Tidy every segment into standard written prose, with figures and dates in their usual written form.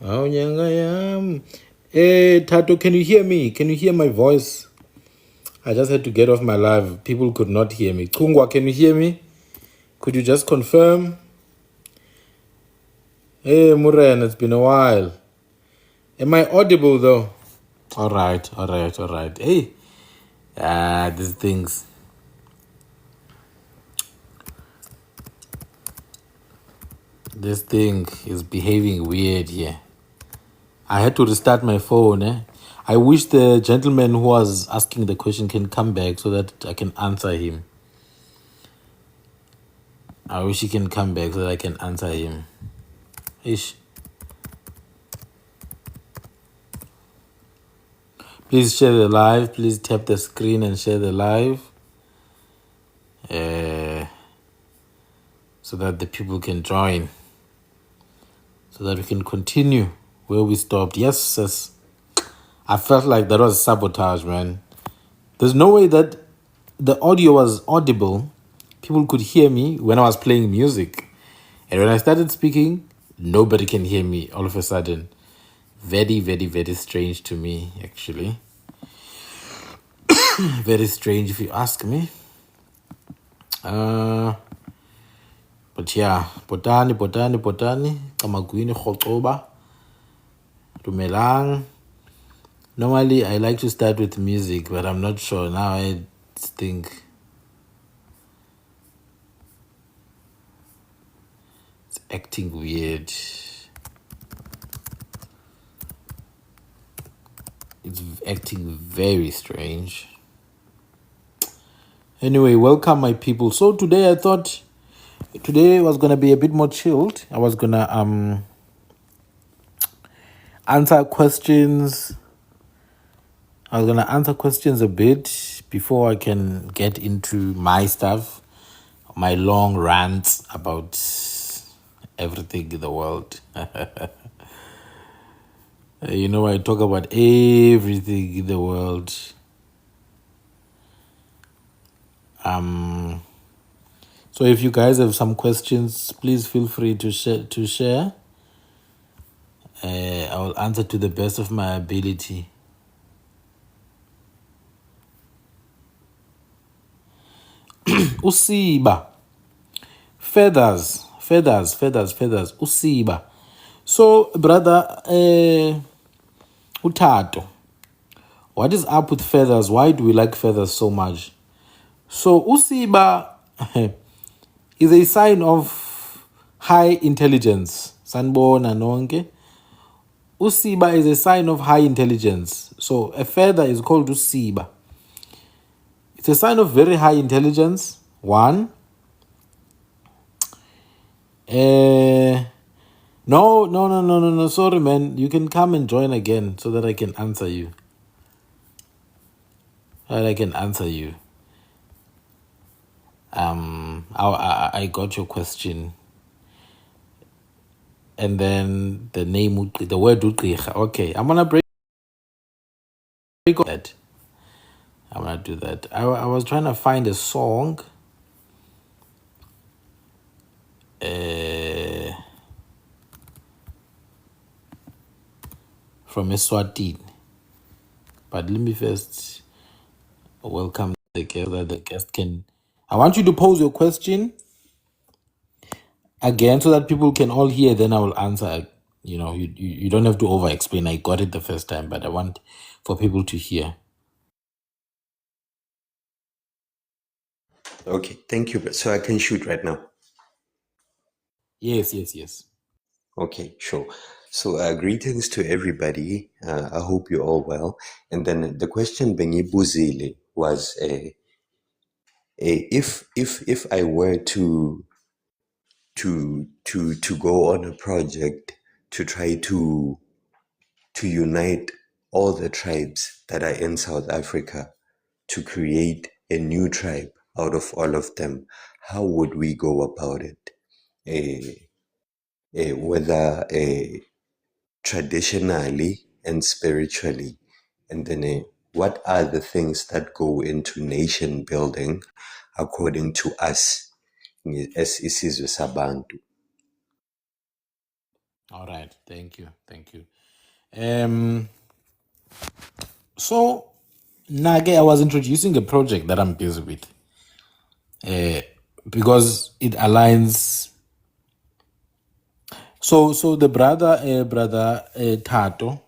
Oh, nyanga yam. Tato, can you hear me? Can you hear my voice? I just had to get off my live. People could not hear me. Kungwa, can you hear me? Could you just confirm? Hey, Muren, it's been a while. Am I audible though? All right. Hey, these things. This thing is behaving weird here. I had to restart my phone. I wish the gentleman who was asking the question can come back so that I can answer him. I wish he can come back so that I can answer him. Ish. Please share the live. Please tap the screen and share the live. So that the people can join. So that we can continue where we stopped. Yes, yes. I felt like that was sabotage, man. There's no way that the audio was audible. People could hear me when I was playing music. And when I started speaking, nobody can hear me all of a sudden. Very, very, very strange to me, actually. Very strange if you ask me. But yeah, potani, kamagwini, khotoba, dumelang. Normally, I like to start with music, but I'm not sure. Now I think it's acting weird. It's acting very strange. Anyway, welcome my people. So today I thought today was gonna be a bit more chilled. I was gonna answer questions. I was gonna answer questions a bit before I can get into my stuff, my long rants about everything in the world. You know, I talk about everything in the world. So if you guys have some questions, please feel free to share. I will answer to the best of my ability. Usiba. Feathers. Usiba. So, brother, Utato. What is up with feathers? Why do we like feathers so much? So, Usiba is a sign of high intelligence. Sanbona nonke. Usiba is a sign of high intelligence. So, a feather is called Usiba. It's a sign of very high intelligence. One. No. Sorry, man. You can come and join again so that I can answer you. I got your question. And then the name, the word Utricha. Okay, I'm gonna break that. I'm gonna do that. I was trying to find a song. From Eswatini. But let me first welcome the guest that the guest can. I want you to pose your question again so that people can all hear. Then I will answer. You know, you don't have to over explain. I got it the first time, but I want for people to hear. Okay, thank you. So I can shoot right now. Yes. Okay, sure. So greetings to everybody. I hope you're all well. And then the question Bengi Buzile was if I were to go on a project to try to unite all the tribes that are in South Africa to create a new tribe out of all of them, how would we go about it? Whether traditionally and spiritually, and then what are the things that go into nation building according to us as isizwe sabantu? All right. Thank you. So Nage, I was introducing a project that I'm busy with. Because it aligns. So the brother Tato,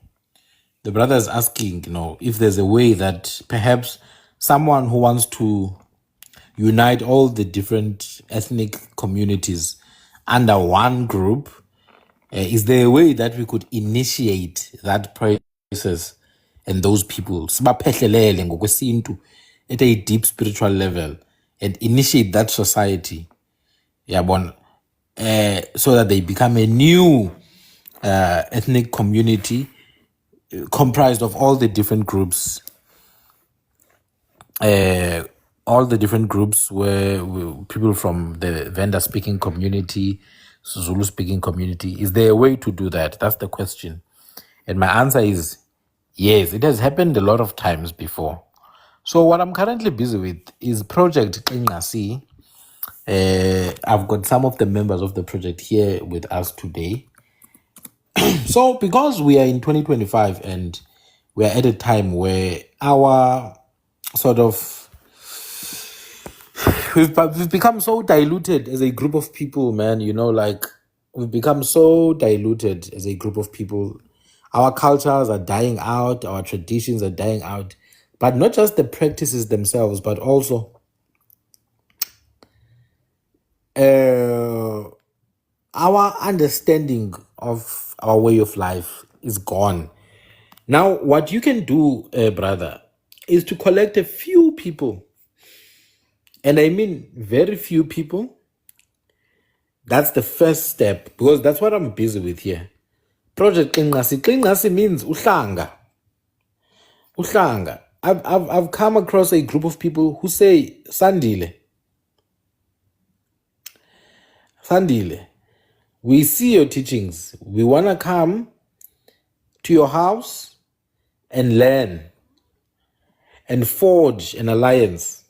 the brother is asking, if there's a way that perhaps someone who wants to unite all the different ethnic communities under one group, is there a way that we could initiate that process and those people sibaphehlelele ngokwesintu at a deep spiritual level and initiate that society, yabona, so that they become a new ethnic community comprised of all the different groups, where people from the Venda speaking community, Zulu speaking community. Is there a way to do that? That's the question. And my answer is yes, it has happened a lot of times before. So what I'm currently busy with is Project Ingasi. I've got some of the members of the project here with us today. So because we are in 2025 and we're at a time where our sort of we've become so diluted as a group of people, man. Like we've become so diluted as a group of people. Our cultures are dying out, our traditions are dying out, but not just the practices themselves, but also our understanding of our way of life is gone. Now, what you can do, brother, is to collect a few people, and I mean very few people. That's the first step, because that's what I'm busy with here. Project Klingasi. Klingasi means uhlanga. Uhlanga. I've come across a group of people who say, Sandile, we see your teachings. We want to come to your house and learn and forge an alliance.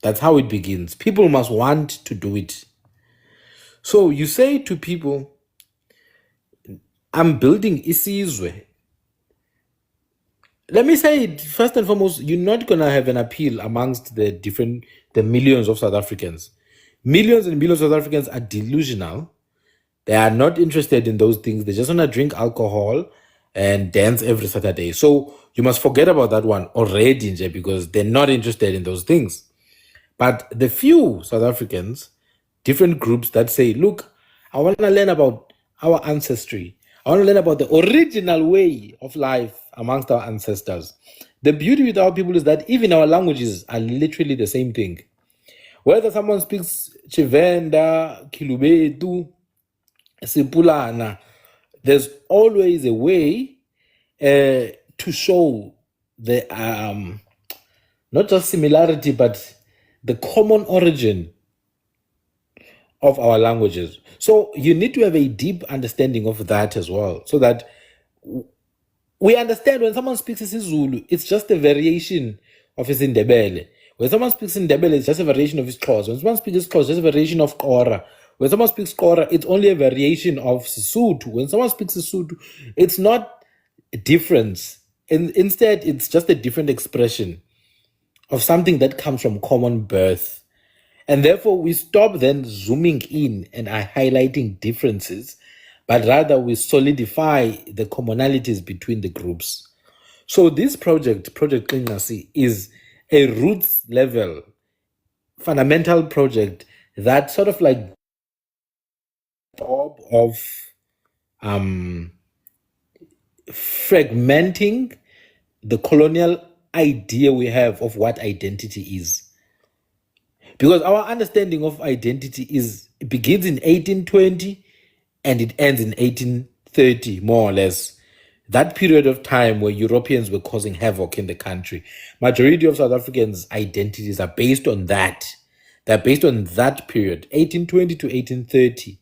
That's how it begins. People must want to do it. So you say to people, I'm building isizwe. Let me say it first and foremost, you're not going to have an appeal amongst the millions of South Africans. Millions and millions of South Africans are delusional. They are not interested in those things. They just want to drink alcohol and dance every Saturday. So you must forget about that one already, because they're not interested in those things. But the few South Africans, different groups that say, look, I want to learn about our ancestry. I want to learn about the original way of life amongst our ancestors. The beauty with our people is that even our languages are literally the same thing. Whether someone speaks Chivenda, Kilubetu, Sipulana, there's always a way to show the not just similarity, but the common origin of our languages. So you need to have a deep understanding of that as well, so that we understand when someone speaks isiZulu, it's just a variation of isiNdebele. When someone speaks Ndebele, it's just a variation of Xhosa. When someone speaks Xhosa, it's just a variation of Kora. When someone speaks Kora, it's only a variation of Sesotho. When someone speaks Sesotho, it's not a difference. Instead, it's just a different expression of something that comes from common birth. And therefore, we stop then zooming in and are highlighting differences, but rather we solidify the commonalities between the groups. So this Project Klingasi, is a roots level, fundamental project that sort of like job of fragmenting the colonial idea we have of what identity is. Because our understanding of identity it begins in 1820 and it ends in 1830, more or less. That period of time where Europeans were causing havoc in the country. Majority of South Africans' identities are based on that. They're based on that period, 1820 to 1830.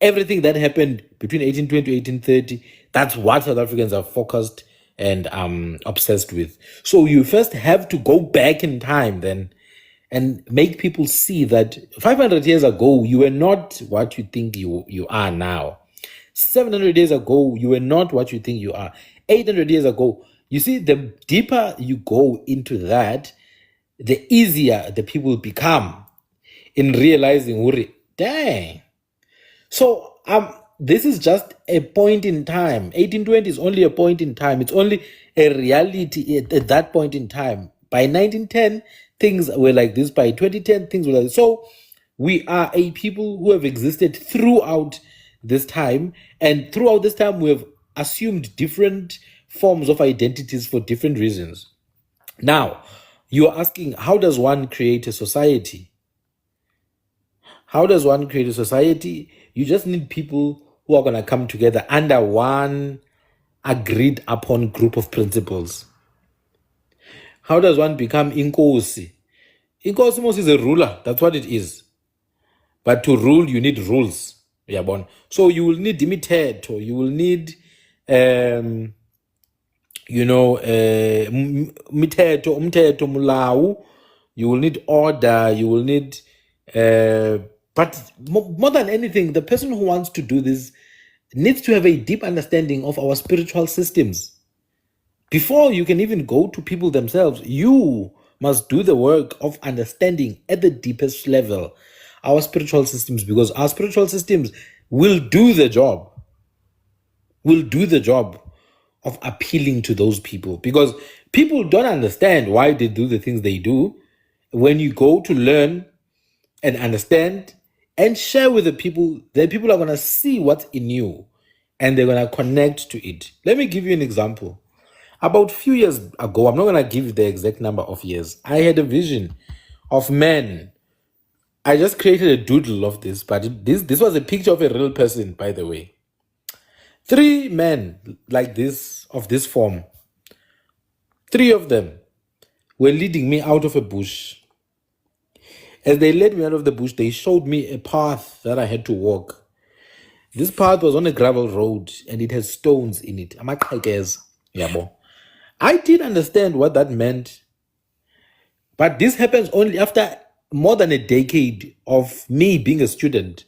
Everything that happened between 1820 to 1830, that's what South Africans are focused and obsessed with. So you first have to go back in time then and make people see that 500 years ago, you were not what you think you are now. 700 years ago, you were not what you think you are. 800 years ago, you see, the deeper you go into that, the easier the people become in realizing, Uri, dang. So this is just a point in time. 1820 is only a point in time. It's only a reality at that point in time. By 1910, things were like this. By 2010, things were like this. So we are a people who have existed throughout this time. And throughout this time, we have assumed different forms of identities for different reasons. Now, you're asking, how does one create a society? How does one create a society? You just need people who are going to come together under one agreed upon group of principles. How does one become inkosi? Inkosi most is a ruler. That's what it is. But to rule, you need rules. Yeah, bon. So you will need imiteto. You will need, umteto mulawu. You will need order. You will need, but more than anything, the person who wants to do this needs to have a deep understanding of our spiritual systems. Before you can even go to people themselves, you must do the work of understanding at the deepest level our spiritual systems, because our spiritual systems will do the job, of appealing to those people, because people don't understand why they do the things they do. When you go to learn and understand and share with the people are going to see what's in you and they're going to connect to it. Let me give you an example. About a few years ago, I'm not going to give you the exact number of years, I had a vision of men. I just created a doodle of this, but this was a picture of a real person, by the way. 3 men like this, of this form. 3 of them were leading me out of a bush. As they led me out of the bush, they showed me a path that I had to walk. This path was on a gravel road and it has stones in it. I did understand what that meant, but this happens only after more than a decade of me being a student,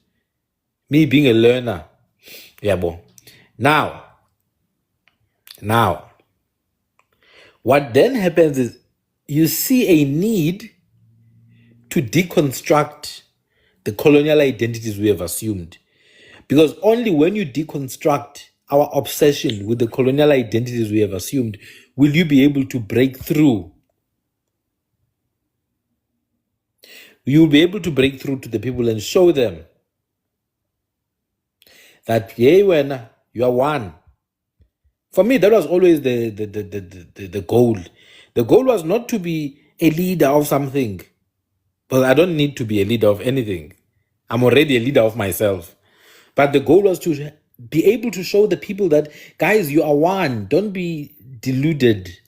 me being a learner. Now, what then happens is you see a need to deconstruct the colonial identities we have assumed. Because only when you deconstruct our obsession with the colonial identities we have assumed will you be able to break through. You will be able to break through to the people and show them that, hey, when you are one. For me, that was always the goal. The goal was not to be a leader of something, but I don't need to be a leader of anything. I'm already a leader of myself. But the goal was to be able to show the people that, guys, you are one. Don't be deluded.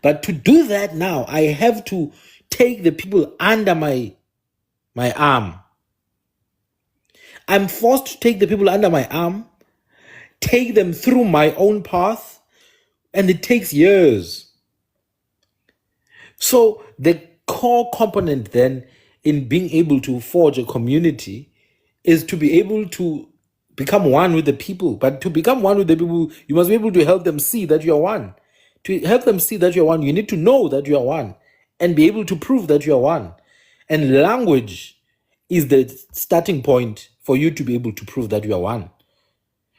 But to do that now, I have to take the people under my arm. I'm forced to take the people under my arm, take them through my own path, and it takes years. So the core component then in being able to forge a community is to be able to become one with the people. But to become one with the people, you must be able to help them see that you are one. To help them see that you are one, you need to know that you are one and be able to prove that you are one. And language is the starting point for you to be able to prove that you are one.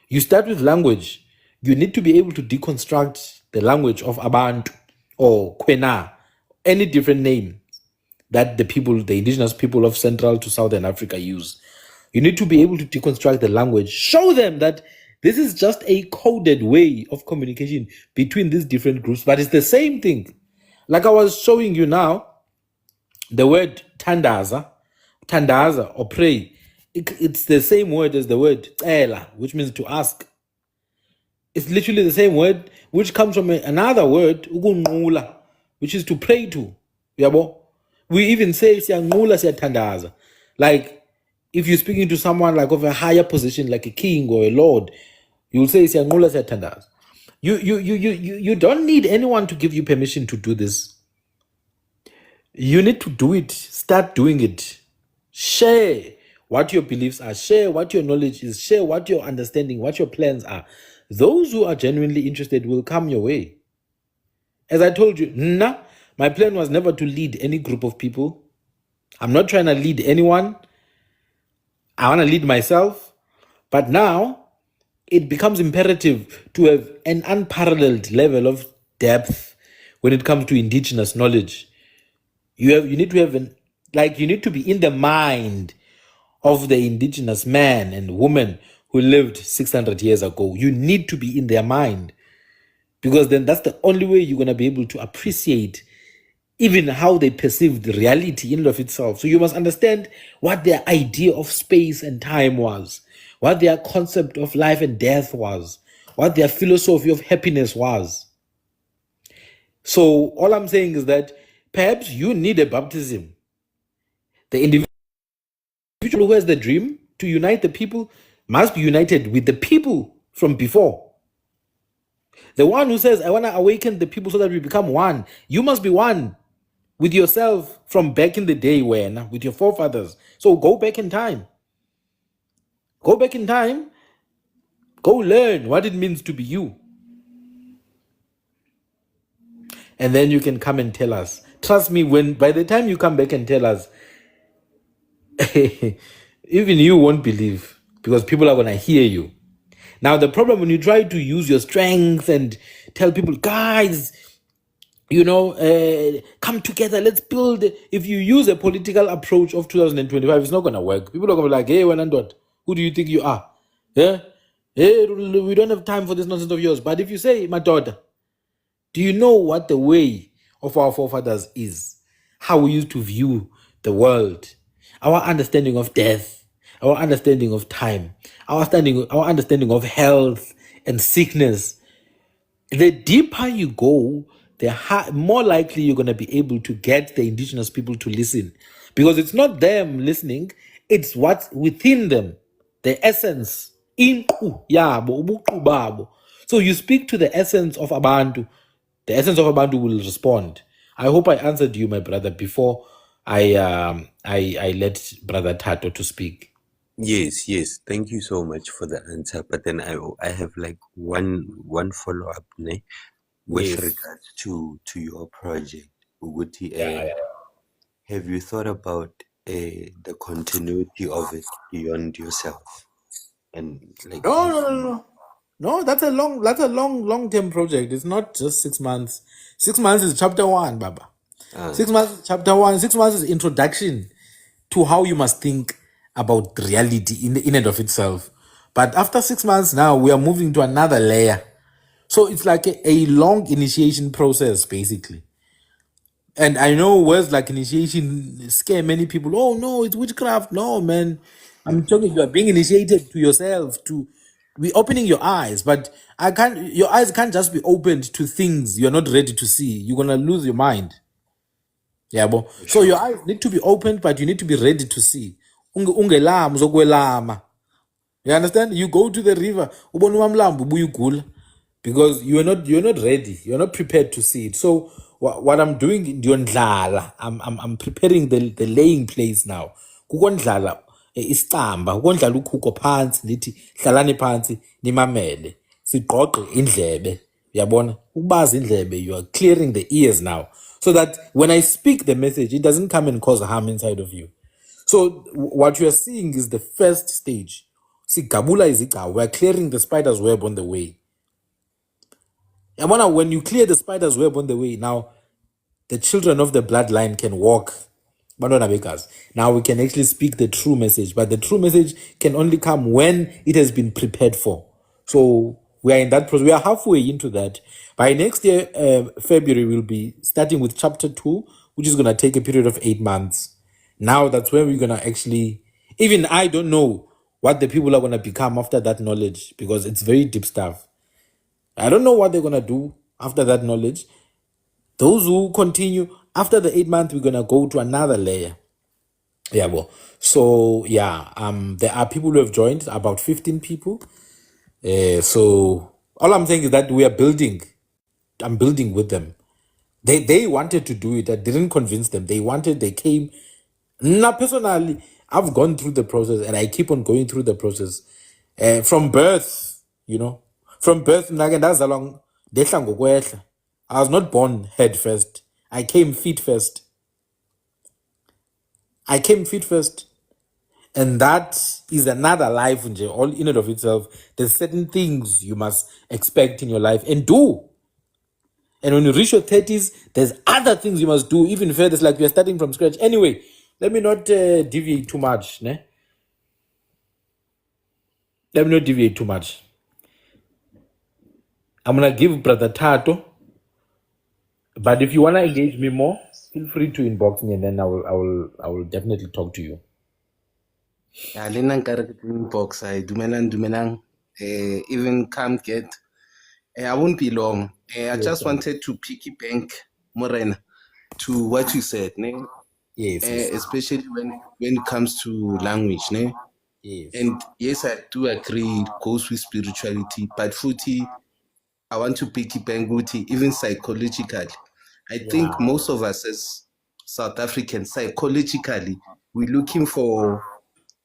You start with language. You need to be able to deconstruct the language of Abantu or Khwe, any different name that the indigenous people of Central to Southern Africa use. You need to be able to deconstruct the language, show them that this is just a coded way of communication between these different groups, but it's the same thing. Like I was showing you now, the word tandaza or pray, it's the same word as the word cela, which means to ask. It's literally the same word, which comes from another word, ukunqula, which is to pray to. We even say siyanqula siyatandaza. Like, if you're speaking to someone like of a higher position, like a king or a lord, you'll say siyanqula siyatandaza. You don't need anyone to give you permission to do this. You need to do it. Start doing it. Share what your beliefs are, share what your knowledge is, share what your understanding, what your plans are. Those who are genuinely interested will come your way. As I told you, my plan was never to lead any group of people. I'm not trying to lead anyone. I want to lead myself. But now it becomes imperative to have an unparalleled level of depth when it comes to indigenous knowledge. You need to have you need to be in the mind of the indigenous man and woman who lived 600 years ago. You need to be in their mind, because then that's the only way you're going to be able to appreciate even how they perceived reality in and of itself. So you must understand what their idea of space and time was, what their concept of life and death was, what their philosophy of happiness was. So all I'm saying is that perhaps you need a baptism. The individual who has the dream to unite the people must be united with the people from before. The one who says, I want to awaken the people so that we become one, you must be one with yourself from back in the day with your forefathers. So go back in time. Go back in time. Go learn what it means to be you. And then you can come and tell us. Trust me, by the time you come back and tell us, even you won't believe, because people are going to hear you. Now, the problem when you try to use your strength and tell people, guys, come together, let's build. If you use a political approach of 2025, it's not going to work. People are going to be like, hey, Wenandot, who do you think you are? Yeah? Hey, we don't have time for this nonsense of yours. But if you say, my daughter, do you know what the way of our forefathers is? How we used to view the world, our understanding of death, our understanding of time, our understanding of health and sickness. The deeper you go, the more likely you're going to be able to get the indigenous people to listen, because it's not them listening, it's what's within them, the essence. So you speak to the essence of Abantu. The essence of Abantu will respond. I hope I answered you, my brother, before I let Brother Tato to speak. Yes, yes. Thank you so much for the answer. But then I have like one follow up, ne, with Yes. regards to your project. Uguti, Yeah. have you thought about the continuity of it beyond yourself? And like, No, that's a long-term project. It's not just 6 months. 6 months is chapter 1, Baba. 6 months is chapter 1. 6 months is introduction to how you must think about reality in and of itself. But after 6 months now, we are moving to another layer. So it's like a long initiation process, basically. And I know words like initiation scare many people. Oh no, it's witchcraft. No, man. I'm talking, you are being initiated to yourself, to be opening your eyes. But your eyes can't just be opened to things you're not ready to see. You're gonna lose your mind. Yeah, but so sure. your eyes need to be opened, but you need to be ready to see. Ungelama uzokwelama. You understand? You go to the river, ubona umlambo ubuye ugula, because you're not ready. You're not prepared to see it. So what I'm doing, I'm preparing the laying place now. Kukondlala isicamba, ukondlala ukhuko phansi, ndithi hlalani phansi nimamele. Sigqogqe indlebe. Uyabona? Ubazi indlebe, you are clearing the ears now, so that when I speak the message, it doesn't come and cause harm inside of you. So what you are seeing is the first stage. See, Gabula is it. We're clearing the spider's web on the way. And when you clear the spider's web on the way, now the children of the bloodline can walk. Now we can actually speak the true message, but the true message can only come when it has been prepared for. So we are in that process. We are halfway into that. By next year, February, we'll be starting with chapter 2, which is going to take a period of 8 months. Now that's where we're going to actually, even I don't know what the people are going to become after that knowledge, because it's very deep stuff. I don't know what they're going to do after that knowledge. Those who continue, after the 8 months, we're going to go to another layer. Yeah, well, so yeah, there are people who have joined, about 15 people. So all I'm saying is that we are building. I'm building with them. They wanted to do it. I didn't convince them. They came. Now, personally, I've gone through the process and I keep on going through the process. From birth, from birth, I was not born head first. I came feet first. And that is another life all in and of itself. There's certain things you must expect in your life and do. And when you reach your 30s, there's other things you must do, even further. It's like you're starting from scratch. Anyway, let me not deviate too much. Ne? Let me not deviate too much. I'm going to give Brother Tato. But if you want to engage me more, feel free to inbox me and then I will definitely talk to you. Yeah, lena nkare ke inbox dumelang even come get I won't be long. I just wanted to piggyback Morena to what you said, ne? Yes. Especially when it comes to language, ne? Yes. And yes, I do agree it goes with spirituality, but Futi, I want to piggyback Futi, even psychologically. I think most of us as South Africans, psychologically, we're looking for,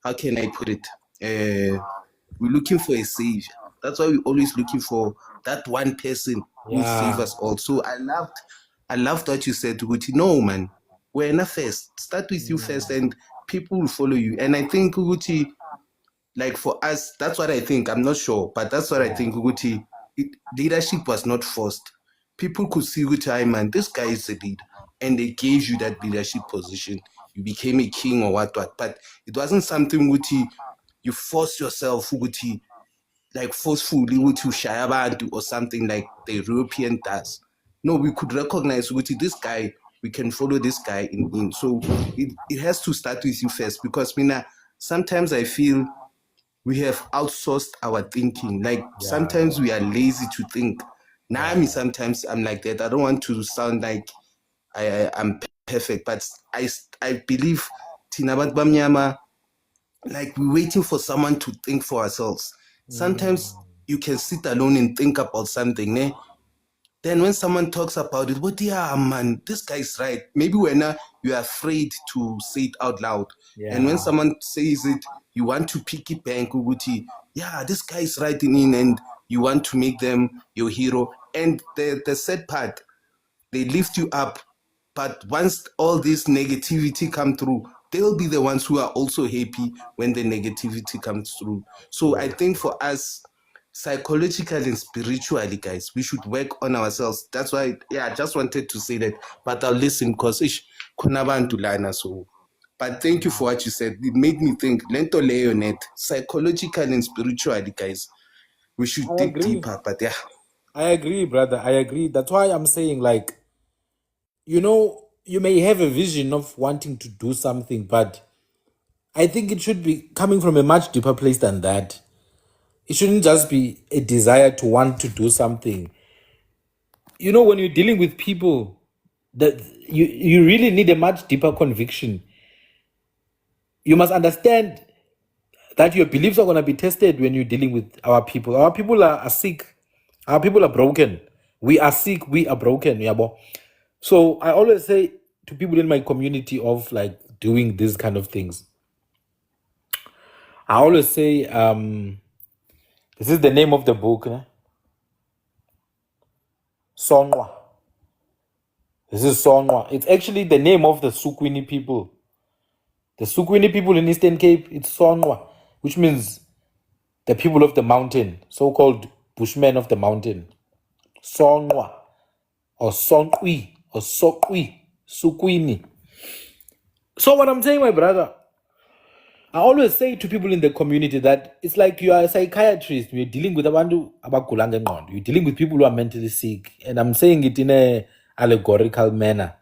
how can I put it? We're looking for a savior. That's why we're always looking for that one person who will save us all. So I loved what you said, Uguti. No, man, we're not first. Start with you first, and people will follow you. And I think Uguti, like for us, that's what I think. I'm not sure, but that's what I think, Uguti. Leadership was not forced. People could see Uguti, man, this guy is a leader, and they gave you that leadership position. You became a king or what, but it wasn't something Uguti you force yourself Uguti, like forcefully to Shayabantu or something like the European does. No, we could recognize Uguti, this guy, we can follow this guy in. So it has to start with you first, because Mina, sometimes I feel we have outsourced our thinking. Like sometimes we are lazy to think. Now, sometimes I'm like that. I don't want to sound like I'm perfect, but I believe Tinabat Bamyama, like we're waiting for someone to think for ourselves. Sometimes you can sit alone and think about something, ne? Then when someone talks about it, what, yeah, man, this guy's right. Maybe when you're afraid to say it out loud. And when someone says it, you want to pick it back, Uguti, yeah, this guy's right in, and you want to make them your hero. And the sad part, they lift you up, but once all this negativity come through, they'll be the ones who are also happy when the negativity comes through. So I think for us, psychologically and spiritually, guys, we should work on ourselves. That's why, I just wanted to say that, but I'll listen because so. But thank you for what you said. It made me think, lento leonet, psychologically and spiritually, guys, we should dig deeper. But yeah. I agree, brother. I agree. That's why I'm saying, like, you may have a vision of wanting to do something, but I think it should be coming from a much deeper place than that. It shouldn't just be a desire to want to do something. When you're dealing with people, that you really need a much deeper conviction. You must understand that your beliefs are going to be tested when you're dealing with our people. Our people are sick. Our people are broken. We are sick. We are broken. So I always say to people in my community of like doing these kind of things, I always say, this is the name of the book, Sonwa. This is Sonwa. It's actually the name of the Sukwini people. The Sukwini people in Eastern Cape, it's Sonwa, which means the people of the mountain, so-called Bushmen of the mountain. Sonwa, or Sonkwi, or Sokwi, Sukwini. So what I'm saying, my brother, I always say to people in the community that it's like you are a psychiatrist. You're dealing with you're dealing with people who are mentally sick. And I'm saying it in a allegorical manner.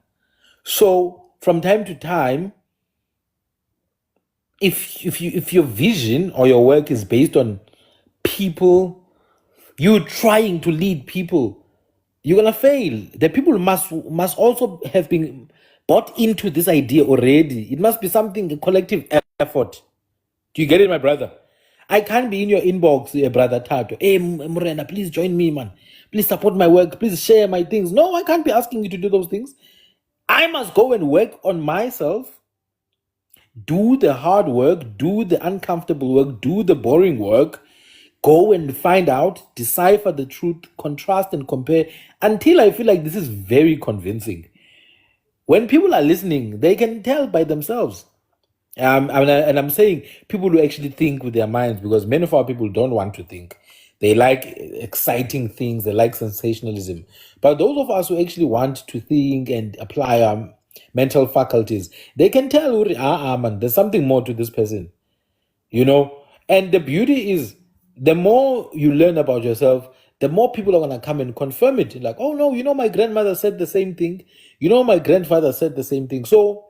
So from time to time, if your vision or your work is based on people, you trying to lead people, you're gonna fail. The people must also have been bought into this idea already. It must be something, a collective effort. Do you get it, my brother? I can't be in your inbox, brother Tato. Hey, Morena, please join me, man. Please support my work. Please share my things. No, I can't be asking you to do those things. I must go and work on myself, do the hard work, do the uncomfortable work, do the boring work, go and find out, decipher the truth, contrast and compare until I feel like this is very convincing. When people are listening, they can tell by themselves. And I'm saying people who actually think with their minds, because many of our people don't want to think. They like exciting things, they like sensationalism. But those of us who actually want to think and apply our mental faculties, they can tell, man, there's something more to this person, you know? And the beauty is, the more you learn about yourself, the more people are going to come and confirm it. Like, oh no, my grandmother said the same thing. My grandfather said the same thing. So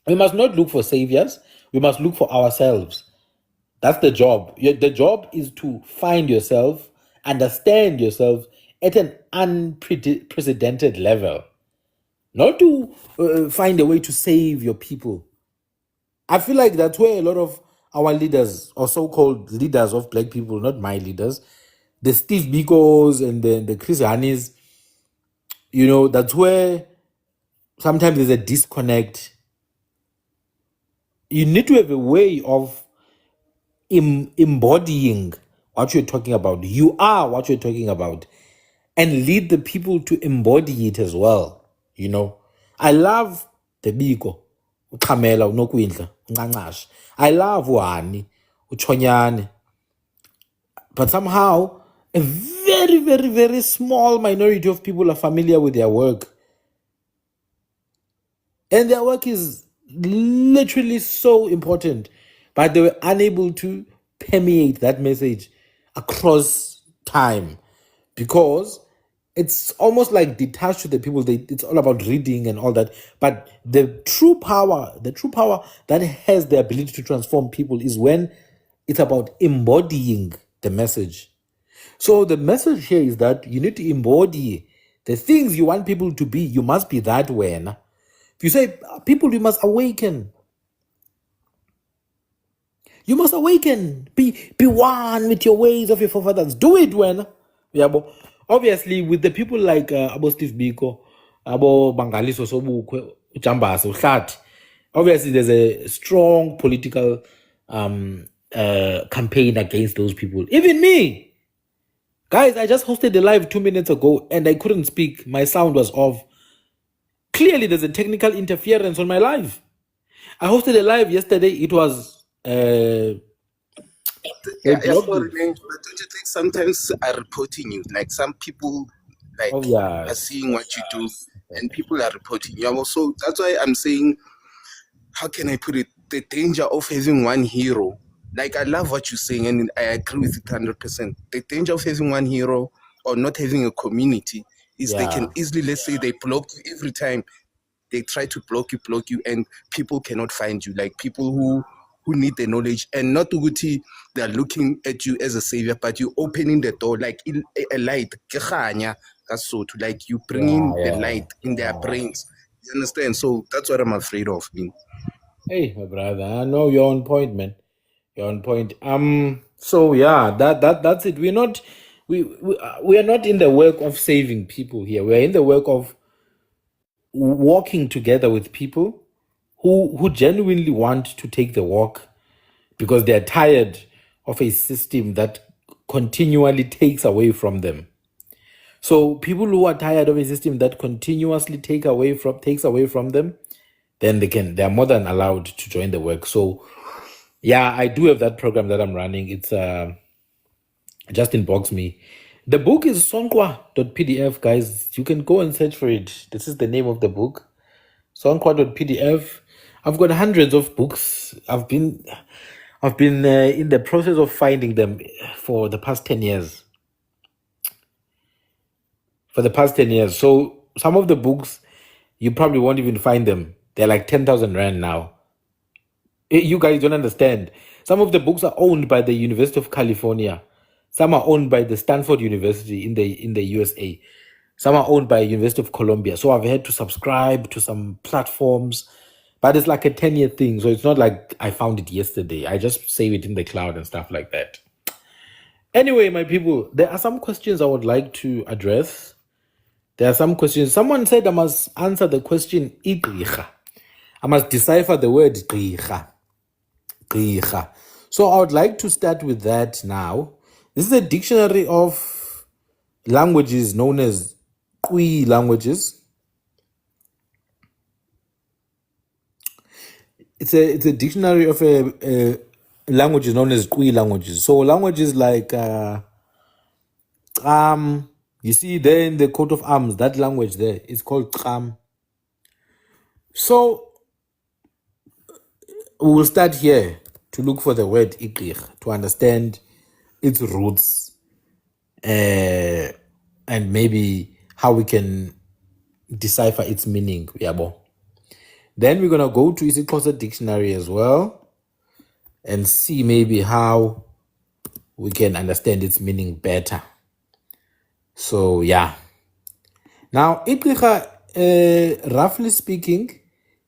we must not look for saviors. We must look for ourselves. That's the job. The job is to find yourself, understand yourself at an unprecedented level. Not to find a way to save your people. I feel like that's where a lot of our leaders, or so-called leaders of black people, not my leaders, the Steve Bikos and the Chris Hannis, that's where sometimes there's a disconnect. You need to have a way of embodying what you're talking about. You are what you're talking about, and lead the people to embody it as well. I love the Biko, uChamela, uNokwindla, uNcancashe. I love uHani, uChonyane. But somehow, a very, very, very small minority of people are familiar with their work. And their work is literally so important. But they were unable to permeate that message across time because it's almost like detached to the people. It's all about reading and all that. But the true power that has the ability to transform people is when it's about embodying the message. So the message here is that you need to embody the things you want people to be. You must be that way. If you say, people, you must awaken. You must awaken. Be one with your ways of your forefathers. Do it when. Obviously, with the people like Abo Steve Biko, Abo Bangaliso Sobukwe, Uchambasa, Uhlati, obviously there's a strong political campaign against those people. Even me. Guys, I just hosted a live 2 minutes ago and I couldn't speak. My sound was off. Clearly, there's a technical interference on my live. I hosted a live yesterday. It was... Sorry, man, but don't you think sometimes are reporting you? Like some people are seeing what you do and people are reporting you. So that's why I'm saying, how can I put it? The danger of having one hero. Like, I love what you're saying and I agree with it 100%. The danger of having one hero or not having a community is they can easily, let's say, they block you every time. They try to block you, and people cannot find you. Like people who need the knowledge, and not Uguti, they're looking at you as a savior, but you opening the door like a light. So to like you bringing the light in their brains. You understand? So that's what I'm afraid of. Hey, my brother, I know you're on point, man. You're on point. So yeah, that's it. We are not in the work of saving people here. We're in the work of walking together with people who genuinely want to take the walk because they're tired of a system that continually takes away from them. So people who are tired of a system that continuously takes away from them, then they're more than allowed to join the work. So yeah, I do have that program that I'm running. It's just inbox me. The book is sonkwa.pdf, guys. You can go and search for it. This is the name of the book. Sonkwa.pdf. I've got hundreds of books. I've been in the process of finding them for the past 10 years. So some of the books, you probably won't even find them. They're like 10,000 Rand now. You guys don't understand. Some of the books are owned by the University of California. Some are owned by the Stanford University in the USA. Some are owned by University of Columbia. So I've had to subscribe to some platforms. But it's like a 10-year thing. So it's not like I found it yesterday. I just save it in the cloud and stuff like that. Anyway, my people, there are some questions I would like to address. There are some questions. Someone said I must answer the question, Igricha. I must decipher the word Igricha. Gqirha. So I would like to start with that now. This is a dictionary of languages known as Khwe languages. It's a dictionary of a languages known as Khwe languages. So languages like you see there in the coat of arms, that language there is called Tram. So we will start here to look for the word Igqirha to understand its roots and maybe how we can decipher its meaning. Yabo. Then we're going to go to isiXhosa dictionary as well and see maybe how we can understand its meaning better. So, yeah. Now, Igqirha, roughly speaking,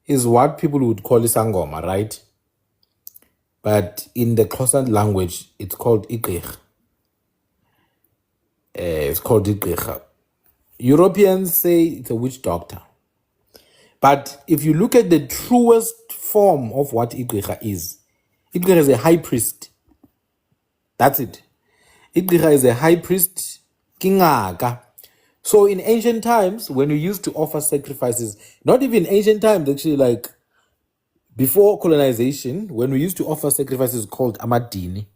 is what people would call isangoma, right? But in the Xhosa language, it's called Igqirha. It's called Igqirha. Europeans say it's a witch doctor. But if you look at the truest form of what Igqirha is a high priest. That's it. Igqirha is a high priest, kingaka. So in ancient times, when we used to offer sacrifices, not even ancient times, actually, like before colonization, when we used to offer sacrifices called amadini,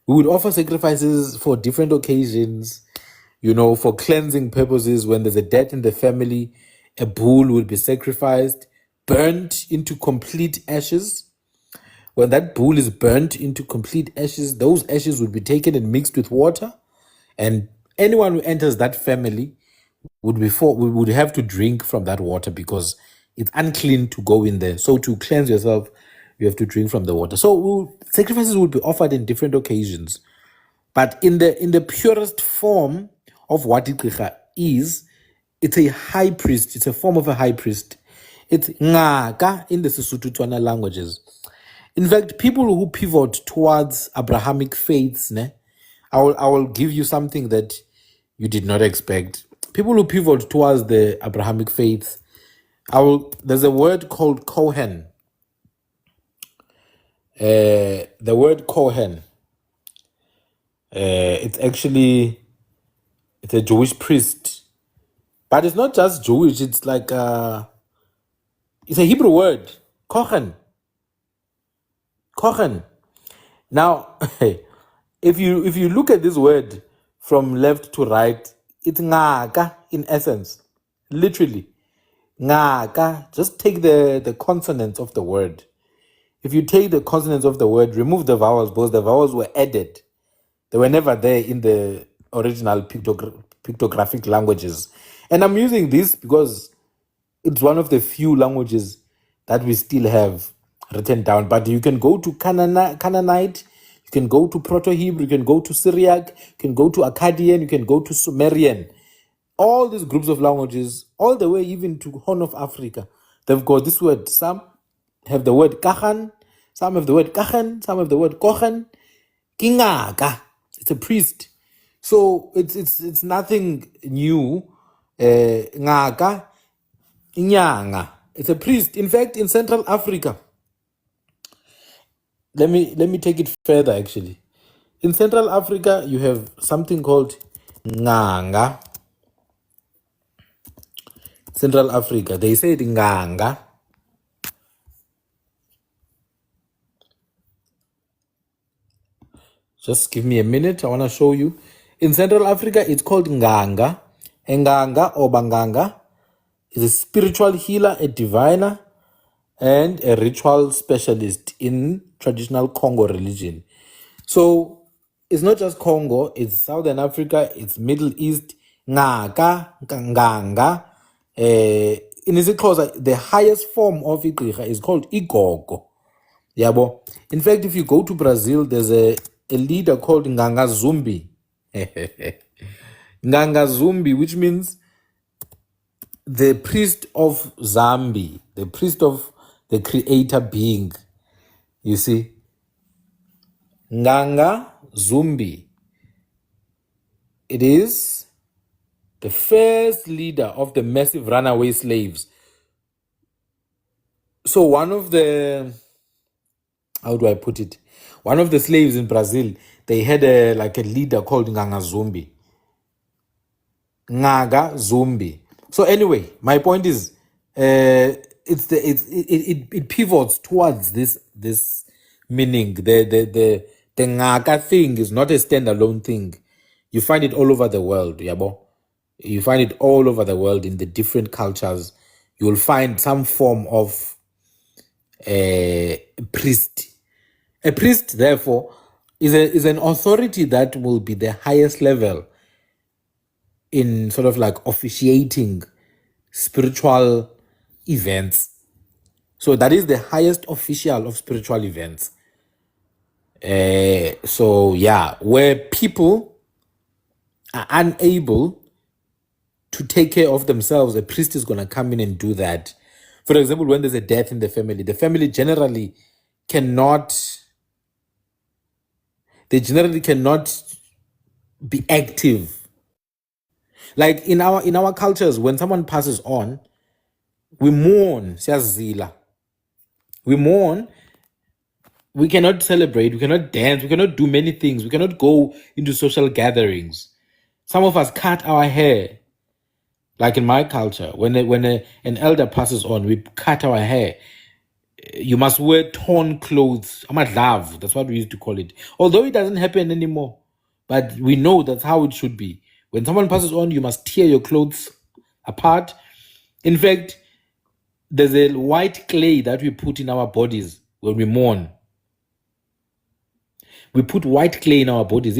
we would offer sacrifices for different occasions, for cleansing purposes. When there's a death in the family, a bull would be sacrificed, burnt into complete ashes. When that bull is burnt into complete ashes, those ashes would be taken and mixed with water, and anyone who enters that family would have to drink from that water because it's unclean to go in there. So to cleanse yourself, you have to drink from the water. So sacrifices would be offered in different occasions. But in the purest form of what Igqirha is, it's a high priest. It's a form of a high priest. It's ngaka in the Sesotho-Tswana languages. In fact, people who pivot towards Abrahamic faiths, I will give you something that you did not expect. People who pivot towards the Abrahamic faiths, there's a word called Kohen. The word Kohen, it's a Jewish priest. But it's not just Jewish, it's like it's a Hebrew word, Kohen. Kohen. Now, if you look at this word from left to right, it's ngaka in essence, literally. Ngaka, just take the consonants of the word. If you take the consonants of the word, remove the vowels because the vowels were added. They were never there in the original pictographic languages. And I'm using this because it's one of the few languages that we still have written down. But you can go to Canaanite, you can go to Proto-Hebrew, you can go to Syriac, you can go to Akkadian, you can go to Sumerian. All these groups of languages, all the way even to Horn of Africa, they've got this word. Some have the word Kachan, some have the word Kachan, some have the word Kochen. Kingaka, it's a priest. So it's nothing new. Ngaka, Inyanga, it's a priest. In fact, in Central Africa, let me take it further actually. In Central Africa, you have something called Nganga. Central Africa, they say it Nganga. Just give me a minute. I want to show you. In Central Africa, it's called Nganga. Nganga or Banganga is a spiritual healer, a diviner, and a ritual specialist in traditional Congo religion. So it's not just Congo, it's Southern Africa, it's Middle East, Ngaka, Nganga. In isiXhosa, the highest form of Igqirha is called Igogo. Yabo. In fact, if you go to Brazil, there's a leader called Nganga Zumbi. Nganga Zumbi, which means the priest of Zambi, the priest of the creator being. You see? Nganga Zumbi. It is the first leader of the massive runaway slaves. So one of the how do I put it? One of the slaves in Brazil, they had a leader called Nganga Zumbi. Ngaga Zumbi. So anyway, my point is, it pivots towards this meaning. The Ngaga thing is not a standalone thing. You find it all over the world, yabo. You find it all over the world in the different cultures. You will find some form of priest. A priest, therefore, is an authority that will be the highest level in sort of like officiating spiritual events. So that is the highest official of spiritual events. So yeah, where people are unable to take care of themselves, a priest is going to come in and do that. For example, when there's a death in the family generally cannot, be active. Like in our cultures, when someone passes on, we mourn, siyazila. We mourn. We cannot celebrate, we cannot dance, we cannot do many things, we cannot go into social gatherings. Some of us cut our hair. Like in my culture, when an elder passes on, we cut our hair. You must wear torn clothes. Amadlav, that's what we used to call it. Although it doesn't happen anymore, but we know that's how it should be. When someone passes on, you must tear your clothes apart. In fact, there's a white clay that we put in our bodies when we mourn. We put white clay in our bodies,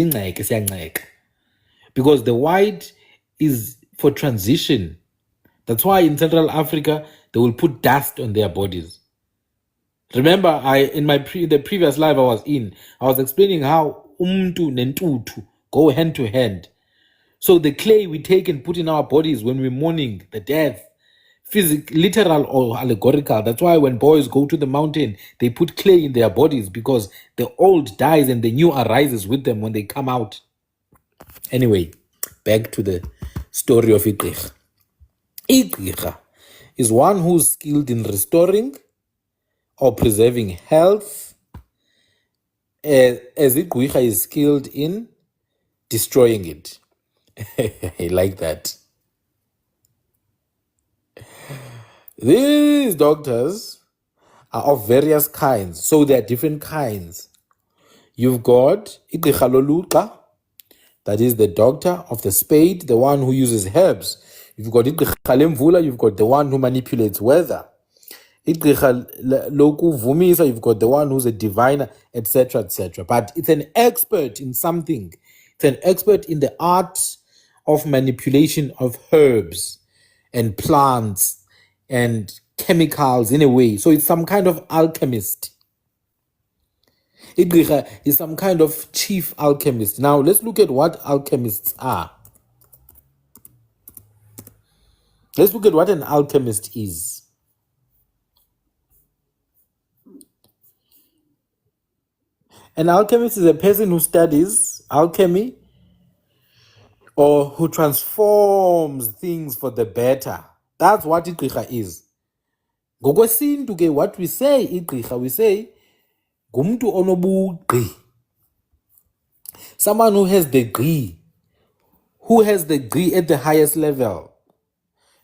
because the white is for transition. That's why in Central Africa, they will put dust on their bodies. Remember, the previous live I was explaining how umtu nentutu go hand to hand. So the clay we take and put in our bodies when we're mourning the death, literal or allegorical. That's why when boys go to the mountain, they put clay in their bodies, because the old dies and the new arises with them when they come out. Anyway, back to the story of Igqirha. Igqirha is one who's skilled in restoring or preserving health, as Igqirha is skilled in destroying it. I like that. These doctors are of various kinds. So there are different kinds. You've got Igqirha Loluqa, that is the doctor of the spade, the one who uses herbs. You've got Igqirha Lemvula, you've got the one who manipulates weather. Igqirha Lokuvumisa, you've got the one who's a diviner, etc., etc. But it's an expert in something. It's an expert in the art of manipulation of herbs and plants and chemicals in a way. So it's some kind of alchemist. Igqirha is some kind of chief alchemist. Now let's look at what alchemists are. Let's look at what an alchemist is. An alchemist is a person who studies alchemy or who transforms things for the better. That's what Igqirha is. Ngokwesintu ke, what we say Igqirha, we say gumntu onobugqi. Someone who has the gqi, at the highest level.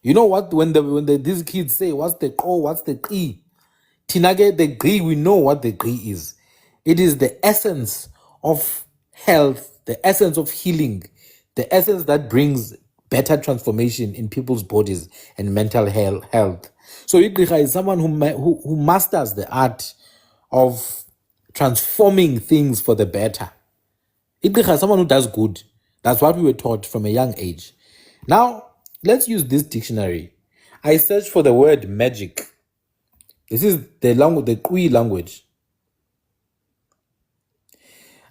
You know what? When these kids say, "What's the qo? What's the qi?" Tinage, the gqi, we know what the gqi is. It is the essence of health, the essence of healing, the essence that brings better transformation in people's bodies and mental health. So Igqirha is someone who masters the art of transforming things for the better. Igqirha is someone who does good. That's what we were taught from a young age. Now, let's use this dictionary. I searched for the word magic. This is the Khwe language.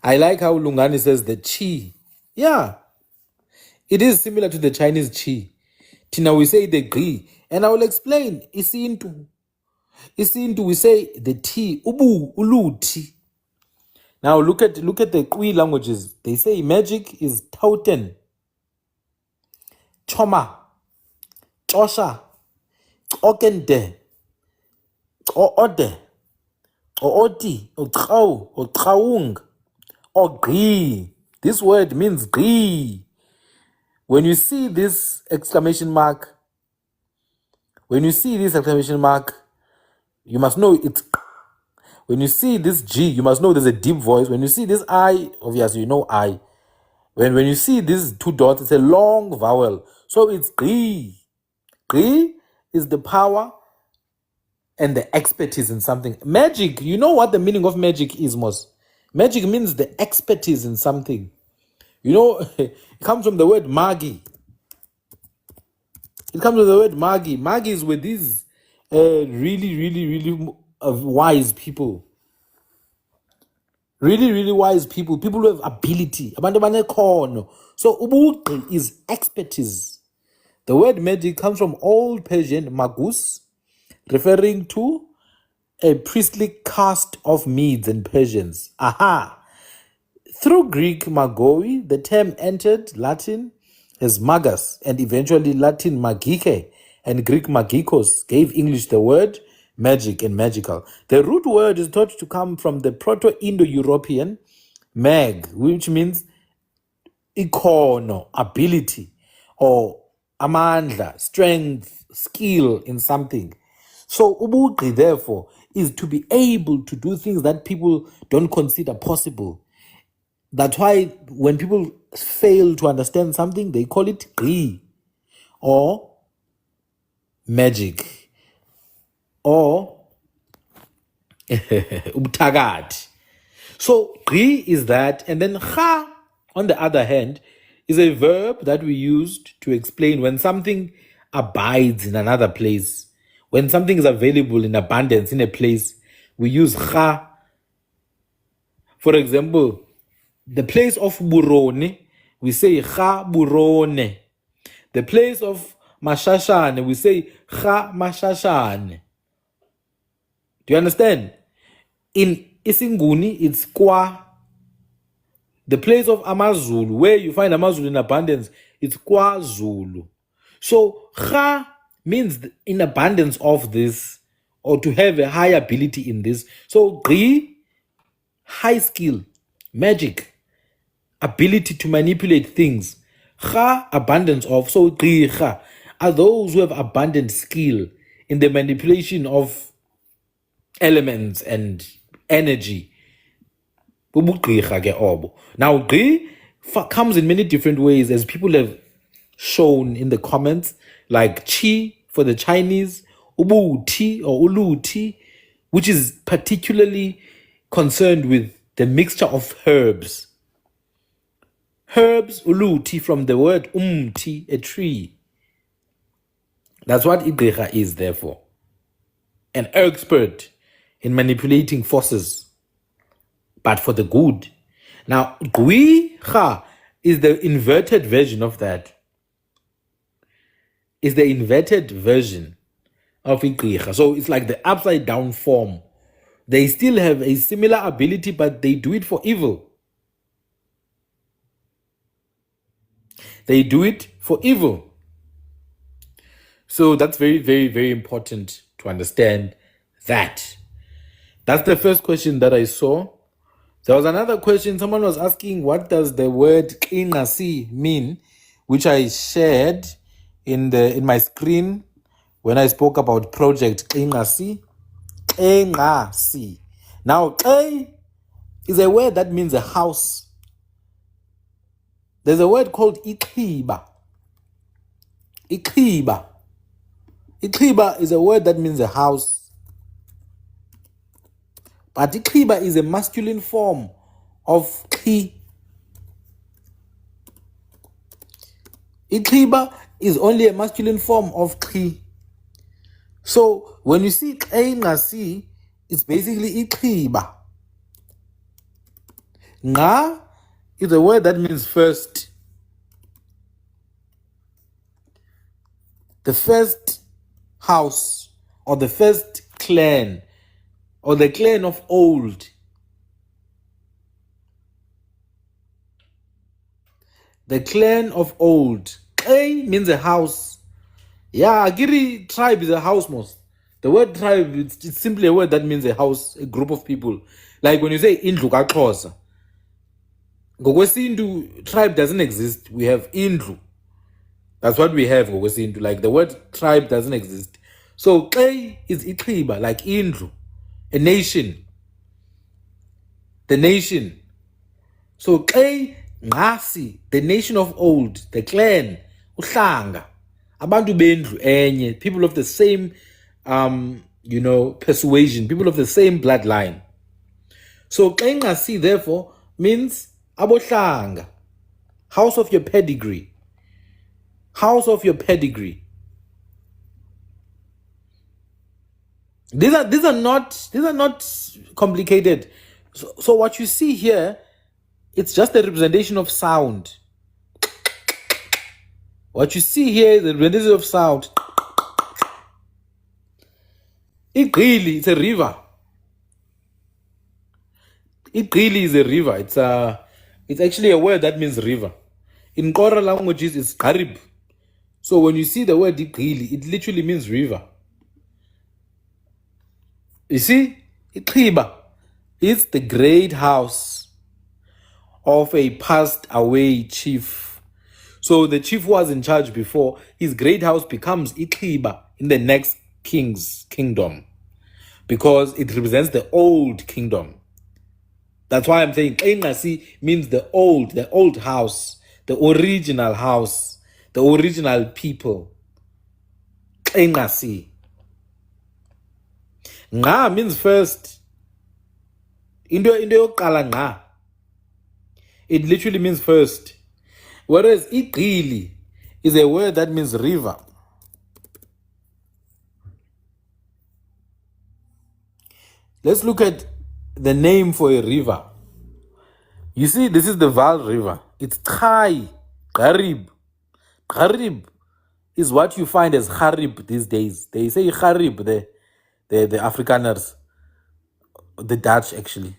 I like how Lungani says the chi. Yeah, it is similar to the Chinese chi. Tina, we say the gri. And I will explain. Isintu, we say the ti. Ubu, ulu, ti. Now look at the Khwe languages. They say magic is tauten, choma, chosha, okende, ode, or oti, or trau, or traung, or gri. This word means gri. When you see this exclamation mark, you must know it's. When you see this G, you must know there's a deep voice. When you see this I, obviously you know I. When you see these two dots, it's a long vowel. So it's gri. Gri is the power and the expertise in something. Magic, you know what the meaning of magic is, Mos? Magic means the expertise in something. You know, it comes from the word magi. Magi is with these really wise people. Really wise people. People who have ability. Abantu banekhono. So ubugqi is expertise. The word magic comes from Old Persian magus, referring to a priestly caste of Medes and Persians. Aha! Through Greek magoi, the term entered Latin as magus and eventually Latin magike and Greek magikos gave English the word magic and magical. The root word is thought to come from the Proto-Indo-European mag, which means ikhono, ability, or amandla, strength, skill in something. So ubugqi, therefore, is to be able to do things that people don't consider possible. That's why when people fail to understand something, they call it gqi or magic or ubutakathi. So gqi is that, and then kha, on the other hand, is a verb that we used to explain when something abides in another place. When something is available in abundance in a place, we use kha. For example, the place of burone, we say kha burone. The place of mashashane, we say kha mashashane. Do you understand? In Isinguni, it's kwa. The place of Amazulu, where you find Amazulu in abundance, it's KwaZulu. So kha means in abundance of this, or to have a high ability in this. So gqi, high skill, magic, ability to manipulate things. Kha, abundance of. So gqi kha are those who have abundant skill in the manipulation of elements and energy. Now, gqi comes in many different ways, as people have shown in the comments, like chi for the Chinese, ubuti or uluti, which is particularly concerned with the mixture of herbs. Herbs, uluti, from the word umti, a tree. That's what igqi is, therefore. An expert in manipulating forces, but for the good. Now, gqi kha is the inverted version of that. Is the inverted version of igqi kha. So it's like the upside down form. They still have a similar ability, but they do it for evil. They do it for evil. So that's very important to understand that. That's the first question that I saw. There was another question. Someone was asking, what does the word qinasi mean, which I shared in my screen when I spoke about project qinasi. Qinasi. Now, qi is a word that means a house. There's a word called iqhiba. Iqhiba. Iqhiba is a word that means a house. But iqhiba is a masculine form of qhi. Iqhiba is only a masculine form of qhi. So when you see qinasi, it's basically iqhiba. Nga is a word that means first. The first house, or the first clan, or the clan of old. The clan of old. Qi means a house. Yeah, Agiri tribe is a house most. The word tribe, it's simply a word that means a house, a group of people. Like when you say Indlu kaXhosa, ngokwesintu, tribe doesn't exist. We have Indlu. That's what we have ngokwesintu. Like the word tribe doesn't exist. So Khwe is iXhiba, like Indlu, a nation. The nation. So Khwe, Ngasi, the nation of old, the clan, uhlanga, abantu bendlu enye, people of the same persuasion, people of the same bloodline. So Khwe Ngasi therefore means abohlanga, house of your pedigree. House of your pedigree. These are not complicated. So what you see here, it's just a representation of sound. What you see here is the representation of sound. Igqili, it's a river. Igqili is a river. It's actually a word that means river. In Kora languages, it's Garib. So when you see the word Igqili, it literally means river. You see, Ikhiba is the great house of a passed away chief. So the chief who was in charge before, his great house becomes Ikhiba in the next king's kingdom, because it represents the old kingdom. That's why I'm saying Khwe Ngasi means the old house, the original house, the original people. Khwe Ngasi. Nga means first. Into yokuqala nga. It literally means first. Whereas Igqili is a word that means river. Let's look at the name for a river. You see, this is the Vaal River. It's Khai, Garib. Garib is what you find as Harib these days. They say Harib, the Afrikaners, the Dutch actually.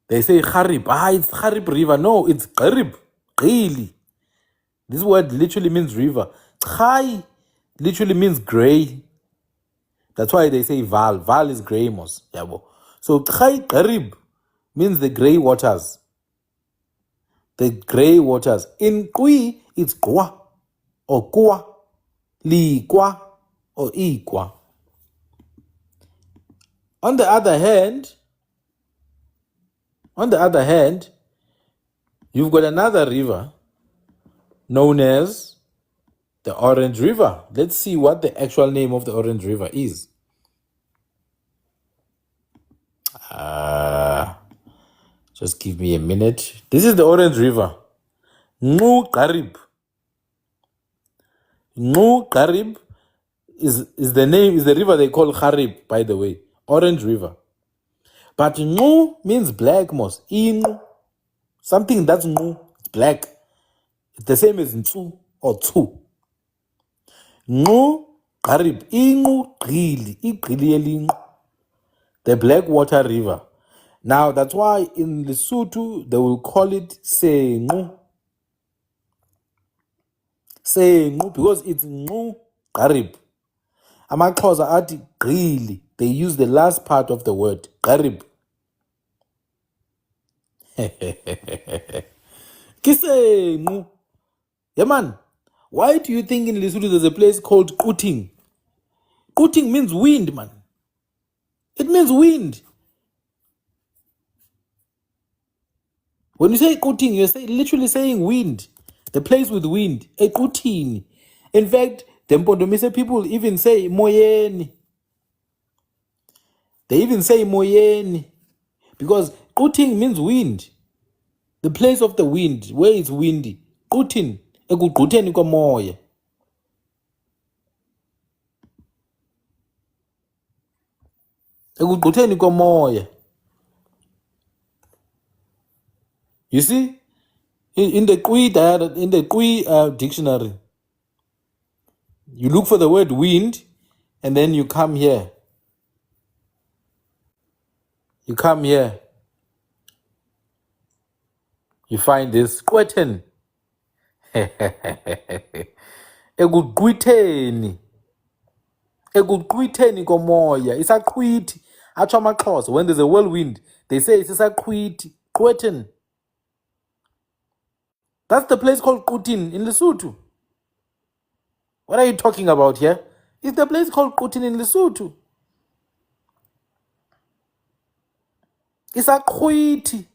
They say Harib. It's Harib River. No, it's Garib. Really. This word literally means river. Khai literally means gray. That's why they say Vaal. Vaal is gray mos. So Khai Garib means the gray waters. The gray waters. In Khwe, it's Kwa or Kwa, Li Kwa or I Kwa. On the other hand, you've got another river known as the Orange River. Let's see what the actual name of the Orange River is. Just give me a minute. This is the Orange River. Ngu Garib. Ngu Garib is the river they call Garib, by the way. Orange River. But Ngu means black mos. Ingu. Something that's Ngu. It's black. It's the same as Ntu or Tu. Ngu Garib. Ingu Gili. Igili. The Blackwater River. Now, that's why in Lesotho, they will call it Sengu. Sengu, because it's Ngu Garib. AmaXhosa ati Gili. They use the last part of the word, Garib. Kisengu. Yeah, man. Why do you think in Lesotho there's a place called Kuting? Kuting means wind, man. It means wind. When you say Kuting, you're literally saying wind. The place with wind. A Kuting. In fact, the Mpondomise people even say Moyeni. They even say Moyeni. Because Kuting means wind. The place of the wind, where it's windy. Kuting. Ekugquteni komoya. Ekugquteni komoya. You see? In the Khwe dictionary, you look for the word wind, and then you come here. You come here. You find this Kweten. Ekugqwitheni. Ekuqwitheni komoya. Isaqhwithi. Atsho amaXhosa. When there's a whirlwind, they say it's isaqhwithi. Qweten. That's the place called Qutin in Lesotho. What are you talking about here? It's the place called Qutin in Lesotho. Isaqhwithi.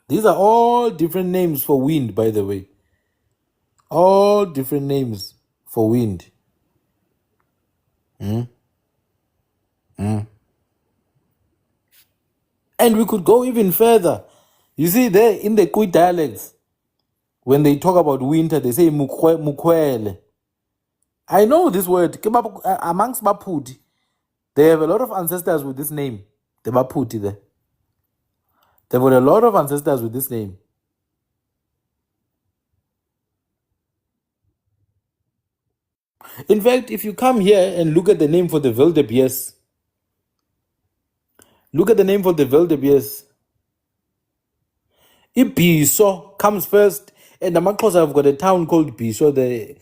These are all different names for wind, by the way. All different names for wind. And we could go even further. You see, there in the Khwe dialects, when they talk about winter, they say mukwele. I know this word. Amongst Maputi, they have a lot of ancestors with this name. The Maputi there. They've got a lot of ancestors with this name. In fact, if you come here and look at the name for the wildebeest, look at the name for the wildebeest. Ibiso comes first, and the Makos have got a town called Biso, the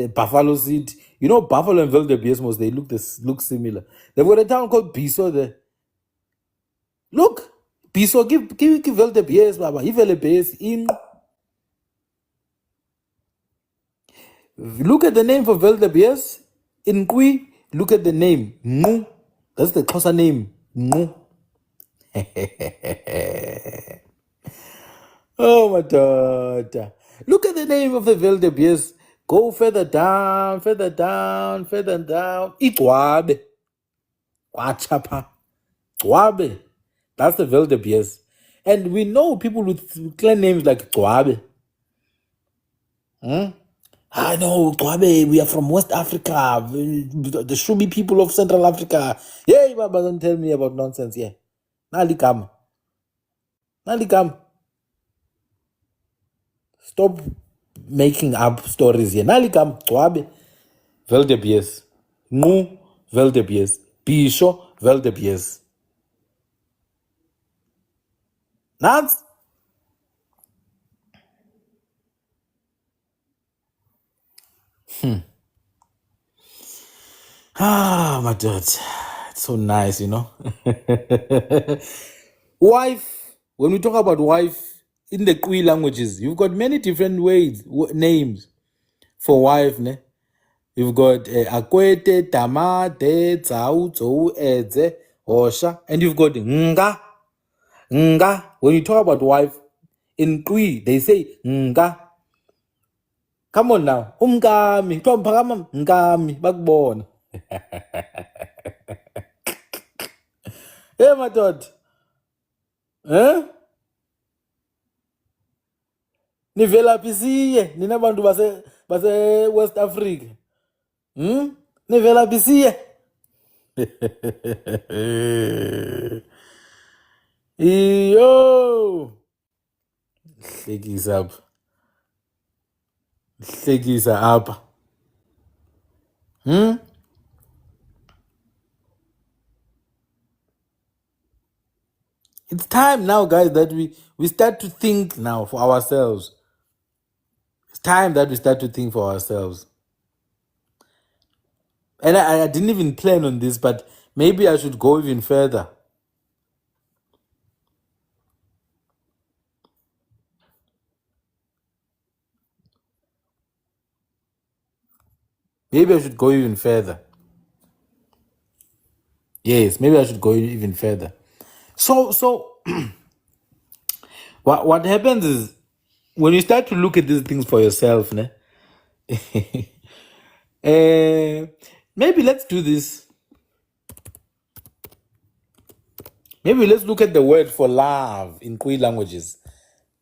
Buffalo City. You know, Buffalo and wildebeest, they look similar. They've got a town called Biso there. Look, Biso, give wildebeest, Baba. Give wildebeest in. Look at the name for wildebeest. In Khwe, look at the name. Ngu. That's the Xhosa name. Ngu. Oh, my daughter. Look at the name of the wildebeest. Go further down, further down, further down. Igwabe. Wachapa. Gwabe. That's the wildebeest. And we know people with clan names like Gwabe. I know, Khwe, we are from West Africa, the Shubi people of Central Africa. Hey, Baba, don't tell me about nonsense here. Nalikam. Stop making up stories here. Nalikam, Khwe, wildebeest. Ngu, wildebeest. Bisho, wildebeest. Nats. My dad. It's so nice, you know. Wife. When we talk about wife in the Khwe languages, you've got many different names for wife, ne? You've got akwete, tamate, tsau, tsou, edze, hosha, and you've got nga. Nga. When you talk about wife in Khwe, they say nga. Come on now. Umkami. Mphakama mkami. Bakubona. Hey, my dad. Nivela pisiye. Nina bantu base West Africa. Nivela pisiye. Yo. Hlekisa apha. It's time now, guys, that we start to think now for ourselves. It's time that we start to think for ourselves. And I didn't even plan on this, but maybe I should go even further. Maybe I should go even further. Yes, maybe I should go even further. So what happens is when you start to look at these things for yourself, ne? Maybe let's do this. Maybe let's look at the word for love in Khwe languages.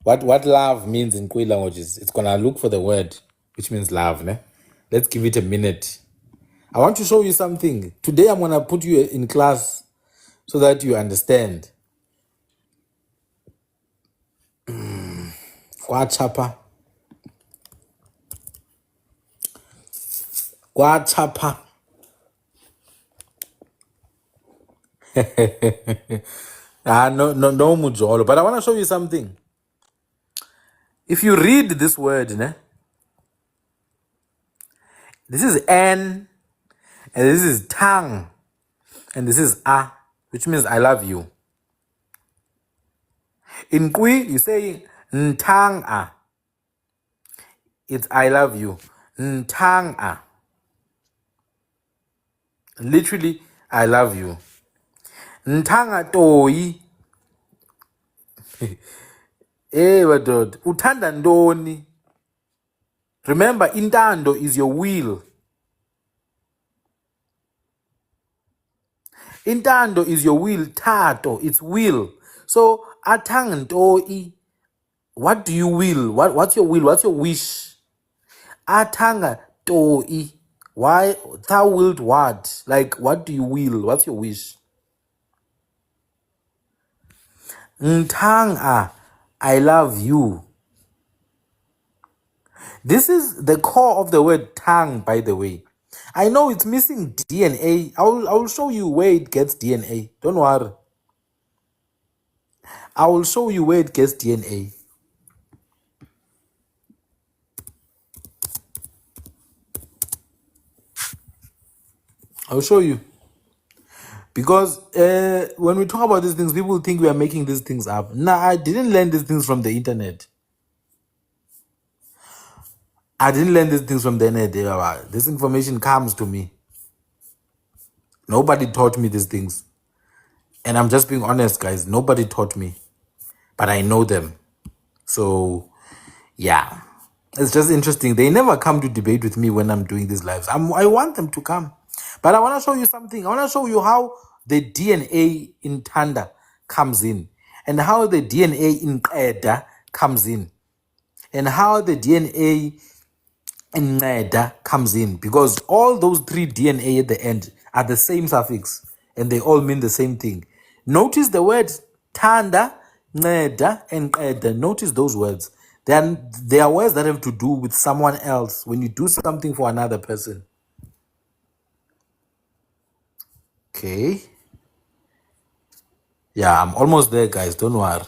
What love means in Khwe languages. It's gonna look for the word which means love, ne? Let's give it a minute. I want to show you something. Today I'm gonna put you in class so that you understand. Kwachapa. Kwachapa. No mujolo. But I want to show you something. If you read this word, ne, this is N, and this is tang, and this is a, which means I love you. In Khwe, you say ntang a. It's I love you. Ntang a. Literally, I love you. Ntang a toi. Badod. Uthanda ndoni. Remember, intando is your will. Intando is your will. Tato, it's will. So, atang ntoi. What do you will? What's your will? What's your wish? Atanga toi. Why? Thou wilt what? Like, what do you will? What's your wish? Ntanga, I love you. This is the core of the word tongue, by the way. I know it's missing DNA. I will show you where it gets DNA. Don't worry. I will show you where it gets DNA. I'll show you. Because when we talk about these things, people think we are making these things up. Nah, I didn't learn these things from the internet. I didn't learn these things from the internet. This information comes to me. Nobody taught me these things. And I'm just being honest, guys. Nobody taught me. But I know them. So, yeah. It's just interesting. They never come to debate with me when I'm doing these lives. I want them to come. But I want to show you something. I want to show you how the DNA in Tanda comes in. And how the DNA in Eda comes in. And how the DNA in Eda comes in. Because all those three DNA at the end are the same suffix. And they all mean the same thing. Notice the word Tanda, Nceda, and Eda. Notice those words. They are words that have to do with someone else when you do something for another person. Okay. Yeah, I'm almost there, guys. Don't worry.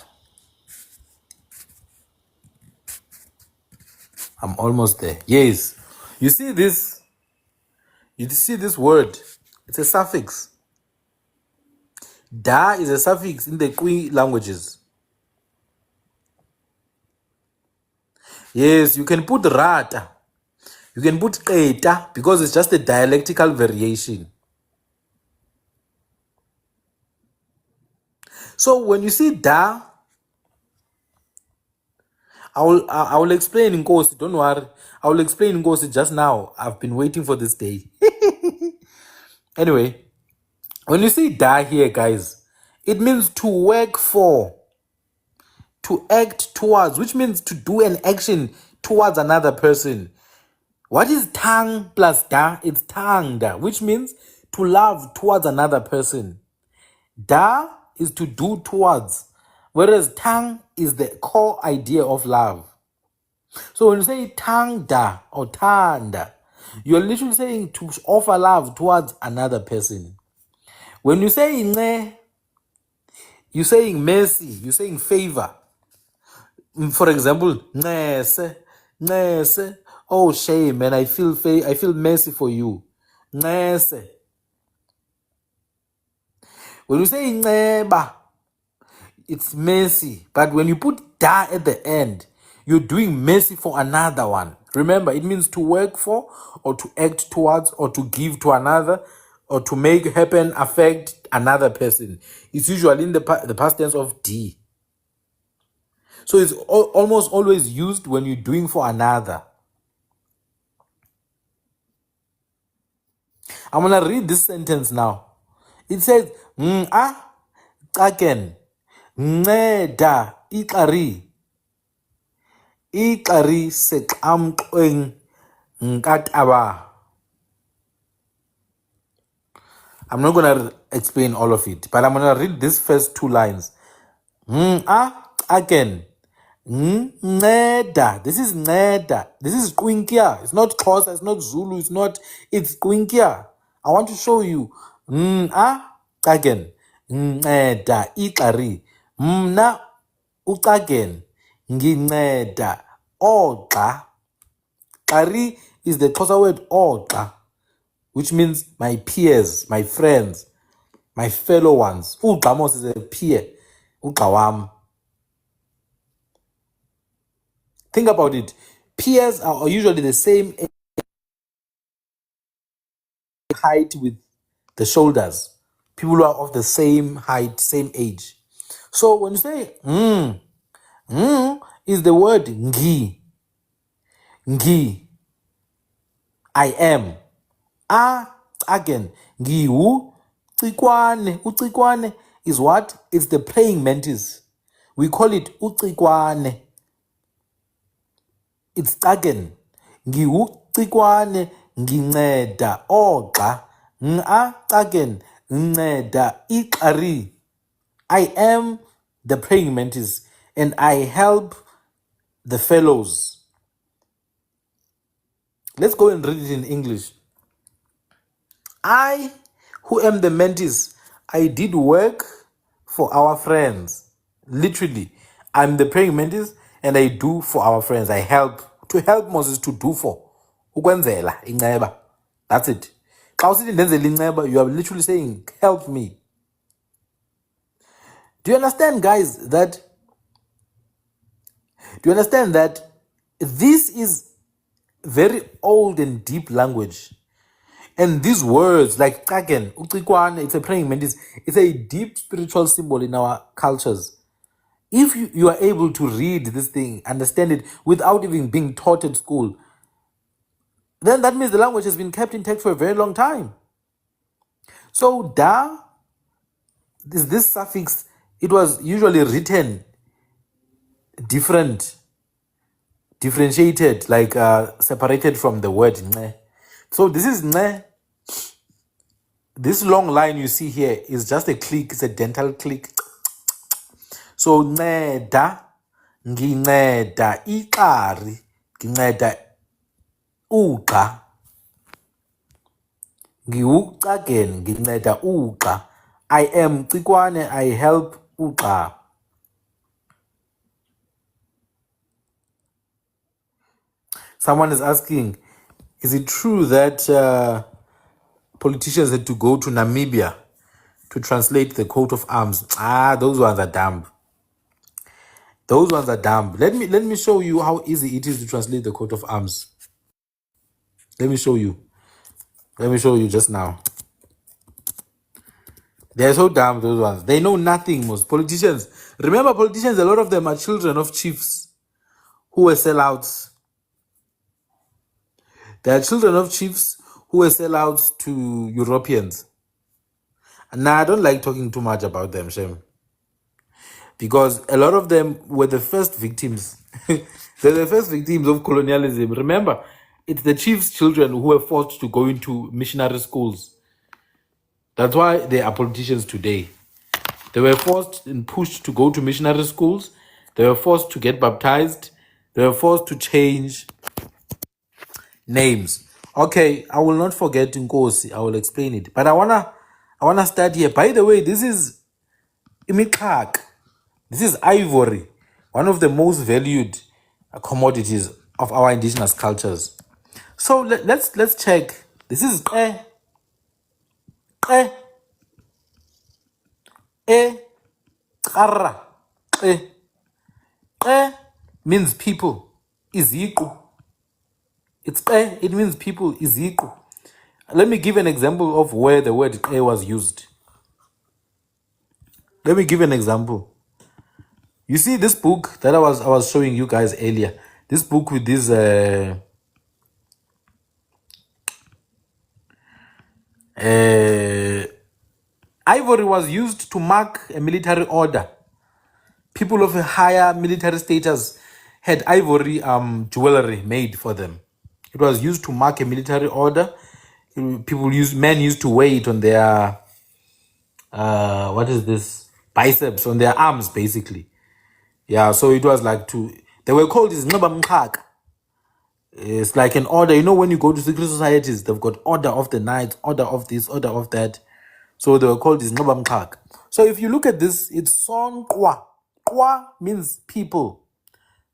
I'm almost there. Yes. You see this? You see this word? It's a suffix. Da is a suffix in the Khwe languages. Yes, you can put rata. You can put qeta because it's just a dialectical variation. So when you see da, I will explain in course. Don't worry. I will explain in course just now. I've been waiting for this day. Anyway, when you see da here, guys, it means to work for, to act towards, which means to do an action towards another person. What is tang plus da? It's tang da, which means to love towards another person. Da is to do towards, whereas tang is the core idea of love. So when you say tangda or tanda, you're literally saying to offer love towards another person. When you say nce, you're saying mercy, you're saying favor. For example, nce, oh shame, and I feel mercy for you. Nce. When you say nceba, it's mercy. But when you put da at the end, you're doing mercy for another one. Remember, it means to work for, or to act towards, or to give to another, or to make happen, affect another person. It's usually in the past tense of D. So it's almost always used when you're doing for another. I'm going to read this sentence now. It says, Qaken, nceda, iqari seqamqeng nkataba. I'm not going to explain all of it, but I'm going to read these first two lines. Again. Nceda. This is nceda. This is Kwinkia. It's not Xhosa, it's not Zulu, it's Kwinkia. I want to show you. Again. Nceda iqari. Mna uqagen nginceda Oxa. Xari is the Xhosa word oxa, which means my peers, my friends, my fellow ones. Ugqamos is a peer. Ugqawam. Think about it. Peers are usually the same height with the shoulders. People who are of the same height, same age. So when you say is the word ngi. Ngi. I am. Again. Ngiwu. Ucikwane. Ucikwane is what? It's the praying mantis. We call it ucikwane. It's again. Ngiwucikwane nginceda oxa. Again. Nceda iqari. I am the praying mantis and I help the fellows. Let's go and read it in English. I, who am the mantis, I did work for our friends. Literally, I'm the praying mantis and I do for our friends. I help. To help Moses to do for. Ukwenzela inceba. That's it. Xa usithi ndenzela inceba, you are literally saying, help me. Do you understand, guys, that this is very old and deep language? And these words like Kagen, Ucikwane, it's a praying mantis, it's a deep spiritual symbol in our cultures. If you are able to read this thing, understand it without even being taught at school, then that means the language has been kept intact for a very long time. So da is this suffix, it was usually written differentiated, like separated from the word nce. So this is nce. This long line you see here is just a click, it's a dental click. So nceda, nginceda iqari, nginceda uqa. Ngiwuqageni, nginceda uqa. I am Cikwane, I help uqa. Someone is asking, is it true that politicians had to go to Namibia to translate the coat of arms? Those ones are dumb. Those ones are dumb. Let me show you how easy it is to translate the coat of arms. Let me show you. Let me show you just now. They're so dumb, those ones. They know nothing, most politicians. Remember, politicians, a lot of them are children of chiefs who were sellouts. They are children of chiefs who were sellouts to Europeans. Now, I don't like talking too much about them, Shem. Because a lot of them were the first victims. They're the first victims of colonialism. Remember, it's the chief's children who were forced to go into missionary schools. That's why they are politicians today. They were forced and pushed to go to missionary schools. They were forced to get baptized. They were forced to change names. Okay, I will not forget Nkosi. I will explain it. But I wanna start here. By the way, this is imikhak. This is ivory, one of the most valued commodities of our indigenous cultures. So let's check. This is Kara. Means people. Iziqu. It means people. Iziqu. Let me give an example of where the word was used. Let me give an example. You see this book that I was showing you guys earlier. This book with this ivory was used to mark a military order. People of a higher military status had ivory jewelry made for them. It was used to mark a military order. Men used to wear it on their what is this? Biceps, on their arms, basically. Yeah, so it was like they were called this Nqaba. It's like an order. You know, when you go to secret societies, they've got order of the night, order of this, order of that. So they were called this Nqaba. So if you look at this, it's Son Kwa. Kwa means people.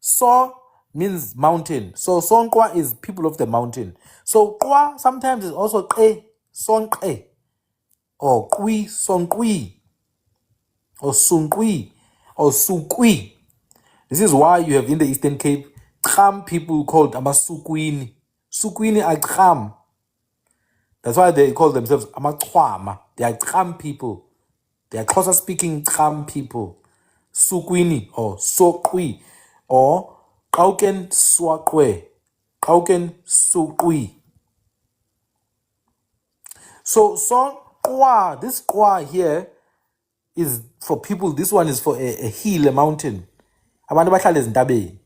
So means mountain. So Sonkwa is people of the mountain. So Kwa sometimes is also Kwe, Sonkwe, or Kwi, Sonkwi, or Sunkwi, or Sukwi. This is why you have in the Eastern Cape Kham people called Amasukwini. Sukwini are Kham. That's why they call themselves Amachwama. They are Kham people. They are Xhosa speaking Kham people. Sukwini or Sokwi or Kauken Swakwe. Kauken Sukwi. So Kwa, this Kwa here is for people. This one is for a hill, a mountain. Abantu bahlala ezintabeni.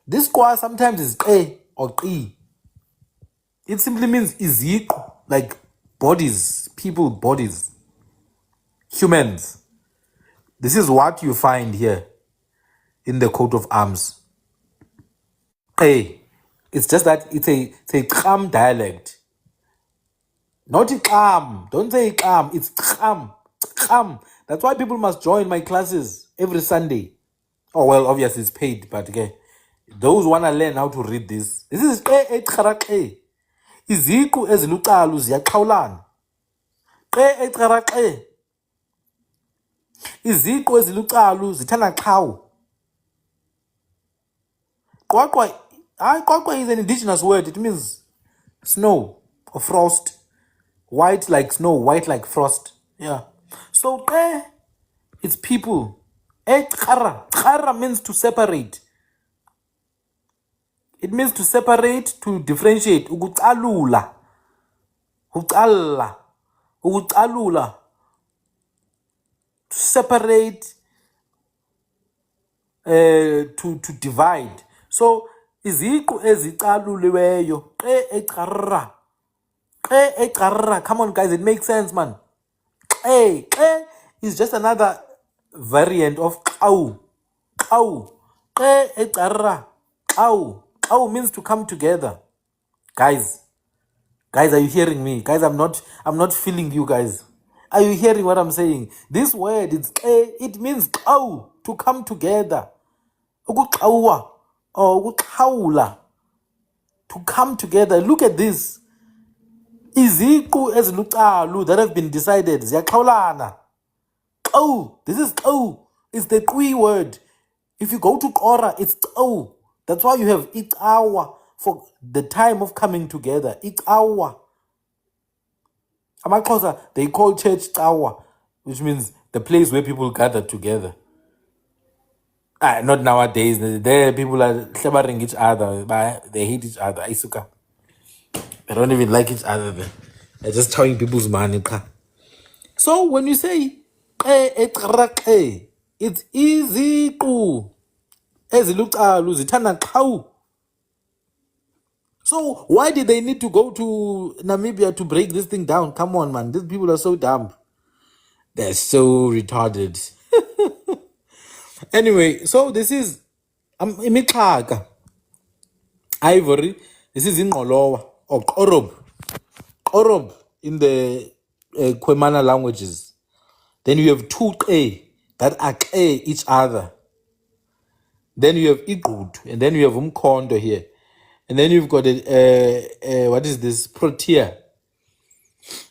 This Kwa sometimes is Kwe or Qi. It simply means iziqu, like bodies, people, bodies, humans. This is what you find here in the coat of arms. Hey, it's just that it's a Kham dialect. Not Kham. Don't say Kham. It's Kham. Kham. That's why people must join my classes every Sunday. Oh, well, obviously it's paid, but okay. Those who want to learn how to read this. This is Khe. Iziqu eziluqalu ziyaqhawulana. Khe. Iziqu eziluqalu zithanda qhawu. Qwaqwa is an indigenous word. It means snow or frost. White like snow, white like frost. Yeah. So it's people. Tkara means to separate. It means to separate, to differentiate. Ukutalula. Ukutalula. To separate, to divide. So iziqu ezicaluliweyo eqarra. Come on guys, it makes sense, man. Is just another variant of qaw. Qaw means to come together. Guys, are you hearing me? Guys, I'm not feeling you guys. Are you hearing what I'm saying? This word, it means qaw, to come together. Ukuqawwa or ukuqhawula, to come together. Look at this. Iziqu eziluqalu that have been decided ziyaqhawulana. Oh, this is qaw. It's the Khwe word. If you go to Qora, it's qaw. That's why you have iqawa for the time of coming together. Iqawa. AmaXhosa, they call church qawa, which means the place where people gather together. Not nowadays. There people are shabaring each other. They hate each other. Isuka. They don't even like each other. They're just towing people's money. So when you say it's iziqu eziluqalu zithanda qhawu. So why did they need to go to Namibia to break this thing down? Come on, man. These people are so dumb. They're so retarded. Anyway, so this is imixhaka. Ivory. This is in Ngqolowa or Qorob. Qorob in the Khwemana languages. Then you have two Qe that are Qe each other. Then you have Igud, and then you have Umkondo here. And then you've got what is this? Protea.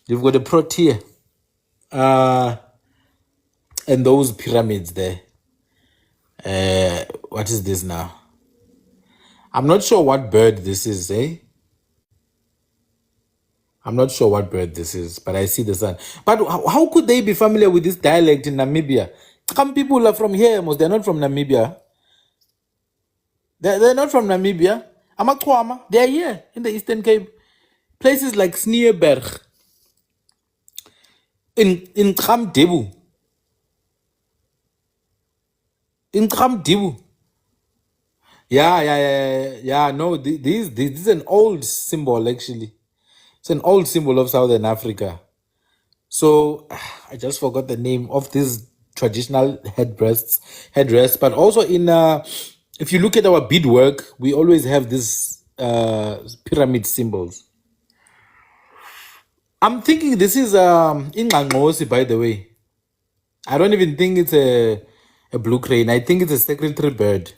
You've got a Protea. And those pyramids there. What is this now? I'm not sure what bird this is, eh? I'm not sure what bird this is, but I see the sun. But how could they be familiar with this dialect in Namibia? Some people are from here, most they're not from Namibia. They're not from Namibia. Amaxhwama, they're here in the Eastern Cape. Places like Sneeuberg. In Kramdebu. In Kramdebu. Yeah. No, this is an old symbol, actually. It's an old symbol of Southern Africa. So I just forgot the name of this traditional headdress. But also if you look at our beadwork, we always have this pyramid symbols. I'm thinking this is Ingqangqosi, by the way. I don't even think it's a blue crane. I think it's a secretary bird.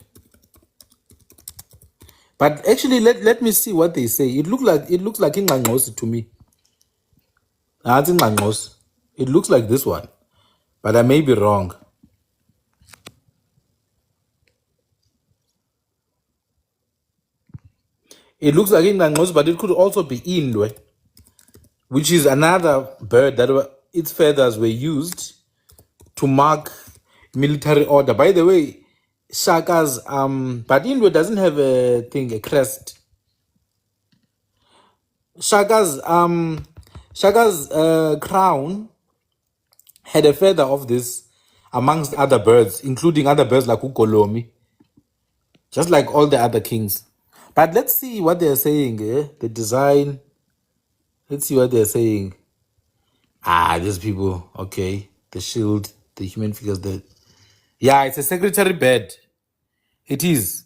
But actually, let me see what they say. It looks like Ingangos to me. That's Ingangos. It looks like this one, but I may be wrong. It looks like Ingangos, but it could also be Indwe, which is another bird that its feathers were used to mark military order. By the way, Shaka's but Indwe doesn't have a crest. Shaka's crown had a feather of this, amongst other birds, including other birds like Ukolomi, just like all the other kings. But let's see what they're saying. The design. Let's see what they're saying. These people. Okay, the shield, the human figures. Yeah, it's a secretary bed. It is.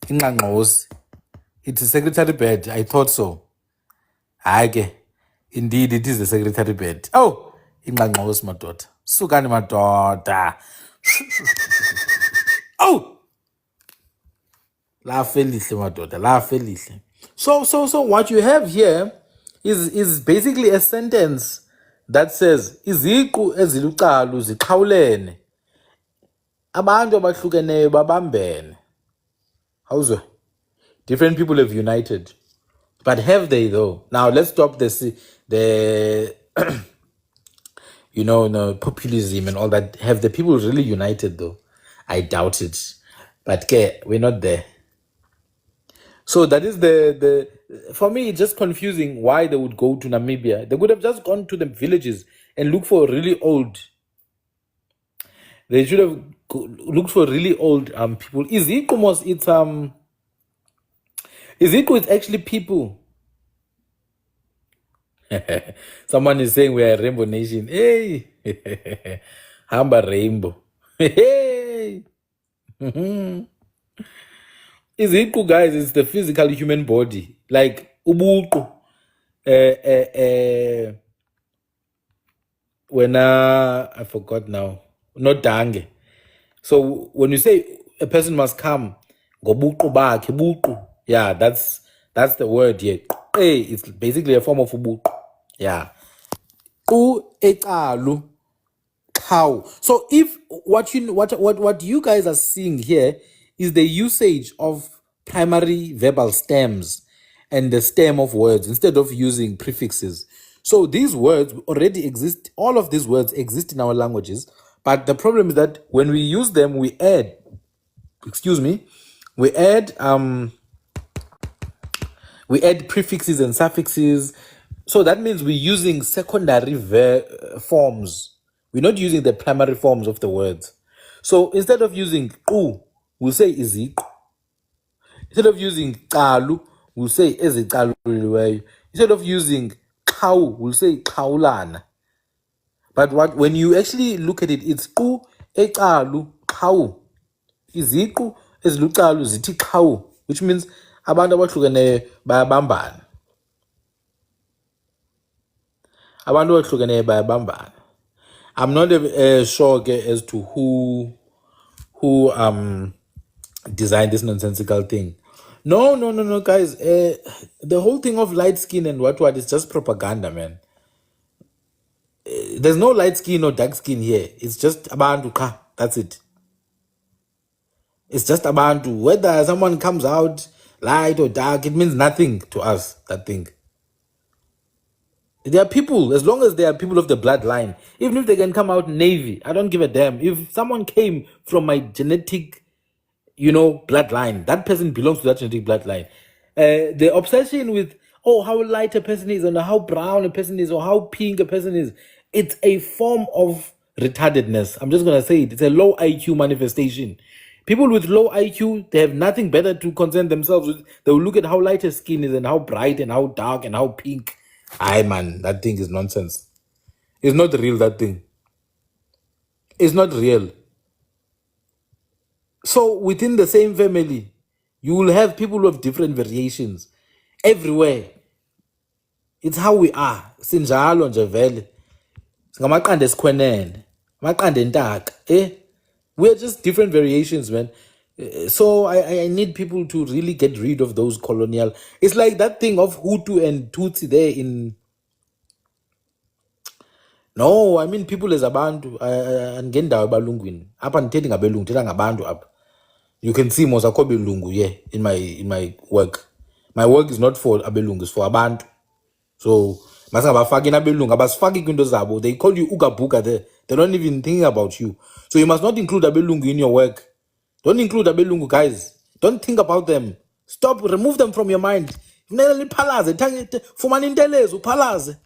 Ingangos. It's a secretary bed. I thought so. Okay. Indeed, it is the secretary bed. Oh, ingangos madoda. Sukani madoda. Oh, laugh elihle madoda. Laugh elihle. So what you have here is basically a sentence that says iziqu ezilucalu ziqhawulene. Abantu abahlukeneyo babambene. How's different people have united. But have they though? Now let's stop the no populism and all that. Have the people really united though? I doubt it. But we're not there. So that is the for me, it's just confusing why they would go to Namibia. They could have just gone to the villages and look for really old. They should have looked for really old people. It's actually people. Someone is saying we are a rainbow nation. Hey, Hamba rainbow. Hey. Iziqu, guys, is the physical human body. Like ubuqu. When I forgot now. Not dange. So when you say a person must come, ngobuqu bakhe, buqu. Yeah, that's the word here. Hey, it's basically a form of ubuqu. Yeah. Ekalu. How? So if what you guys are seeing here is the usage of primary verbal stems and the stem of words instead of using prefixes. So these words already exist. All of these words exist in our languages, but the problem is that when we use them, we add prefixes and suffixes. So that means we're using secondary forms. We're not using the primary forms of the words. So instead of using u, we'll say iziqu. Instead of using qalu, we'll say eziqaluliweyo. Instead of using qawu, we'll say qawulana. But when you actually look at it, it's qu, eqalu, qawu. Iziqu eziluqalu zithi qawu, which means abantu abahlukeneyo bayabambana. Abantu abahlukeneyo bayabambana. I'm not sure as to who designed this nonsensical thing. No, guys. The whole thing of light skin and what is just propaganda, man. There's no light skin or dark skin here. It's just abantu ka. That's it. It's just abantu. Whether someone comes out light or dark, it means nothing to us. That thing. There are people, as long as they are people of the bloodline, even if they can come out navy, I don't give a damn. If someone came from my genetic, bloodline, that person belongs to that genetic bloodline. The obsession with, how light a person is, and how brown a person is, or how pink a person is, it's a form of retardedness. I'm just going to say it. It's a low IQ manifestation. People with low IQ, they have nothing better to concern themselves with. They will look at how light a skin is and how bright and how dark and how pink. Aye, man, that thing is nonsense. It's not real, that thing. It's not real. So within the same family, you will have people who have different variations everywhere. It's how we are. Sinjalo nje vele. Singamaqanda esikhwenene. Amaqanda entaka. We're just different variations, man. So I need people to really get rid of those colonial. It's like that thing of Hutu and Tutsi there in. No, I mean people as abantu angendawo ebalungwini. Apha ndithethe ngabelungu, ndithetha ngabantu apha. You can see most akho belungu here in my work. My work is not for abelungu, it's for abantu. So masingabafaki abelungu abasifaki kwinto zabo. They call you ugabuga there. They're not even thinking about you. So you must not include abelungu in your work. Don't include abelungu, guys. Don't think about them. Stop, remove them from your mind. Fumana intelezo uphalaze.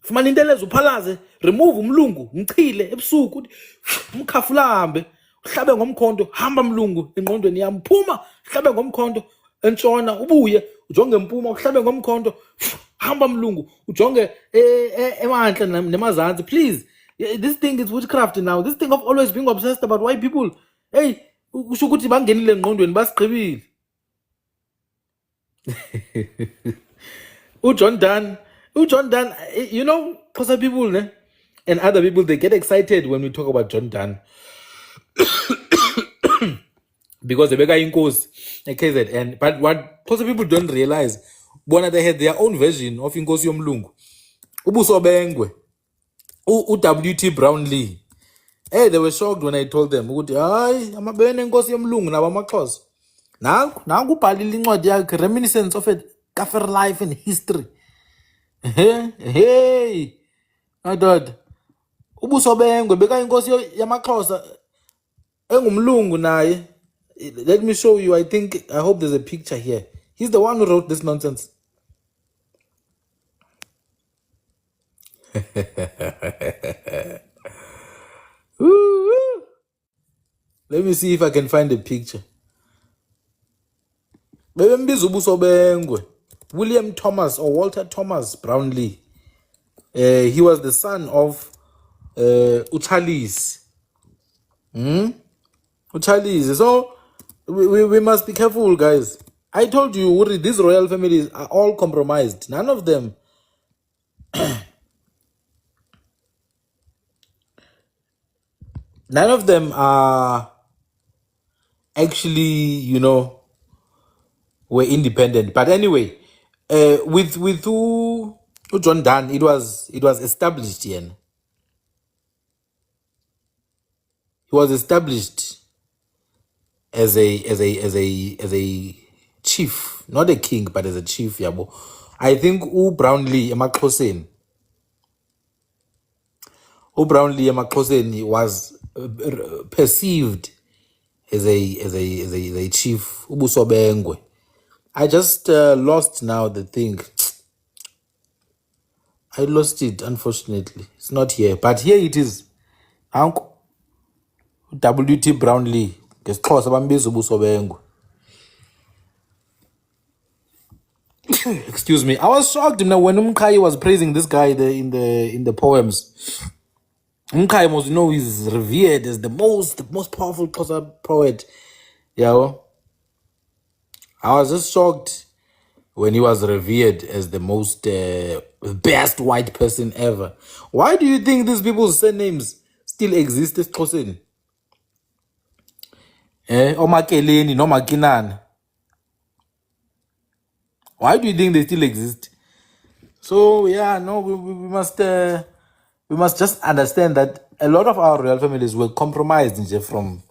Fumana intelezo uphalaze. Remove umlungu, mchile ebusuku, umkhafula hambe, uhlabe ngomkhonto, hamba mlungu engqondweni yami, phuma, uhlabe ngomkhonto entshona, ubuye, ujonge empuma, uhlabe ngomkhonto, hamba mlungu, ujonge emantla nemazantsi. Please, this thing is witchcraft now. This thing of always being obsessed about white people. Hey, usho ukuthi bangenile engqondweni basiqhibile. John Dan, you know, because people and other people, they get excited when we talk about John Dan because they bega inkosi KZN. But what because people don't realize, bona they had their own version of inkosi yomlungu. Ubuso Bengwe, WT Brownlee. Hey, they were shocked when I told them, "Ay, amabene inkosi yomlungu nabamaxhosa." Now kubhalile incwadi yakhe reminiscence of a Kafir life and history. Hey, I thought ubuso Bengwe beka inkosi yamaxhosa engumlungu naye. Let me show you. I hope there's a picture here. He's the one who wrote this nonsense. Let me see if I can find a picture. Bebembiza ubuso Bengwe, William Thomas or Walter Thomas Brownlee. He was the son of Uchalis. Uchalis. So we must be careful, guys. I told you, Uri, these royal families are all compromised. None of them. None of them are actually, you know, were independent. But anyway, with who John Dan, it was established here. He was established as a chief, not a king, but as a chief. Yabo, I think Brownlee Emaxhoseni. Brownlee Emaxhoseni was perceived as a chief. Ubuso Bengwe. I just lost now the thing. I lost it, unfortunately. It's not here, but here it is. Uncle WT Brownlee. Excuse me. I was shocked when Umkai was praising this guy in the poems. Umkai was, he's revered as the most powerful poet. Yeah. I was just shocked when he was revered as the most best white person ever. Why do you think these people's surnames still exist as Xhoseni? Omakeleni, Nomakinana. Why do you think they still exist? So yeah, no, we must just understand that a lot of our royal families were compromised from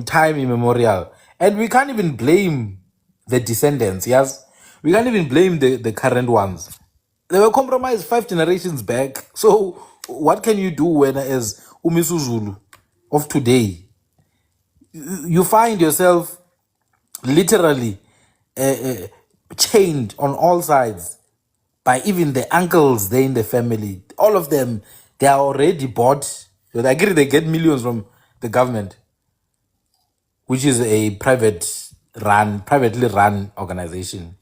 time immemorial, and we can't even blame the descendants. Yes, we can't even blame the current ones. They were compromised 5 generations back. So what can you do when, as Umisuzulu of today, you find yourself literally chained on all sides by even the uncles there in the family. All of them, they are already bought. I agree they get millions from the government, which is a privately run organization.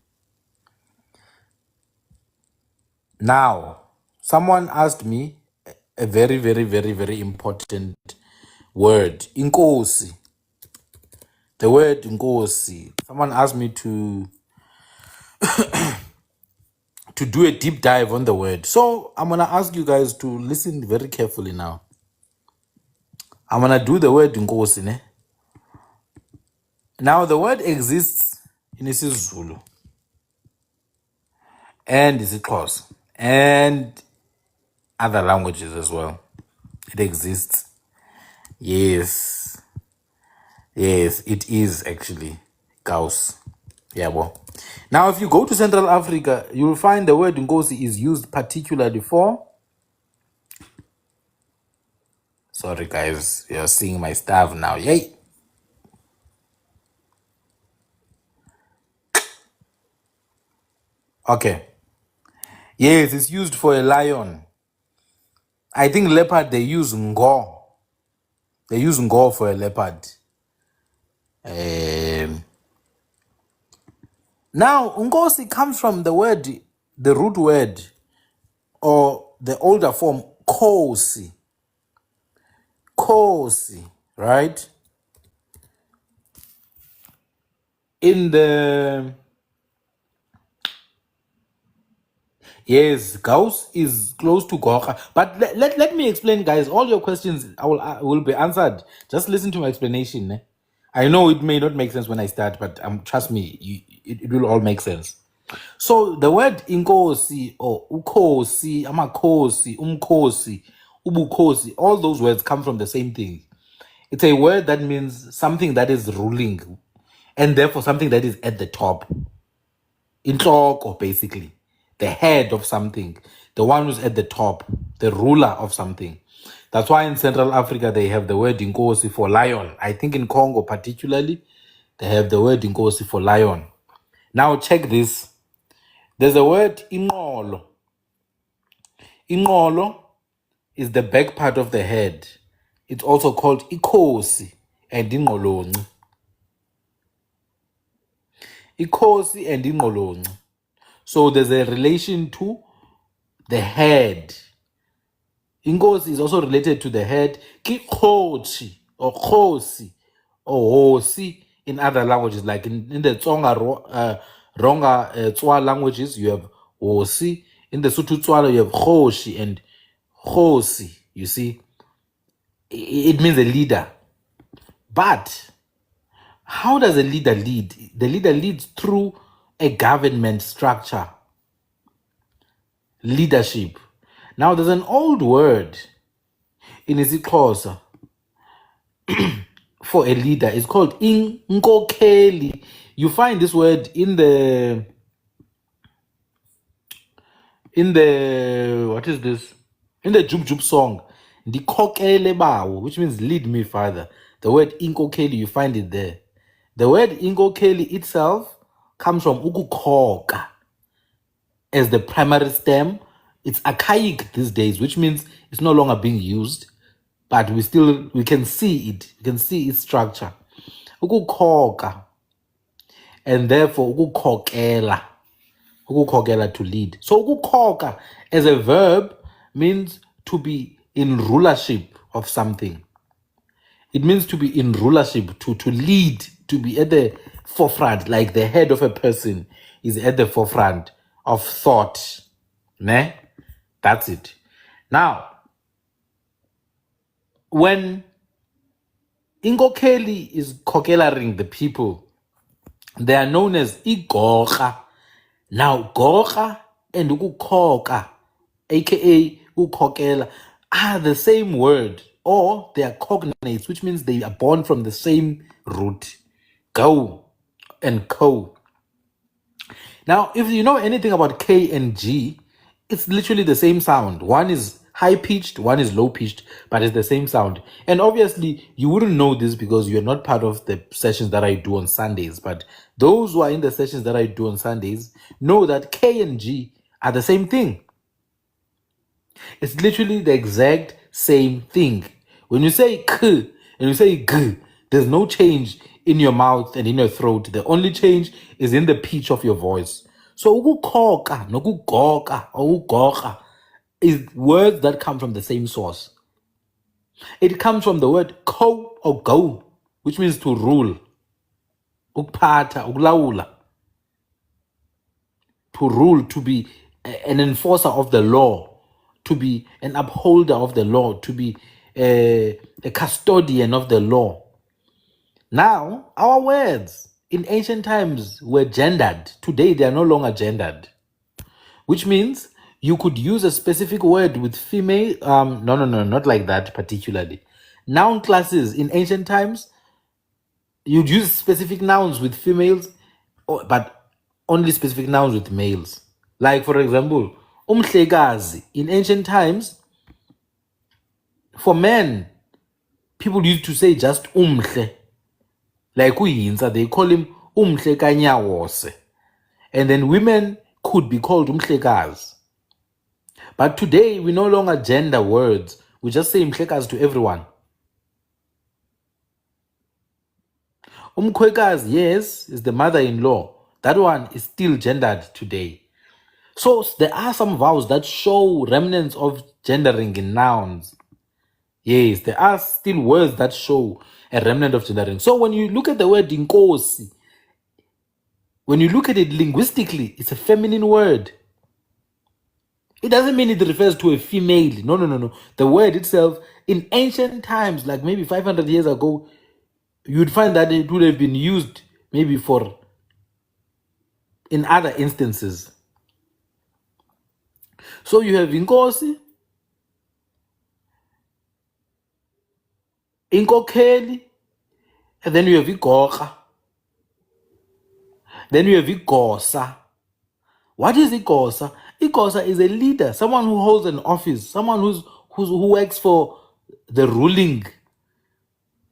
Now, someone asked me a very, very, very, very important word, inkosi. The word inkosi. Someone asked me to do a deep dive on the word. So I'm going to ask you guys to listen very carefully now. I'm going to do the word inkosi. Now the word exists in isiZulu and isiXhosa and other languages as well. It exists. Yes. Yes, it is actually Gauss. Yeah, well. Now, if you go to Central Africa, you will find the word Nkosi is used particularly for. Sorry, guys, you're seeing my stuff now. Yay. Okay. Yes, it's used for a lion. I think leopard, they use Ngo. They use Ngo for a leopard. Now, Nkosi comes from the word, the root word, or the older form, Kosi. Kosi, right? In the yes, Gauss is close to Gorka. But let me explain, guys. All your questions will be answered. Just listen to my explanation. Eh? I know it may not make sense when I start, but trust me, it will all make sense. So the word inkosi or ukosi, amakosi, umkosi, ubukosi, all those words come from the same thing. It's a word that means something that is ruling, and therefore something that is at the top. Intloko, basically. The head of something. The one who's at the top. The ruler of something. That's why in Central Africa they have the word inkosi for lion. I think in Congo particularly, they have the word inkosi for lion. Now check this. There's a word inqolo. Inqolo is the back part of the head. It's also called ikosi and inqolonci. Ikosi and inqolonci. So there's a relation to the head. Inkosi is also related to the head. Kikhochi or khosi or hosi in other languages, like in the Tsonga Ronga Tswa languages, you have hosi. In the Sotho Tswana, you have khoshi and khosi. You see, it means a leader. But how does a leader lead? The leader leads through a government structure. Leadership. Now, there's an old word in isiXhosa for a leader. It's called inkokeli. You find this word in the what is this? In the Jub Jub song, Ndikokele bawo, which means lead me, Father. The word inkokeli, you find it there. The word inkokeli itself comes from ukukhoka as the primary stem. It's archaic these days, which means it's no longer being used, but we can see it. We can see its structure. Ukukhoka, and therefore ukukhokela. Ukukhokela, to lead. So ukukhoka as a verb means to be in rulership of something. It means to be in rulership, to lead, to be at the forefront, like the head of a person is at the forefront of thought. Ne? That's it. Now, when inkokeli is kokelaring the people, they are known as igorha. Now, gorha and ukukhoka, aka ukokela, are the same word, or they are cognates, which means they are born from the same root. Go and co. Now, if you know anything about K and G, it's literally the same sound. One is high-pitched, one is low-pitched, but it's the same sound. And obviously, you wouldn't know this because you're not part of the sessions that I do on Sundays. But those who are in the sessions that I do on Sundays know that K and G are the same thing. It's literally the exact same thing. When you say K and you say G, there's no change in your mouth and in your throat. The only change is in the pitch of your voice. So ukukhoka nokugoka or ugoka is words that come from the same source. It comes from the word ko or go, which means to rule. Ukuphatha, ukulawula. To rule, to be an enforcer of the law, to be an upholder of the law, to be a custodian of the law. Now, our words in ancient times were gendered. Today, they are no longer gendered, which means you could use a specific word with female. No, not like that particularly. Noun classes in ancient times, you'd use specific nouns with females, but only specific nouns with males. Like, for example, umhlekazi. In ancient times, for men, people used to say just umhle. Like uyinza, they call him umhle kanyawose. And then women could be called umhlekazi. But today, we no longer gender words. We just say mhlekazi to everyone. Umkhwekazi, yes, is the mother-in-law. That one is still gendered today. So there are some vowels that show remnants of gendering in nouns. Yes, there are still words that show a remnant of gendering. So when you look at the word inkosi, when you look at it linguistically, it's a feminine word. It doesn't mean it refers to a female. No. The word itself, in ancient times, like maybe 500 years ago, you'd find that it would have been used maybe for in other instances. So you have inkosi, inkokheli, and then you have igorha. Then you have igosa. What is igosa? Igosa is a leader, someone who holds an office, someone who works for the ruling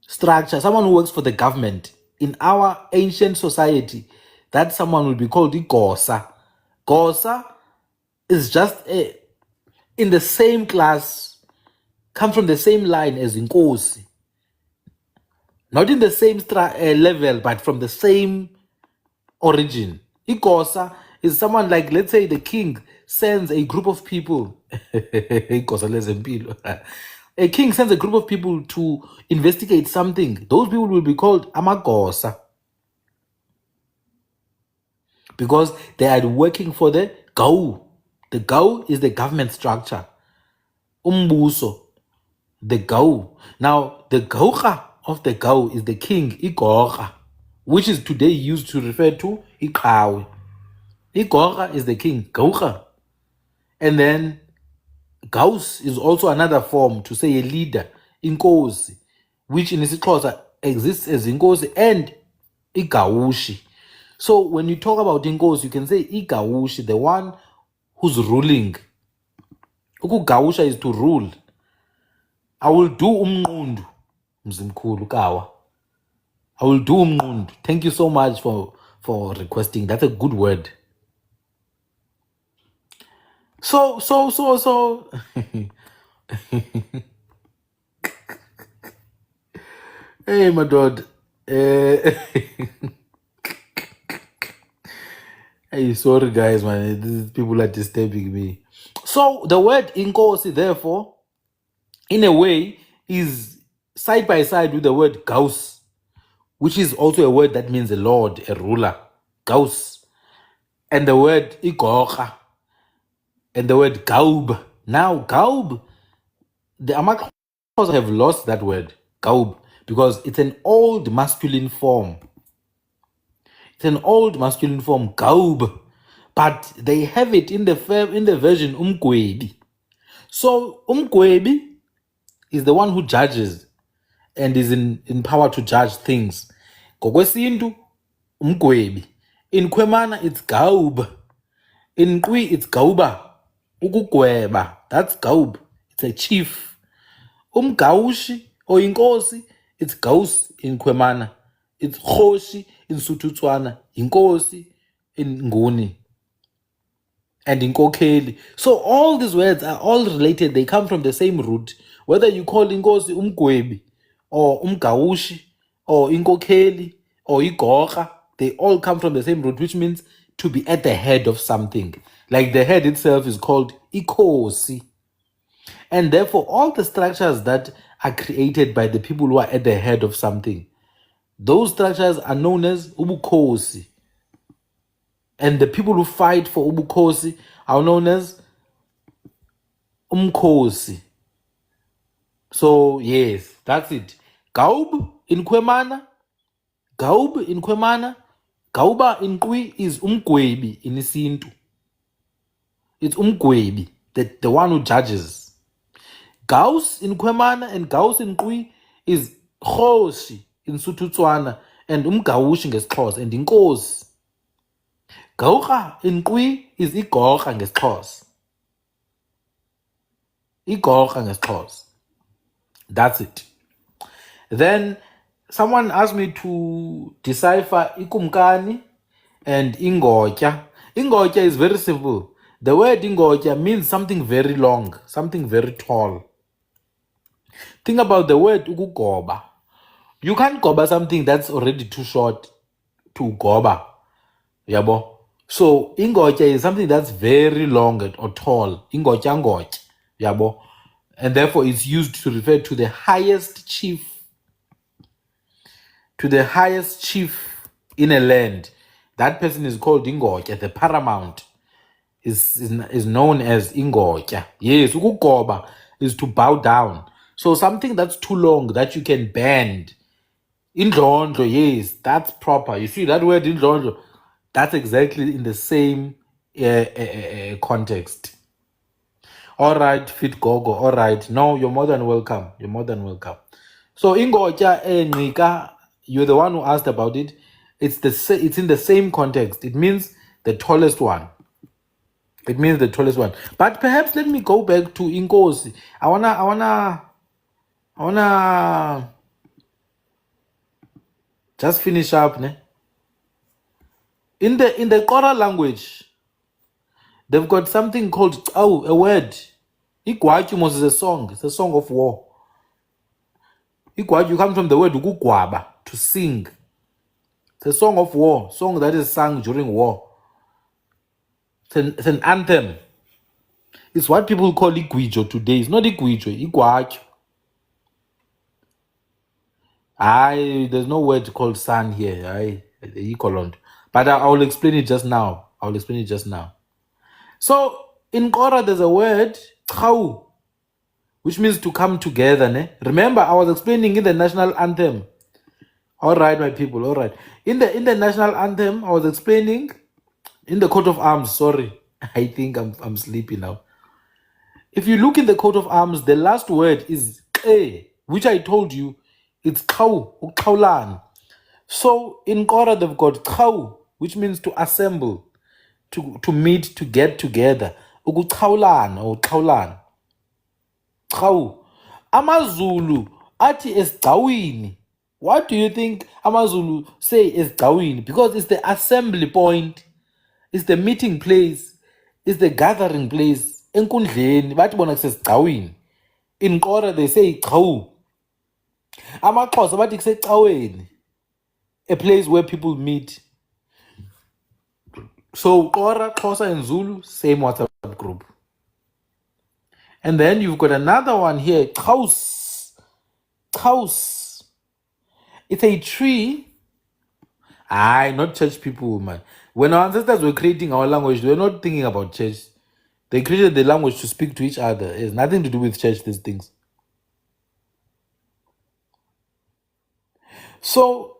structure, someone who works for the government. In our ancient society, that someone would be called igosa. Gosa is just in the same class, come from the same line as inkosi. Not in the same level, but from the same origin. Igosa is someone like, let's say, the king sends a group of people. Igosa lezempilo. A king sends a group of people to investigate something. Those people will be called amagosa because they are working for the gau. The gau is the government structure. Umbuso, the gau. Now, the gaucha of the gau is the king, igorha, which is today used to refer to iqhawe. Igorha is the king, gaucha. And then Gaus is also another form to say a leader, inkosi, which in isiXhosa exists as inkosi and igawushi. So when you talk about inkosi, you can say igawushi, the one who's ruling. Ukugawusha is to rule. I will do umnqundu, mzimkhulu kawa. I will do umnqundu. Thank you so much for requesting. That's a good word. So. Hey, my dad. Hey, sorry, guys, man. These people are disturbing me. So, the word inkosi, therefore, in a way, is side by side with the word gaus, which is also a word that means a lord, a ruler. Gaus. And the word igorha. And the word gaub. Now, gaub, the Amaxhosa have lost that word, gaub, because it's an old masculine form. It's an old masculine form, gaub, but they have it in the version umgwebi. So umgwebi is the one who judges and is in power to judge things. Ngokwesintu, umgwebi. In Khwemana, it's gaub. In Khwe, it's gauba. Ukugweba, that's gaub. It's a chief. Umgawushi or inkosi, it's gaus in Khwemana. It's khoshi in Sotho-Tswana, inkosi in Nguni, and inkokheli. So all these words are all related. They come from the same root. Whether you call inkosi umgwebi or umgawushi or inkokheli or igorha, they all come from the same root, which means to be at the head of something. Like the head itself is called ikosi. And therefore, all the structures that are created by the people who are at the head of something, those structures are known as ubukhosi. And the people who fight for ubukhosi are known as umkhosi. So, yes, that's it. Gaub in Khwemana, Gaub in Kwemana. Gauba in Khwe is umgwebi in Isintu. It's umgwebi, the one who judges. Gaus in Kwemana and Gaus in Khwe is Khoshi in Sotho-Tswana and umgawushi ngesixhosa and inkosi. Gauka in Khwe is igorha ngesixhosa. Igorha ngesixhosa. That's it. Then someone asked me to decipher ikumkani and ingotya. Ingotya is very simple. The word ingotya means something very long, something very tall. Think about the word ukugoba. You can't goba something that's already too short to goba. Yabo. So ingotya is something that's very long or tall. Ingotya ngotya. Yabo. And therefore it's used to refer to the highest chief. To the highest chief in a land. That person is called ingotya. The paramount is known as ingotya. Yes, ukugoba is to bow down. So something that's too long that you can bend. Indlondlo, yes, that's proper. You see that word indlondlo, that's exactly in the same context. All right, Fit Gogo. All right. No, you're more than welcome. You're more than welcome. So ingotya Nika, you're the one who asked about it. It's in the same context. It means the tallest one. It means the tallest one. But perhaps let me go back to Inkosi. I wanna just finish up, ne? In the Kora language, they've got something called a word. Igwatyumos is a song. It's a song of war. Igwatyu comes from the word ukugwaba, to sing. It's a song of war, song that is sung during war. It's an anthem. It's what people call igwijo today. It's not igwijo, igwatyu. There's no word called sun here. But I will explain it just now. So in Kora there's a word khau, which means to come together. Ne? Remember, I was explaining in the national anthem. All right, my people. All right. In the national anthem, I was explaining in the coat of arms. Sorry, I think I'm sleepy now. If you look in the coat of arms, the last word is Khwe, which I told you it's khau, ukhaulan. So in Kora they've got khau, which means to assemble, to meet, to get together. Ukukhaulan or khaulan. Khau. AmaZulu ati esigcawini. What do you think AmaZulu say esigcawini? Because it's the assembly point, it's the meeting place, it's the gathering place. Enkundleni bathi bona kusesigcawini. In Kora they say igcawu. AmaXhosa bathi kusecaweni, a place where people meet. So Kora, Xhosa and Zulu, same WhatsApp group. And then you've got another one here, Xhosa. Xhosa. It's a tree. Not church people, man. When our ancestors were creating our language, they were not thinking about church. They created the language to speak to each other. It has nothing to do with church, these things. So,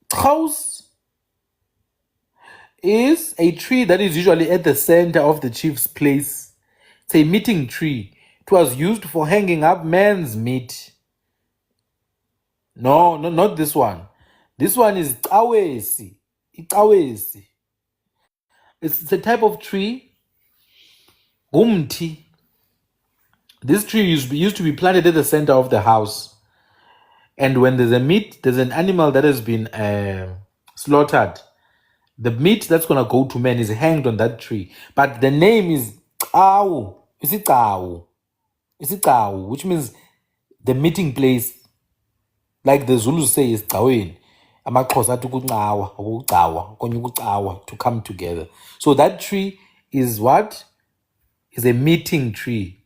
Xhosa is a tree that is usually at the center of the chief's place. It's a meeting tree. It was used for hanging up men's meat. No, not this one. This one is Iqawesi. Iqawesi. It's a type of tree. Gumti. This tree used to be planted at the center of the house. And when there's an animal that has been slaughtered, the meat that's going to go to men is hanged on that tree. But the name is Iqawu. It's Iqawu. It's Iqawu, which means the meeting place. Like the Zulus say, is Cawen. AmaXhosa athi kuncawa, ukucawa, konye ukucawa, to come together. So that tree is what? Is a meeting tree.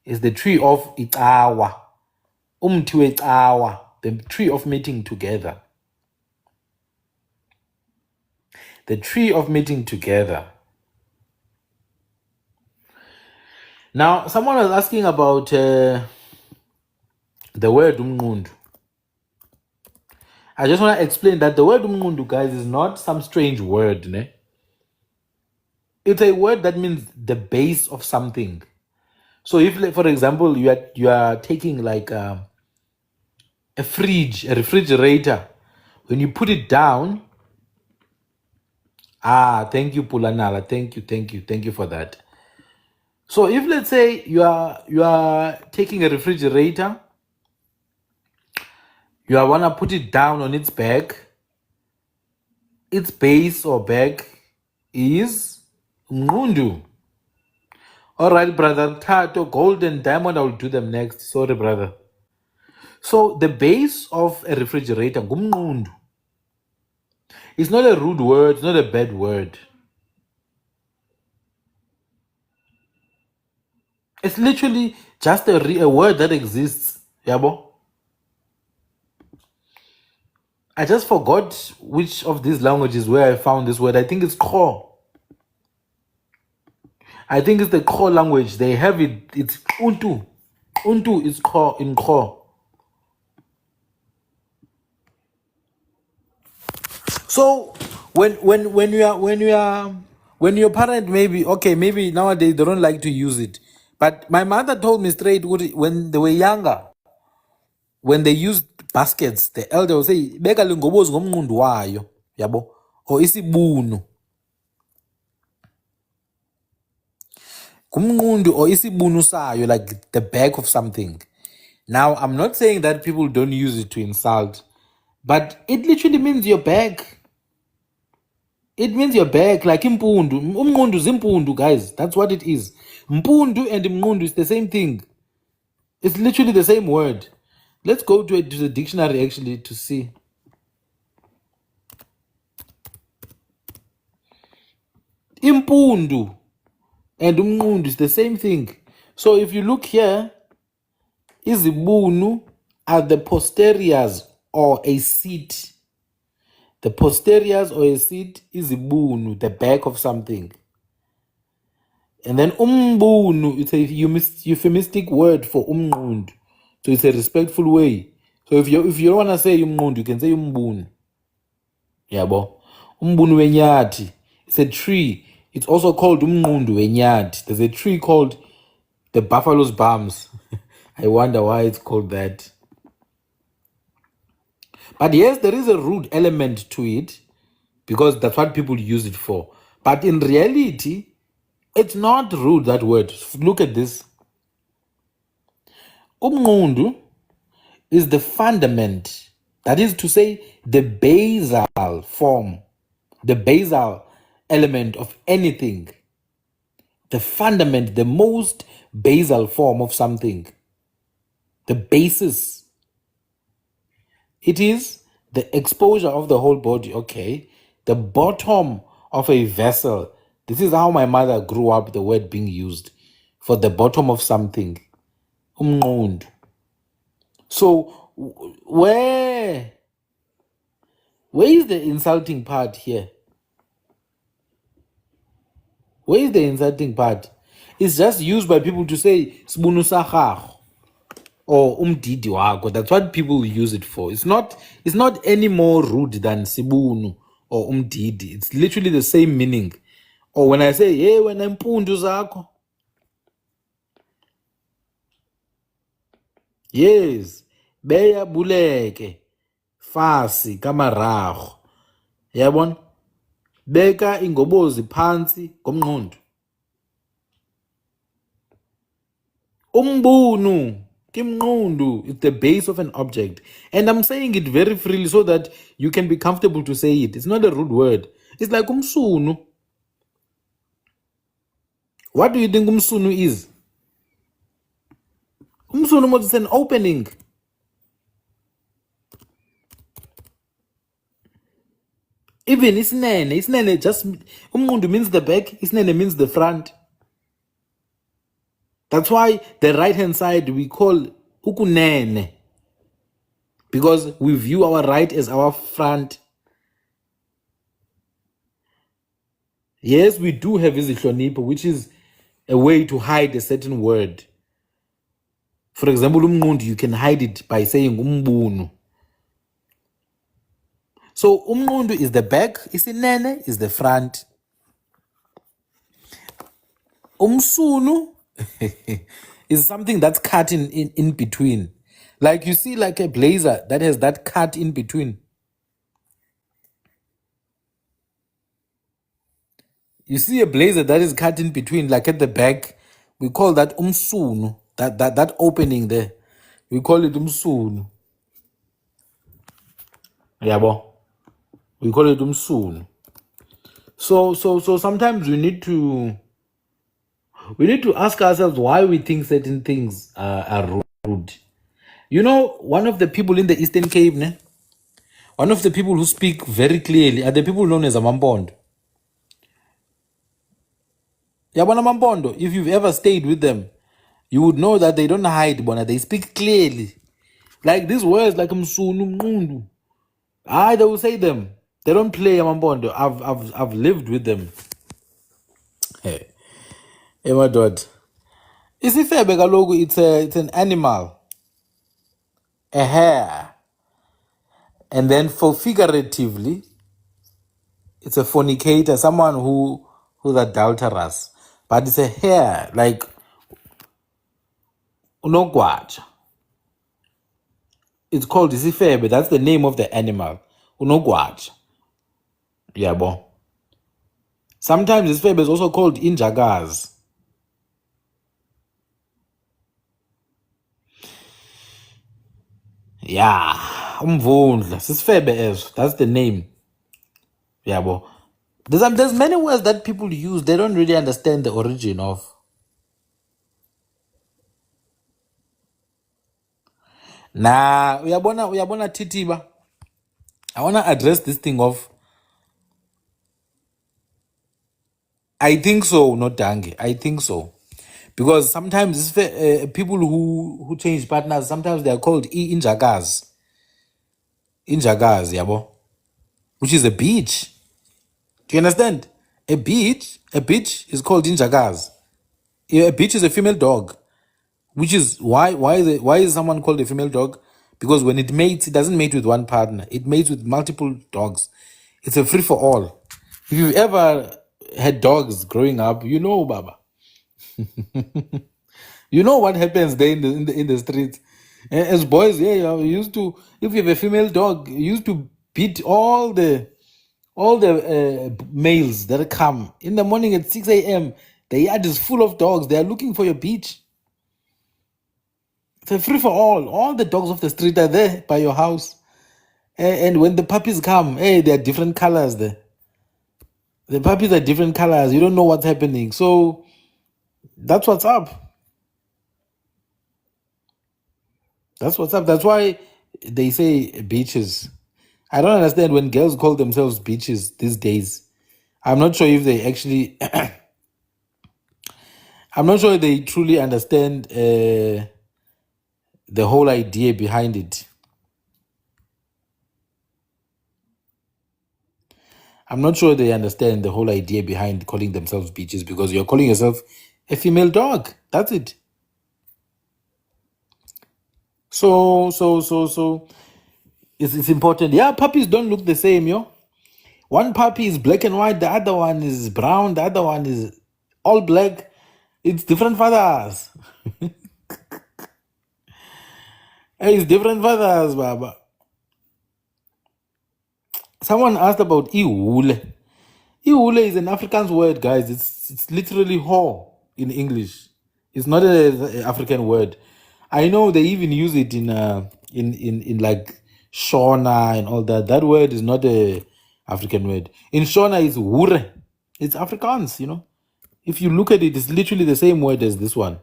It's the tree of Iqawa. Umthi wecawa, the tree of meeting together. The tree of meeting together. Now, someone was asking about the word umnqundu. I just want to explain that the word umnqundu, guys, is not some strange word. Ne? It's a word that means the base of something. So if, like, for example, you are taking like a fridge, a refrigerator, when you put it down, thank you, Pulanala, thank you for that. So if, let's say, you are taking a refrigerator, you want to put it down on its back, its base or back is Ngundu. All right, brother. Tato, gold and diamond, I will do them next. Sorry, brother. So the base of a refrigerator, Ngumngundu. It's not a rude word, it's not a bad word. It's literally just a word that exists. Yabo. I just forgot which of these languages where I found this word. I think it's Khwe. I think it's the Khwe language. They have it. It's Untu. Untu is Khwe in Khwe. So when your parent, maybe nowadays they don't like to use it. But my mother told me straight when they were younger, when they used baskets, the elder will say, "Beka lingobozi ngomnqundu wayo," yabo, or isibunu. Kumnqundu or isibunu sayo, like the back of something. Now, I'm not saying that people don't use it to insult, but it literally means your back. It means your back, like impundu. Umnqundu zimpundu, guys. That's what it is. Mpundu and mnqundu is the same thing. It's literally the same word. Let's go to the dictionary actually to see. Impundu and umnqundu is the same thing. So if you look here, izibunu are the posteriors or a seat. The posteriors or a seat is ibunu, the back of something. And then umbunu, it's a euphemistic word for umnqundu. So it's a respectful way. So if you don't want to say umnqundu, you can say umbunu. Yabo. Umbunu wenyati. It's a tree. It's also called umnqundu wenyati. There's a tree called the buffalo's bums. I wonder why it's called that. But yes, there is a rude element to it because that's what people use it for. But in reality, it's not rude, that word. Look at this. Umnqundu is the fundament. That is to say, the basal form, the basal element of anything. The fundament, the most basal form of something. The basis. It is the exposure of the whole body. Okay. The bottom of a vessel. This is how my mother grew up, the word being used for the bottom of something. Umnqundu. So where is the insulting part here? Where is the insulting part? It's just used by people to say sibunu sakho or umdidi wako. That's what people use it for. It's not any more rude than sibunu or umdidi. It's literally the same meaning. Or when I say, hey, when I'm pundu zako. Yes. Beya buleke. Fasi kamarago. Yabona? Beka ingobozi phansi ngomnqundu. Umbunu kimnqundu is the base of an object. And I'm saying it very freely so that you can be comfortable to say it. It's not a rude word. It's like umsunu. What do you think umsunu is? Umsunu is an opening. Even isnene just umnqundu means the back, isnene means the front. That's why the right hand side we call ukunene, because we view our right as our front. Yes, we do have izihlonipho, which is a way to hide a certain word. For example, umnqundu, you can hide it by saying umbunu. So umnqundu is the back, isinene is the front. Umsunu is something that's cut in between. Like you see like a blazer that has that cut in between. You see a blazer that is cut in between, like at the back. We call that umsunu. That opening there. We call it umsunu. Yabo. We call it umsunu. So sometimes we need to ask ourselves why we think certain things are rude. You know, one of the people in the Eastern Cape, ne? One of the people who speak very clearly are the people known as Amampondo. Yabona Mampondo, if you've ever stayed with them, you would know that they don't hide, bona. They speak clearly. Like these words, like msunu, mnundu. They will say them. They don't play Amampondo. I've lived with them. Hey, my dad. Isifebe kaloku, it's an animal, a hare, and then for figuratively, it's a fornicator, someone who's adulterous, but it's a hare, like unogwaja. It's called isifebe. That's the name of the animal, unogwaja. Yeah, bo. Sometimes isifebe is also called injagaz. Yeah, umvundla. Sisifebe as that's the name. Yeah, bo. There's many words that people use. They don't really understand the origin of. Nah, uyabona Titiba. I wanna address this thing of. I think so, not Dange. I think so, because sometimes people who change partners, sometimes they are called injagaz, yabo, which is a beach. Do you understand? A beach is called injagaz. A beach is a female dog, which is why is someone called a female dog? Because when it mates, it doesn't mate with one partner. It mates with multiple dogs. It's a free for all. If you've ever had dogs growing up, you know, Baba. You know what happens there in the streets. As boys, yeah, we used to. If you have a female dog, you used to beat all the males that come in the morning at 6 a.m. The yard is full of dogs. They are looking for your beach. It's a free for all. All the dogs of the street are there by your house. And when the puppies come, hey, they are different colors there. The puppies are different colors. You don't know what's happening. So that's what's up. That's what's up. That's why they say beaches. I don't understand when girls call themselves beaches these days. I'm not sure if they actually. I'm not sure if they truly understand the whole idea behind it. I'm not sure they understand the whole idea behind calling themselves beaches, because you're calling yourself a female dog. That's it. So it's important. Yeah, puppies don't look the same, yo. One puppy is black and white, the other one is brown, the other one is all black. It's different fathers. It's different fathers, Baba. Someone asked about ihule. Ihule is an Afrikaans word, guys. It's literally whore in English. It's not an African word. I know they even use it in like Shona and all that. That word is not a African word. In Shona, it's hure. It's Afrikaans, you know. If you look at it, it's literally the same word as this one.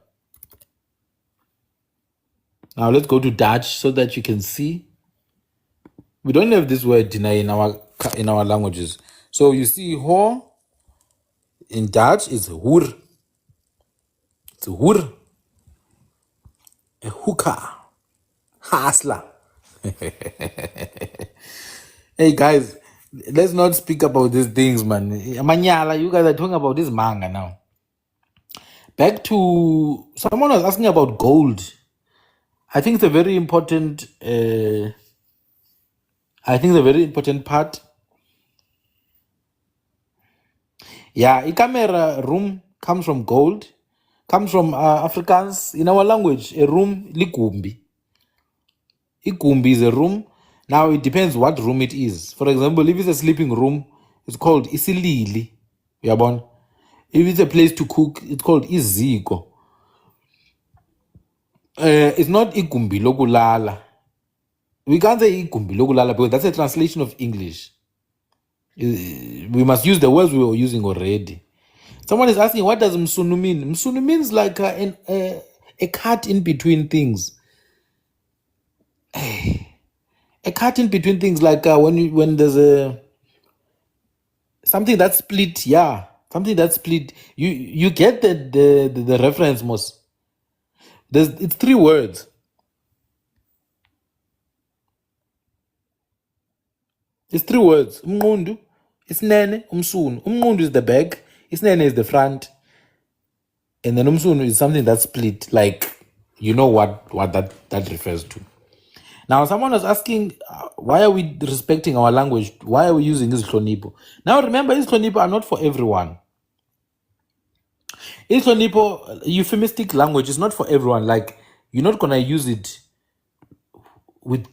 Now let's go to Dutch so that you can see. We don't have this word in our languages. So you see, whore in Dutch is hoer. It's hoer. A hookah. Hasla. Hey guys, let's not speak about these things, man. Manyala, you guys are talking about this manga now. Back to someone was asking about gold. I think it's a very important I think the very important part. Yeah, a camera room comes from gold, comes from Afrikaans. In our language, a room, ligumbi. Igumbi is a room. Now it depends what room it is. For example, if it's a sleeping room, it's called isilili. Yabon. If it's a place to cook, it's called iziko. It's not igumbi lokulala. We can't say igumbi lokulala because that's a translation of English. We must use the words we were using already. Someone is asking, what does msunu mean? Msunu means like a cut in between things. A cut in between things, like when there's a something that's split. Yeah, something that's split. You get the reference, most. It's three words. It's three words. Umnqundu, isnene, umsunu. Umnqundu is the back, isnene is the front, and then umsunu is something that's split. Like, you know what that refers to. Now, someone was asking, why are we respecting our language? Why are we using Isihlonipho? Now, remember, Isihlonipho are not for everyone. Isihlonipho, euphemistic language, is not for everyone. Like, you're not gonna use it with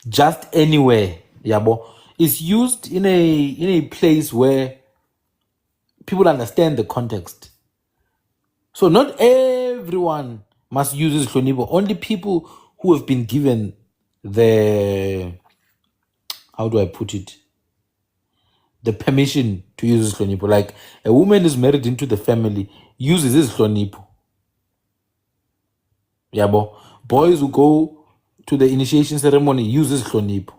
just anywhere. Yabo. It's used in a place where people understand the context. So not everyone must use Isihlonipho. Only people who have been given the, how do I put it, the permission to use Isihlonipho. Like, a woman is married into the family, uses Isihlonipho. Yabo. Boys who go to the initiation ceremony use Isihlonipho.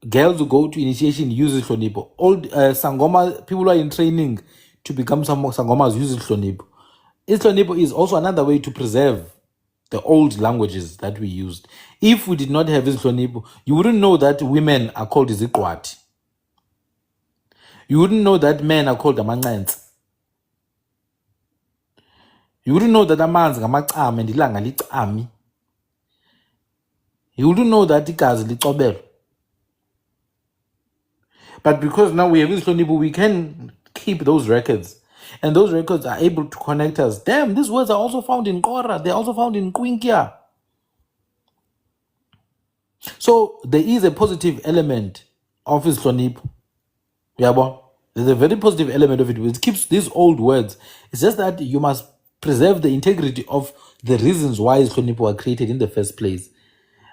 Girls who go to initiation use Isihlonipho. Old Sangoma, people who are in training to become some Sangomas use Isihlonipho. Isihlonipho is also another way to preserve the old languages that we used. If we did not have Isihlonipho, you wouldn't know that women are called iziqwathi. You wouldn't know that men are called amanqensi. You wouldn't know that amanzi ngamacame and ilanga licami. You wouldn't know that igazi licobelo. But because now we have Isihlonipho, we can keep those records. And those records are able to connect us. Damn, these words are also found in Kora. They're also found in Kwinkia. So there is a positive element of Isihlonipho. Yabo. There's a very positive element of it. It keeps these old words. It's just that you must preserve the integrity of the reasons why Isihlonipho were created in the first place.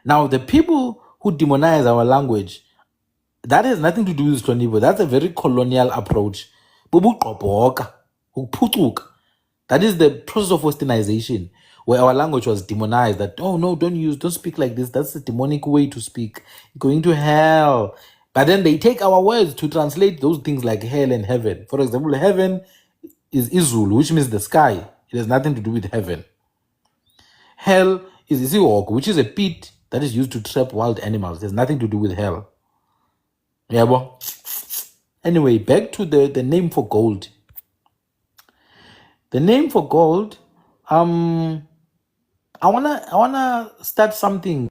Now, the people who demonize our language, that has nothing to do with Isihlonipho. That's a very colonial approach. Bubuqobhoka, ukuphucuka. That is the process of westernization, where our language was demonized. That, oh no, don't speak like this. That's a demonic way to speak. You're going to hell. But then they take our words to translate those things like hell and heaven. For example, heaven is Izulu, which means the sky. It has nothing to do with heaven. Hell is Isiwok, which is a pit that is used to trap wild animals. It has nothing to do with hell. Yeah, well. Anyway, back to the name for gold. The name for gold, I wanna start something.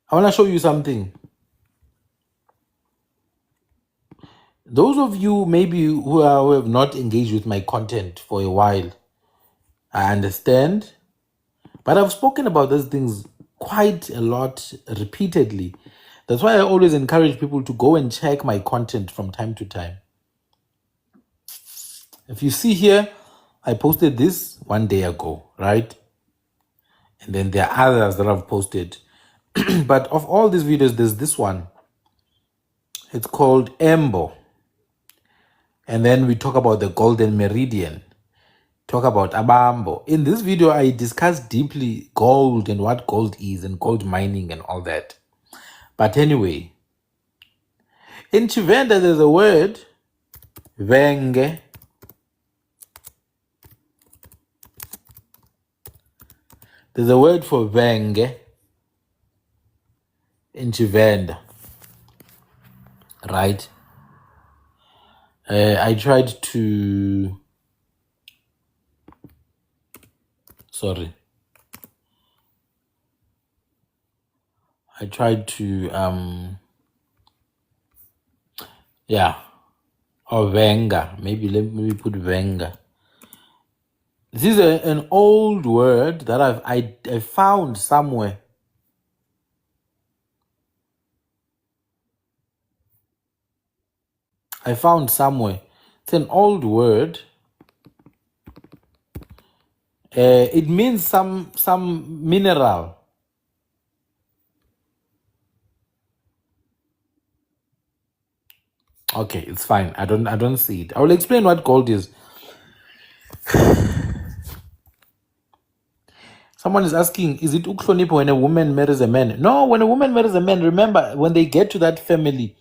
I wanna show you something. Those of you maybe who have not engaged with my content for a while, I understand. But I've spoken about those things quite a lot repeatedly. That's why I always encourage people to go and check my content from time to time. If you see here, I posted this 1 day ago, right? And then there are others that I've posted. But of all these videos, there's this one. It's called Embo. And then we talk about the Golden Meridian. Talk about Abambo. In this video, I discuss deeply gold and what gold is and gold mining and all that. But anyway, in Chivenda, there's a word, Venge. There's a word for Venge in Chivenda, right? I tried to... Sorry. I tried to or venga. Maybe let me put venga. This is an old word that I found somewhere. It's an old word. It means some mineral. Okay, it's fine. I don't see it. I will explain what gold is. Someone is asking, is it uklonipo when a woman marries a man? No, when a woman marries a man, remember, when they get to that family,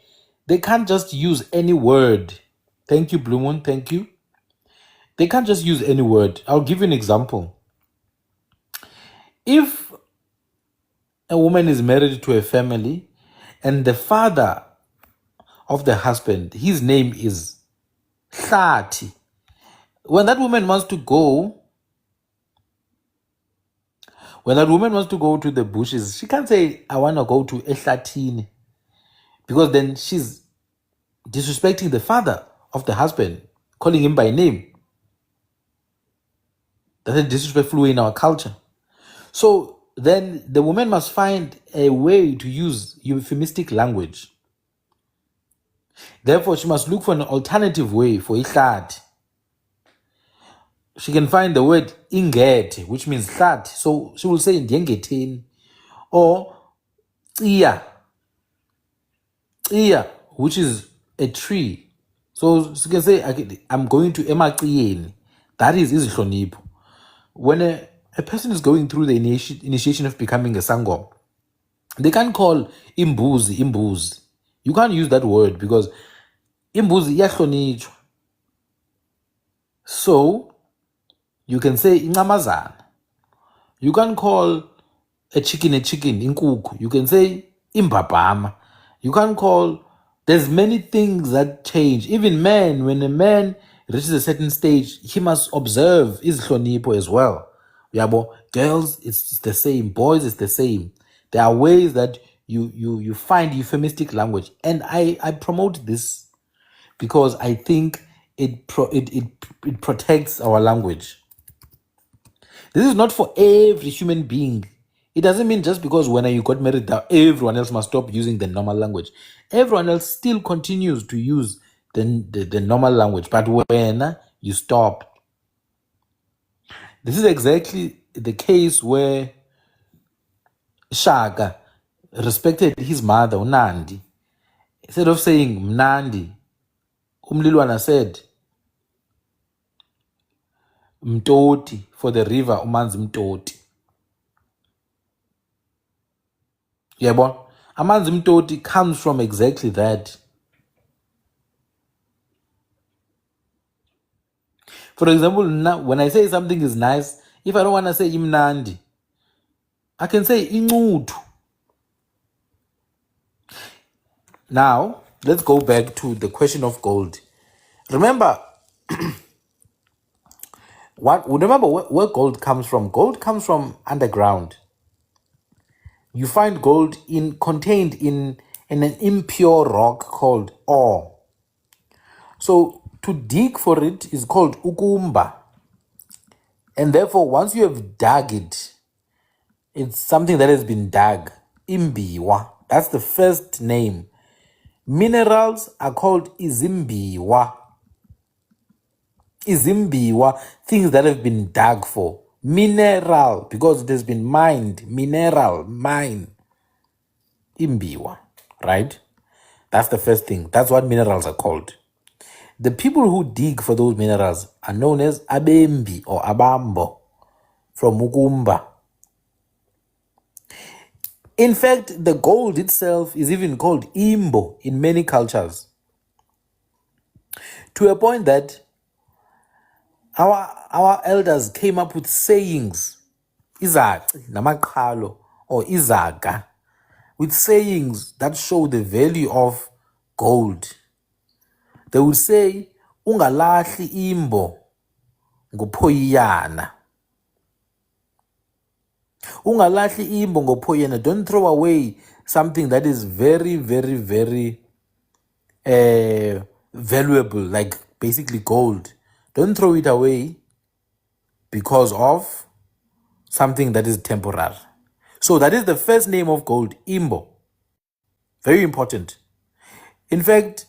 they can't just use any word. Thank you, Blue Moon. Thank you. They can't just use any word. I'll give you an example. If a woman is married to a family and the father of the husband, his name is Hlati. When that woman wants to go to the bushes, she can't say, I want to go to Ehlatini, because then she's disrespecting the father of the husband, calling him by name. That's a disrespectful way in our culture. So then the woman must find a way to use euphemistic language. Therefore, she must look for an alternative way for Ihlati. She can find the word ingete, which means Hlati. So she will say ndiyengeteni, or iya, which is a tree. So she can say, I'm going to emaciyeni. That is izihlonipho. When a person is going through the initiation of becoming a sangom, they can't call imbuzi. You can't use that word because imbuzi iyahlonitshwa. So you can say incamazana. You can't call a chicken, inkukhu. You can say imbabama. You can't call. There's many things that change. Even men, when a man reaches a certain stage, he must observe izihlonipho as well. Yabo, girls, it's the same. Boys, it's the same. There are ways that you find euphemistic language, and I promote this because I think it protects our language. This is not for every human being. It doesn't mean just because when you got married that everyone else must stop using the normal language. Everyone else still continues to use the normal language, but when you stop. This is exactly the case where Shaka respected his mother, Unandi. Instead of saying Mnandi, Umlilwana said Mtoti for the river, Umanzi Mtoti. Yebo, Amanzi Mtoti comes from exactly that. For example, now, when I say something is nice, if I don't want to say imnandi, I can say incutu. Now, let's go back to the question of gold. Remember, where gold comes from? Gold comes from underground. You find gold contained in an impure rock called ore. So to dig for it is called ukumba. And therefore, once you have dug it, it's something that has been dug. Imbiwa. That's the first name. Minerals are called izimbiwa. Izimbiwa, things that have been dug for. Mineral, because it has been mined. Mineral, mine. Imbiwa, right? That's the first thing. That's what minerals are called. The people who dig for those minerals are known as abembi or abambo from Mukumba. In fact, the gold itself is even called imbo in many cultures. To a point that our elders came up with sayings, izaci namaqhalo or izaga, with sayings that show the value of gold. They would say, ungalahli imbo ngophoyana. Ungalahli imbo ngophoyana. Don't throw away something that is very, very, very valuable, like basically gold, don't throw it away because of something that is temporary. So that is the first name of gold, Imbo. Very important. In fact,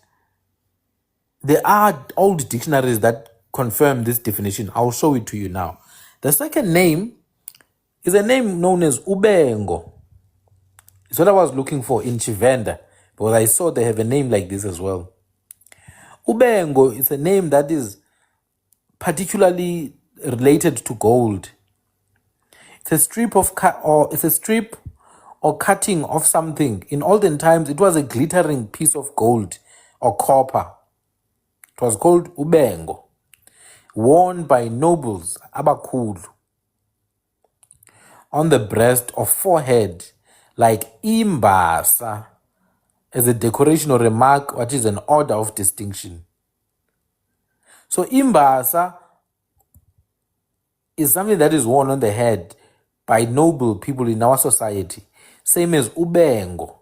there are old dictionaries that confirm this definition. I'll show it to you now. The second name is a name known as Ubengo. It's what I was looking for in Chivenda, because I saw they have a name like this as well. Ubengo is a name that is particularly related to gold. It's a strip or cutting of something. In olden times, it was a glittering piece of gold or copper. It was called ubengo, worn by nobles, abakhulu, on the breast or forehead, like imbasa, as a decoration or remark, which is an order of distinction. So imbasa is something that is worn on the head by noble people in our society, same as ubengo.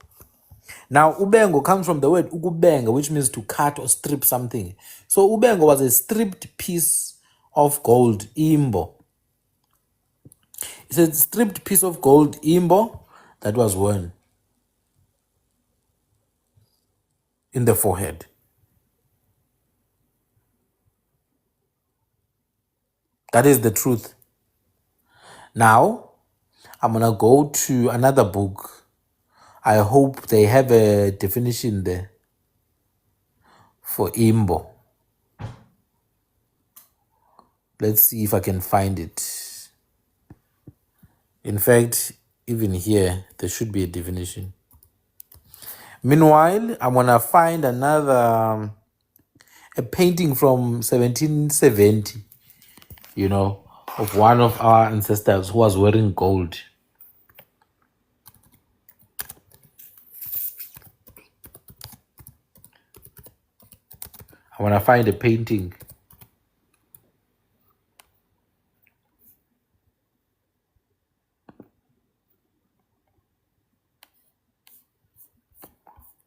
Now, ubengo comes from the word ukubenga, which means to cut or strip something. So ubengo was a stripped piece of gold, imbo. It's a stripped piece of gold, imbo, that was worn in the forehead. That is the truth. Now, I'm going to go to another book. I hope they have a definition there for imbo. Let's see if I can find it. In fact, even here, there should be a definition. Meanwhile, I'm going to find another, a painting from 1770, of one of our ancestors who was wearing gold. I want to find a painting.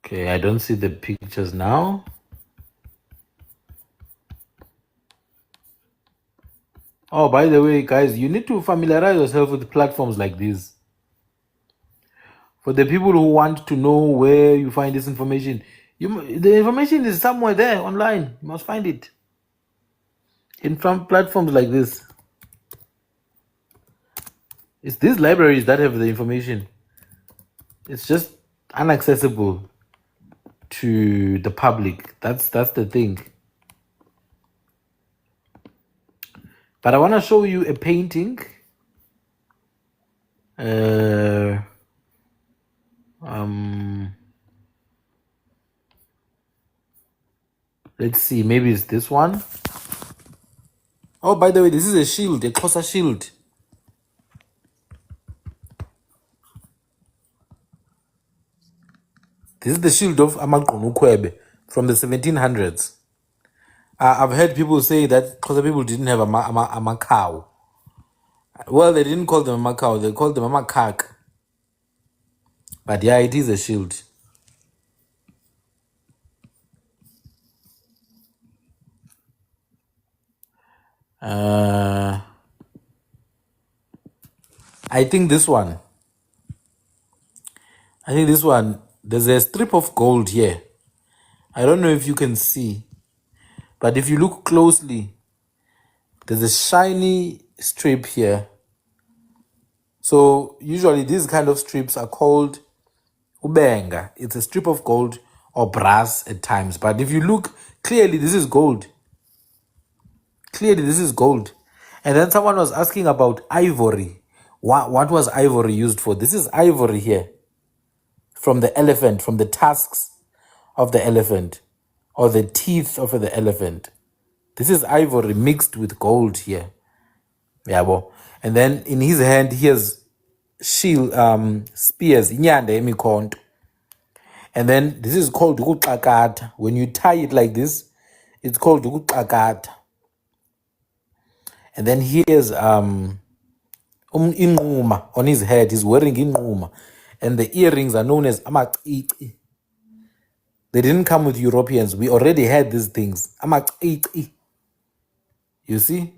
Okay, I don't see the pictures now. Oh, by the way, guys, you need to familiarize yourself with platforms like this. For the people who want to know where you find this information, the information is somewhere there online. You must find it in platforms like this. It's these libraries that have the information. It's just inaccessible to the public. That's the thing. But I want to show you a painting. Let's see, maybe it's this one. Oh, by the way, this is a shield, a Xhosa shield. This is the shield of Khwe from the 1700s. I've heard people say that Xhosa people didn't have a Makau. Well, they didn't call them a Makau, they called them a Makak. But yeah, it is a shield. I think this one, there's a strip of gold here. I don't know if you can see, but if you look closely, there's a shiny strip here. So usually these kind of strips are called ubenga. It's a strip of gold or brass at times. But if you look clearly, this is gold. Clearly, this is gold. And then someone was asking about ivory. What was ivory used for? This is ivory here. From the elephant, from the tusks of the elephant. Or the teeth of the elephant. This is ivory mixed with gold here. Yeah, and then in his hand, he has shield, spears. And then this is called ukuxakatha. When you tie it like this, it's called ukuxakatha. And then here's inquma on his head. He's wearing inquma. And the earrings are known as amacici. They didn't come with Europeans. We already had these things. Amacici. You see?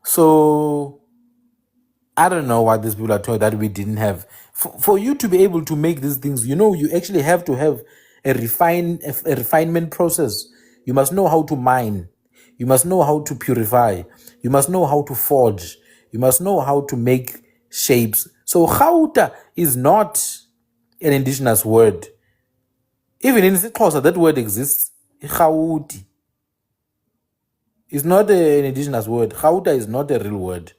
So I don't know what these people are told that we didn't have. For you to be able to make these things, you actually have to have a refinement process. You must know how to mine. You must know how to purify. You must know how to forge. You must know how to make shapes. So Gauta is not an indigenous word. Even in isiXhosa, that word exists. Gauti is not an indigenous word. Gauta is not a real word.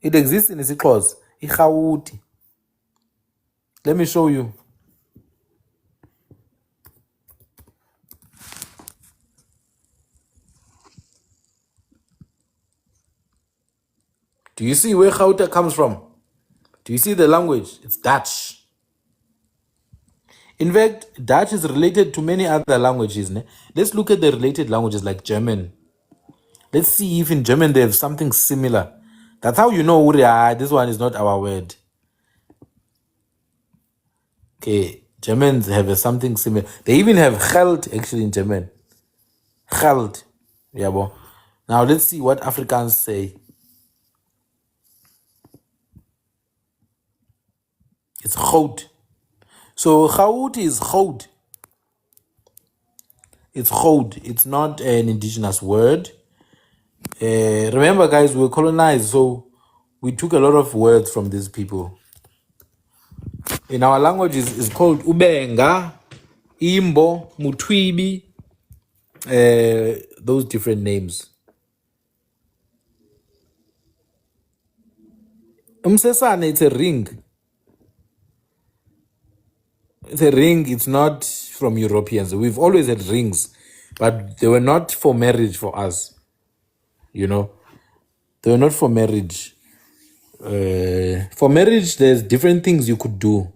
It exists in isiXhosa. Igauti. Let me show you. Do you see where Gauta comes from? Do you see the language? It's Dutch. In fact, Dutch is related to many other languages. Ne? Let's look at the related languages like German. Let's see if in German they have something similar. That's how you know this one is not our word. Okay, Germans have something similar. They even have Geld actually in German. Geld. Yeah, boy. Now let's see what Africans say. It's goud. So goud is goud. It's goud. It's not an indigenous word. Remember, guys, we were colonized, so we took a lot of words from these people. In our language, it's called Ubenga, Imbo, Mutwibi, those different names. Umsesane, it's a ring. It's a ring. It's not from Europeans. We've always had rings, but they were not for marriage for us. They were not for marriage. For marriage, there's different things you could do.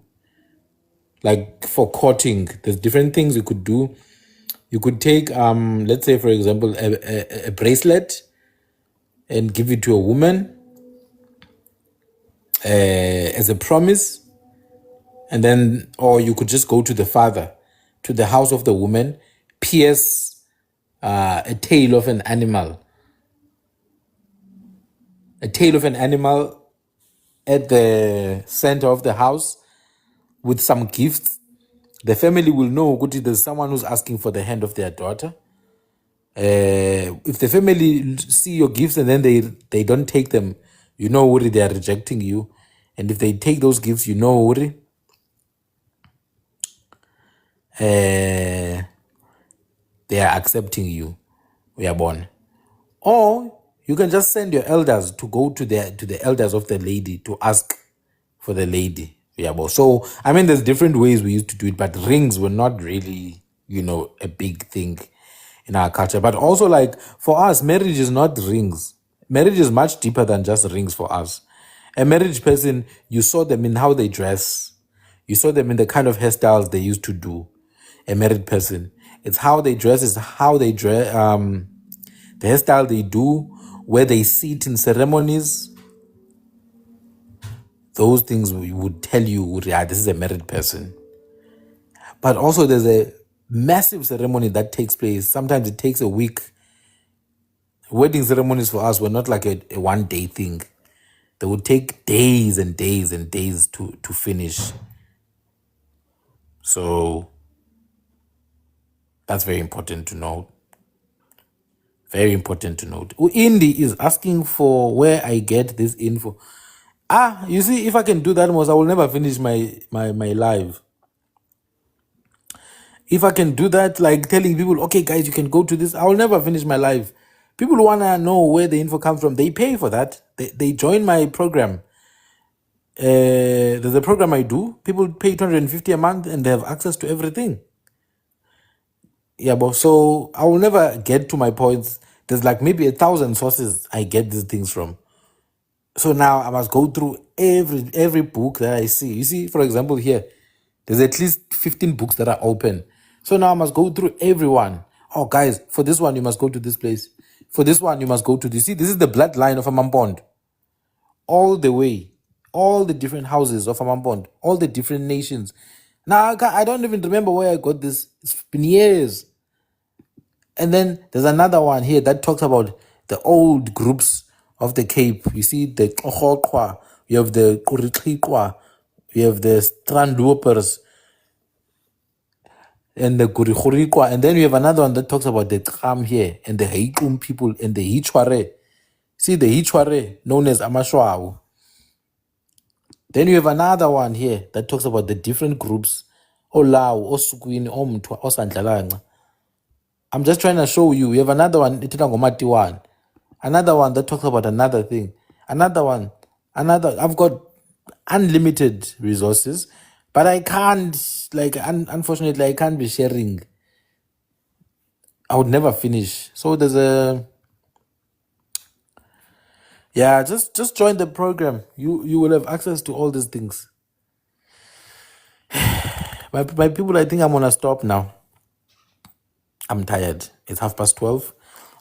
Like for courting, there's different things you could do. You could take, let's say, for example, a bracelet and give it to a woman as a promise. And then, or you could just go to the father, to the house of the woman, pierce a tail of an animal. A tail of an animal at the center of the house with some gifts. The family will know there's someone who's asking for the hand of their daughter. If the family see your gifts and then they don't take them, they are rejecting you. And if they take those gifts, they are accepting you. We are born. Or you can just send your elders to go to the elders of the lady to ask for the lady. Yeah, so there's different ways we used to do it, but rings were not really, a big thing in our culture. But also, like, for us, marriage is not rings. Marriage is much deeper than just rings for us. A marriage person, you saw them in how they dress. You saw them in the kind of hairstyles they used to do. A married person, it's how they dress, it's how they dress, the hairstyle they do, where they sit in ceremonies. Those things would tell you, yeah, this is a married person. But also there's a massive ceremony that takes place. Sometimes it takes a week. Wedding ceremonies for us were not like a one-day thing. They would take days and days and days to finish. So that's very important to note. Very important to note. Indy is asking for where I get this info. You see, if I can do that, I will never finish my live. If I can do that, like telling people, okay, guys, you can go to this, I will never finish my live. People want to know where the info comes from. They pay for that. They join my program. There's a program I do. People pay 250 a month and they have access to everything. Yeah, but so I will never get to my points. There's like maybe 1,000 sources I get these things from. So now I must go through every book that I see. You see, for example, here, there's at least 15 books that are open. So now I must go through everyone. Oh, guys, for this one, you must go to this place. For this one, you must go to this. See, this is the bloodline of a Mampond. All the way. all the different houses of Amambond, all the different nations. Now I don't even remember where I got this. It's been years. And then there's another one here that talks about the old groups of the Cape. You see the Kochokwa, you have the Kurikikwa, you have the Strandloopers, and the Gurikhurikwa. And then we have another one that talks about the Tram here, and the Heikum people, and the Hichware. See the Hichware, known as Amashwau. Then you have another one here that talks about the different groups. Olaw, Osukwini, Omtwa, Osandlalanga. I'm just trying to show you. We have another one, one. Another one that talks about another thing. Another one. I've got unlimited resources, but I can't, unfortunately, I can't be sharing. I would never finish. So there's just join the program. You will have access to all these things. My people, I think I'm gonna stop now. I'm tired. It's 12:30.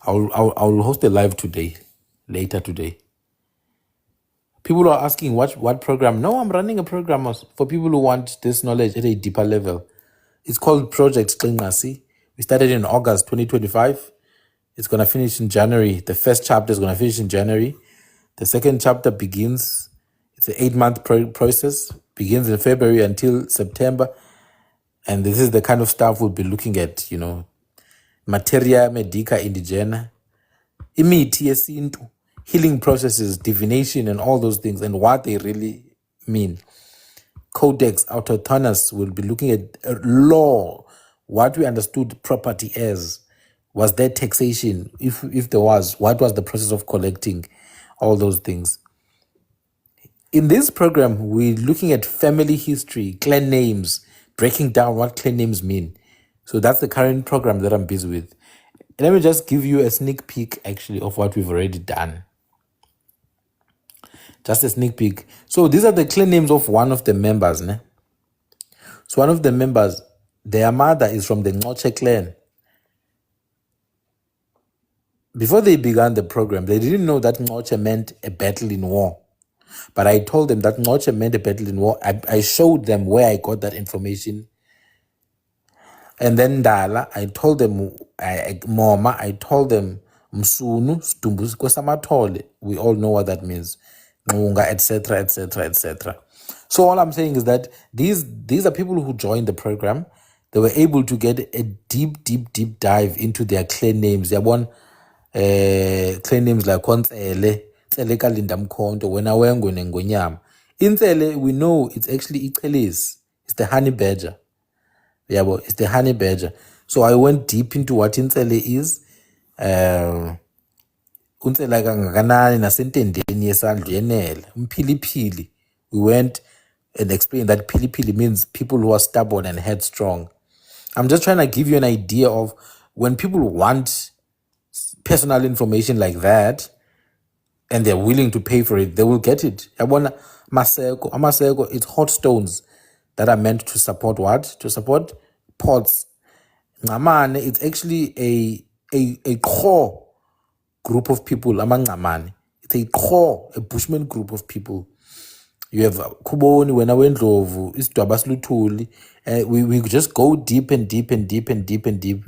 I'll host a live later today. People are asking what program. No, I'm running a program for people who want this knowledge at a deeper level. It's called Project Klingasi. We started in August 2025. It's gonna finish in January. The first chapter is gonna finish in January. The second chapter begins. It's an 8-month process. Begins in February until September. And this is the kind of stuff we'll be looking at, materia medica indigena, imithi yesintu, healing processes, divination, and all those things, and what they really mean. Codex Autochthonus will be looking at law, what we understood property as. Was there taxation? If there was, what was the process of collecting? All those things. In this program, we're looking at family history, clan names, breaking down what clan names mean. So that's the current program that I'm busy with. Let me just give you a sneak peek, actually, of what we've already done. Just a sneak peek. So these are the clan names of one of the members. Ne? So one of the members, their mother is from the Ngoche clan. Before they began the program, they didn't know that Ngoche meant a battle in war. But I told them that Ngoche meant a battle in war. I showed them where I got that information. And then Dala, I told them, Moma, I told them, Msunu, Stumbu, Kwesamathole. We all know what that means. Ngunga, etc., etc., etc. So all I'm saying is that these are people who joined the program. They were able to get a deep dive into their clan names. They won clan names like Konsele, Tsele Kalinda Mkhonto, Wenawengwe Nengonyama. In Tsele, we know it's actually Ikeles. It's the honey badger. Yeah, but it's the honey badger. So I went deep into what Intsele is. Untsela kangakanani nasentendeni yesandla yenele. Mphiliphili. We went and explained that philiphili means people who are stubborn and headstrong. I'm just trying to give you an idea of when people want personal information like that and they're willing to pay for it, they will get it. Amaseko, it's hot stones that are meant to support what? To support pots. Ngamane, it's actually a core group of people. Amangqamane. It's a core, a Bushman group of people. You have Kuboni, Wenawendlovu, Isdwaba Sluthuli. We just go deep and deep and deep and deep and deep.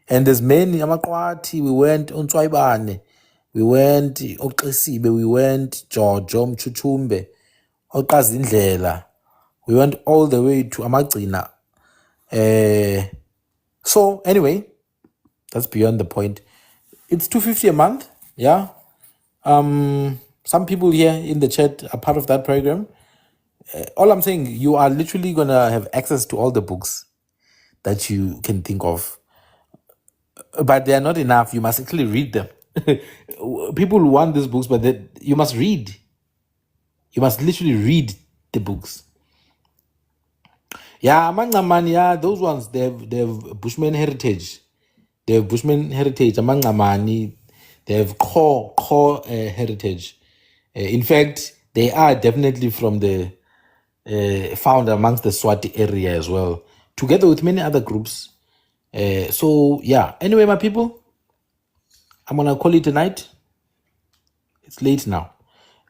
And there's many, Amakwati, we went Untwaibane, we went Oklesibe, we went Jojo Mchuchumbe, Okazindlela. We went all the way to Amagcina. So anyway, that's beyond the point. It's $250 a month, yeah. Some people here in the chat are part of that program. All I'm saying, you are literally gonna have access to all the books that you can think of, but they are not enough. You must actually read them. People want these books, but you must read. You must literally read the books. Yeah, Amangqamane, yeah, those ones, they have Bushman heritage. They have Bushman heritage. Amangqamane, they have core heritage. In fact, they are definitely from the found amongst the Swati area as well, together with many other groups. So yeah. Anyway, my people, I'm gonna call it a night. It's late now.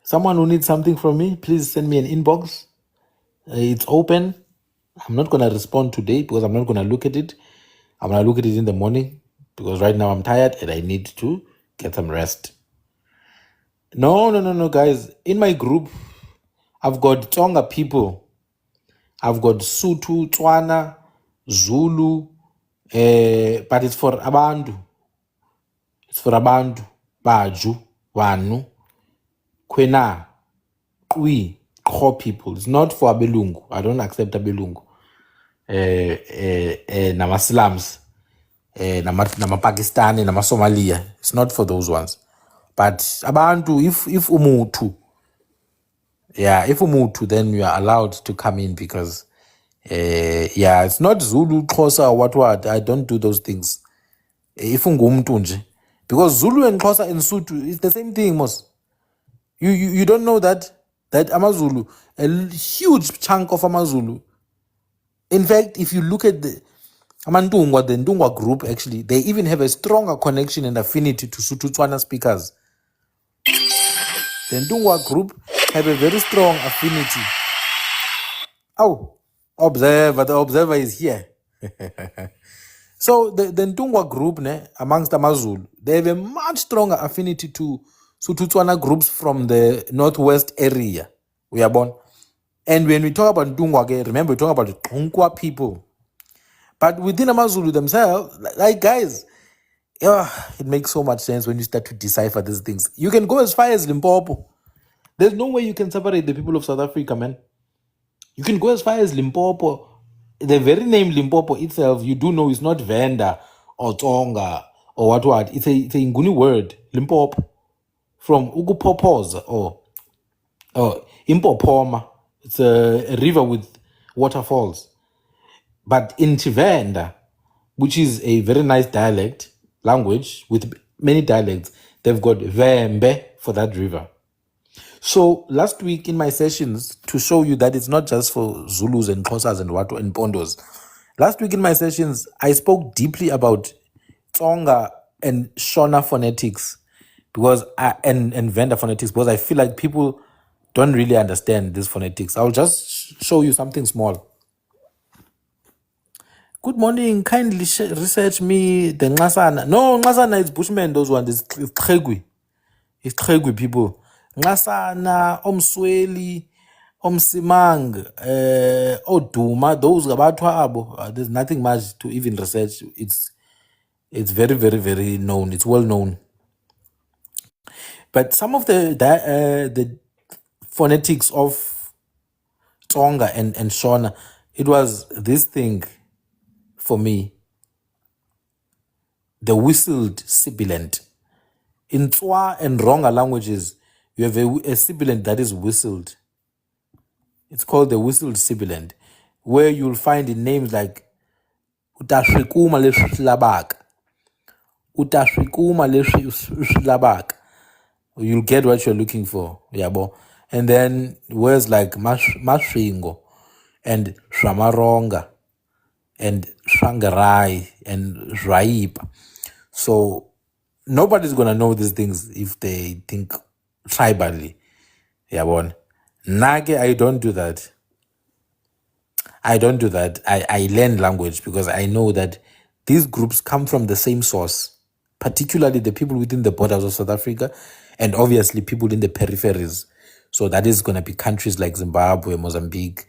Someone who needs something from me, please send me an inbox. It's open. I'm not going to respond today because I'm not going to look at it. I'm going to look at it in the morning because right now I'm tired and I need to get some rest. No, guys. In my group, I've got Tonga people. I've got Sutu, Tswana, Zulu, but it's for Abantu. It's for Abantu, Baju, Wanu, Kwena, Khwe, Khwe people. It's not for Abelungu. I don't accept Abelungu. Nama-Slams, Nama-Pakistani, Nama-Somalia. It's not for those ones. But Abantu, if Umutu, if Umutu, then you are allowed to come in because, it's not Zulu, Xhosa, or what. I don't do those things. If ungumntu nje. Because Zulu and Xhosa and Sutu is the same thing, most. You don't know that Amazulu, a huge chunk of Amazulu. In fact, if you look at the Ndungwa group, actually, they even have a stronger connection and affinity to Sotho-Tswana speakers. The Ndungwa group have a very strong affinity. Oh, the observer is here. So the Ntungwa group, amongst Amazulu, they have a much stronger affinity to Sotho-Tswana groups from the northwest area. We are born. And when we talk about Ntungwa, remember we talk about the Nkwa people. But within Amazulu themselves, like guys, it makes so much sense when you start to decipher these things. You can go as far as Limpopo. There's no way you can separate the people of South Africa, man. You can go as far as Limpopo. The very name Limpopo itself, you do know, is not Venda or Tonga or what. It's a Nguni word, Limpopo, from Ukupopoza or Impopoma. It's a river with waterfalls. But in Chivenda, which is a very nice language with many dialects, they've got Vembe for that river. So last week in my sessions, to show you that it's not just for Zulus and Xhosas and Pondos, last week in my sessions, I spoke deeply about Tsonga and Shona phonetics because and Venda phonetics because I feel like people don't really understand these phonetics. I'll just show you something small. Good morning. Kindly research me the Ngasana. No, Ngasana is Bushmen. Those ones. It's Khwe. It's Khwe people. Ngasana, Omsweli, Omsimang, Oduma. Those Gabatwa. There's nothing much to even research. It's very, very, very known. It's well known. But some of the phonetics of Tonga and Shona, it was this thing for me. The whistled sibilant. In Tswa and Ronga languages, you have a sibilant that is whistled. It's called the whistled sibilant, where you'll find in names like Utashikuma leshlabak. Utashikuma leshlabak. You'll get what you're looking for. Yabo. And then words like Mashringo and Shamaronga and Shangarai and Raip. So nobody's gonna know these things if they think tribally. Yabon. Nage, I don't do that. I learn language because I know that these groups come from the same source, particularly the people within the borders of South Africa and obviously people in the peripheries. So that is going to be countries like Zimbabwe, Mozambique,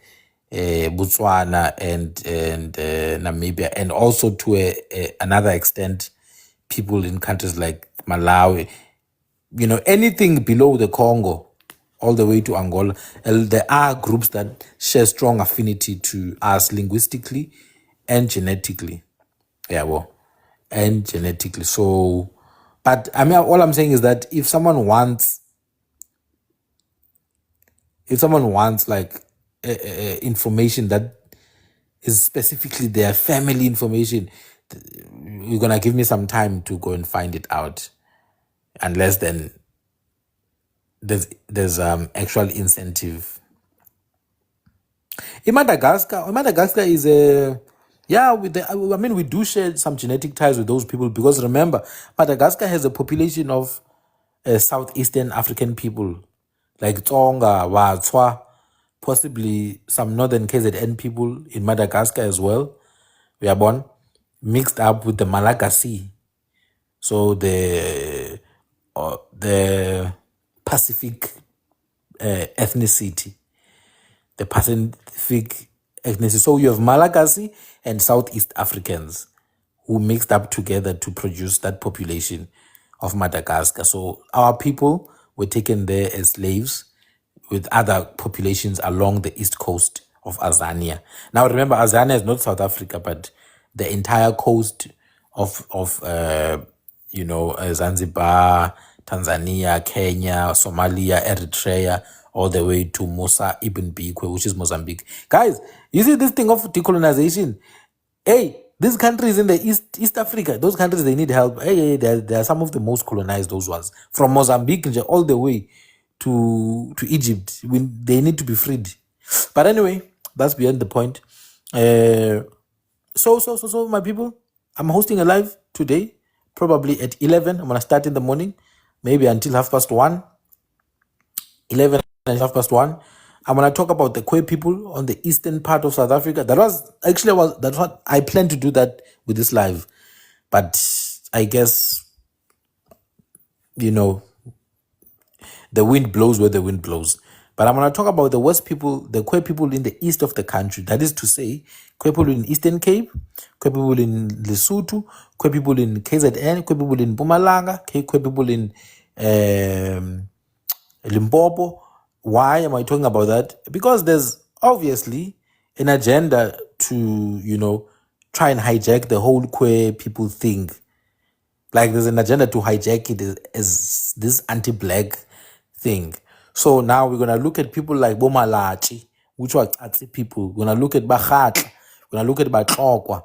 Botswana, and Namibia, and also to another extent, people in countries like Malawi. You know, anything below the Congo, all the way to Angola, there are groups that share strong affinity to us linguistically and genetically. Yeah, well, and genetically. So, but I mean, all I'm saying is that if someone wants like information that is specifically their family information, you're gonna give me some time to go and find it out, unless then there's actual incentive. In Madagascar is we do share some genetic ties with those people because remember, Madagascar has a population of Southeastern African people, like Tsonga, Watswa, possibly some northern KZN people in Madagascar as well. We are born mixed up with the Malagasy, so the Pacific ethnicity, the Pacific ethnicity. So you have Malagasy and Southeast Africans who mixed up together to produce that population of Madagascar. So our people were taken there as slaves with other populations along the east coast of Azania. Now remember, Azania is not South Africa, but the entire coast of Zanzibar, Tanzania, Kenya, Somalia, Eritrea, all the way to Musa Ibn Bikwe, which is Mozambique. Guys, you see this thing of decolonization? Hey, these countries in the East Africa, those countries, they need help. Hey, they are some of the most colonized, those ones. From Mozambique all the way to Egypt. They need to be freed. But anyway, that's beyond the point. So, my people, I'm hosting a live today, probably at 11. I'm going to start in the morning, maybe until 1:30. 11 and 1:30. I'm going to talk about the Khwe people on the eastern part of South Africa. That's what I plan to do that with this live. But I guess, the wind blows where the wind blows. But I'm going to talk about the West people, the Khwe people in the east of the country. That is to say, Khwe people in Eastern Cape, Khwe people in Lesotho, Khwe people in KZN, Khwe people in Mpumalanga, Khwe people in Limpopo. Why am I talking about that? Because there's obviously an agenda to, try and hijack the whole Khwe people thing. Like there's an agenda to hijack it as this anti-black thing. So now we're gonna look at people like Bomalachi, which are Tsatsi people. We're gonna look at Bakhatla. We're gonna look at Batlokwa,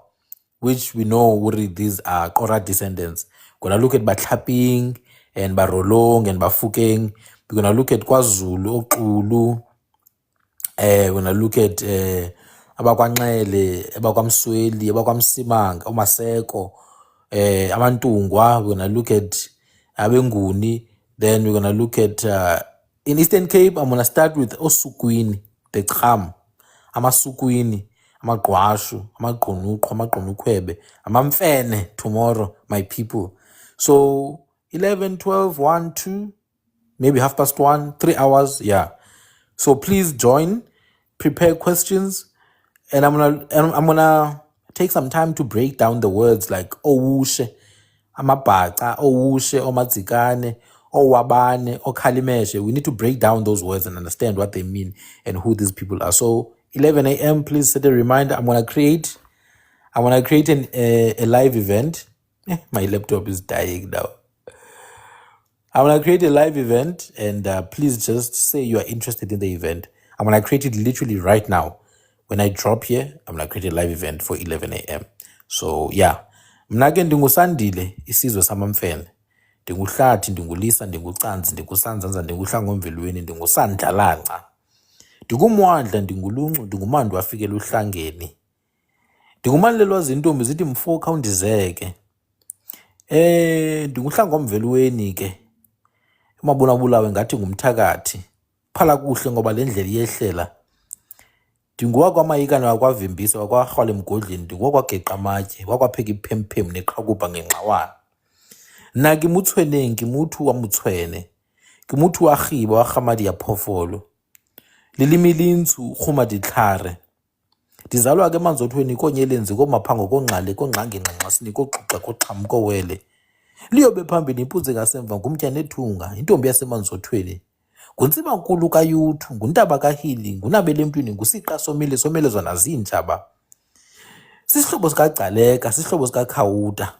which we know these are Kora descendants. We're gonna look at Batlaping and Barolong and Bafukeng. We're gonna look at KwaZulu, Okulu. We're gonna look at abakwanxele, abakwamsweli, abakwamsimanga, omaseko, amantungwa. We're gonna look at abenguni. Then we're gonna look at in Eastern Cape. I'm gonna start with Osukwini, the Cham, Amasukwini, Amagwashu, Amagqunuqu, Amagqunukhwebe, Amamfene tomorrow, my people. So 11, 12, 1, 2, maybe 1:30, 3 hours, yeah. So please join, prepare questions, and I'm gonna take some time to break down the words like Owushe, Amabhaca, Owushe, Omadzikane, Owabane, Okhalimeshe. We need to break down those words and understand what they mean and who these people are. So 11 a.m. Please set a reminder. I'm gonna create a live event. My laptop is dying now. I'm going to create a live event, and please just say you are interested in the event. I'm going to create it literally right now. When I drop here, I'm going to create a live event for 11 a.m. So, yeah. Mna ke ndingusandile isizwe samamfene. Ndinguhlathi, ndingulisa, ndingucansi, ndingusanzanza, ndinguhlangomvelweni, ndingusandlalanca. Ndingumwandla, ndinguluncu, ndingumando afikela uhlangeni. Ndingumanilelwa zintombi zithi mfo khawundizeke. Ndinguhlangomvelweni ke. Umabona bulawe ngathi ngumthakathi. Phala kuhle ngoba le ndlela iyehlela. Ndingowakwamayikana wakwavimbisa wakwarhwala emgodleni, ndingowakwageqa amatye, wakwapheka iphemphem neqhakuba ngenxawana. Nna ke motshweneng, ke motho wa motshwene. Ke motho wa kgiba wa kgamadi ya phofolo. Lelimi lintshu kgoma ditlhare. Ndizalwa ke emanzothweni konyelenzi komaphango kongxale kongxangenxanxasini koxuxa koxham kowele. Liyobe phambili impunzi ngasemva ngumtya nethunga, intombi yasemanzothweni. Nguntsiba nkulu kayuthu, nguntaba kahili, ngunabele emntwini, ngusiqa somile somelezwana zintshaba. Sisihlobo sikagcaleka, sisihlobo sikakhawuta.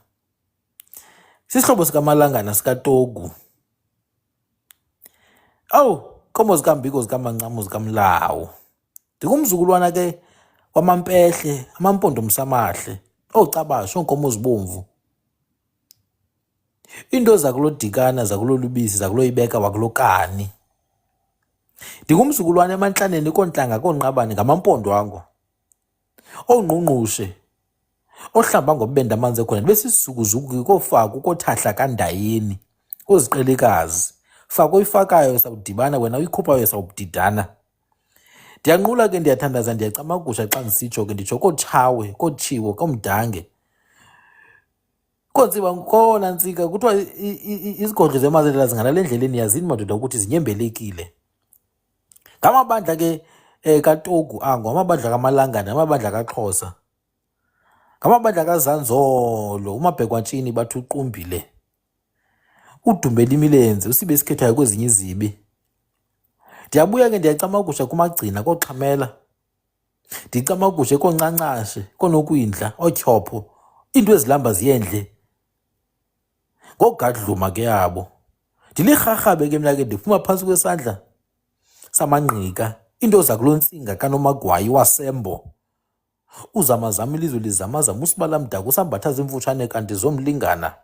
Sisihlobo sikamalangana sikatogu. Komo zikambiko zikamancamu zikamlawo. Ndingumzukulwana ke wamampehle, amampondo msamahle, cabasho, onkomo zibomvu. Into zakulodikana, zakulolubisi, zakuloyibeka wakulokani. Ndingumzukulwane emantlaneni kontlanga konqabane ngamampondo ango. Ongqungqushe, ohlamba ngobenda amanzi ekhona, besisukuzuku kofaku kothahla kandayeni, oziqelekazi, faka oyifakayo sawudibana, wena uyikhuphayo sawudidana. Ndiyanqula ke, ndiyathandaza, ndiyacamagusha xa ndisitsho ke nditsho kootshawe, kootshiwo, koomdange, koontsiba, koonantsika. Kuthiwa izigodlo zemazela zingalala endleleni, yazini madoda ukuthi zinyembelekile. Ngamabandla ke kaTogu ango, amabandla kaMalangana, amabandla kaXhosa, ngamabandla kaZanzolo, uMabhekwantshini bathi uqumbile, uDumbela imilenze, usibe esikhethayo kwezinye izibi. Ndiyabuya ke ndiyacamagusha kumagcina, kooXhamela, ndicamagushe kooncancashe, koonokwindla, ootyhopho, iinto ezilamba ziyendle, ngoogadluma ke yabo. Ndilirharhabe ke mna ke ndiphuma phantsi kwesandla samangqika, into zakulo ntsinga kaNomagwayi wasembo. Uzamazama ilizwe lizamazama, usibala mdaka usambatha zimfutshane kanti zomlingana.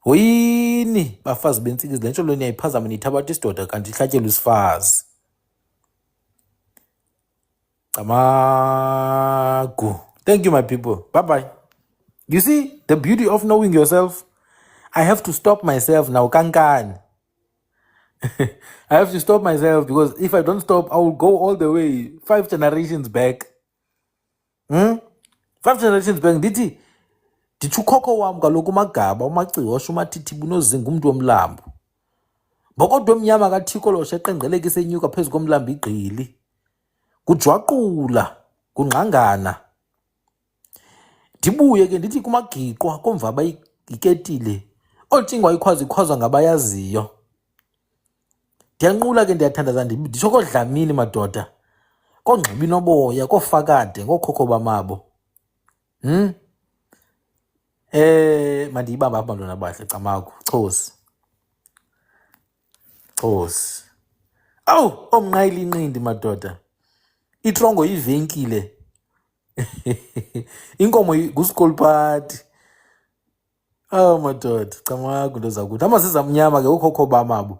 Hoyini bafazi bentsikizi, le ntsholo niyayiphazama niyithabatha isidoda kanti ihlatyelwa isifazi. Camagu. Thank you, my people. Bye-bye. You see the beauty of knowing yourself? I have to stop myself now, kankani. I have to stop myself because if I don't stop, I will go all the way 5 generations back. 5 generations back. Nditsho ukhokho wam kaloku uMagaba, uMacihosha, uMathithiba, uNozinga, umntu womlambo. Mbokodwa omnyama kaThikoloshe eqenqgeleka isenyuka phezu komlambo igqili. Kujwaqula, kungqangana. Ndibuye ke ndithi kumagiqwa komvaba iketile, oontsingwa ikhwazikhwazwa ngabayaziyo. Ndiyanqula ke ndiyathandaza nditsho koodlamini madoda, koongxibi noboya, koofakade, ngookhokho bamabo. Mandiyibamba apha bantwana bahle, Camagu, Chosi. Chosi. Awu, omnqayila inqindi madoda, itrongo yivenkile. Inkomo nguskolpati. Oh madoda, Camagu, nto zakuthi. Amazizamnyama ke ukhokho bamabo,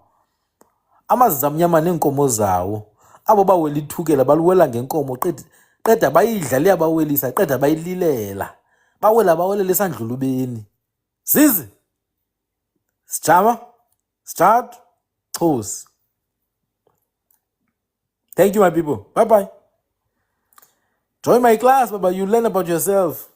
amazizamnyama neenkomo zawo, abo bawela ithukela baluwela ngenkomo, qeda bayidla liyabawelisa, qeda bayililela, bawelela esandlulubeni. Zizi sijama sijatu Chosi. Thank you, my people. Bye-bye. Join my class, Baba. You learn about yourself.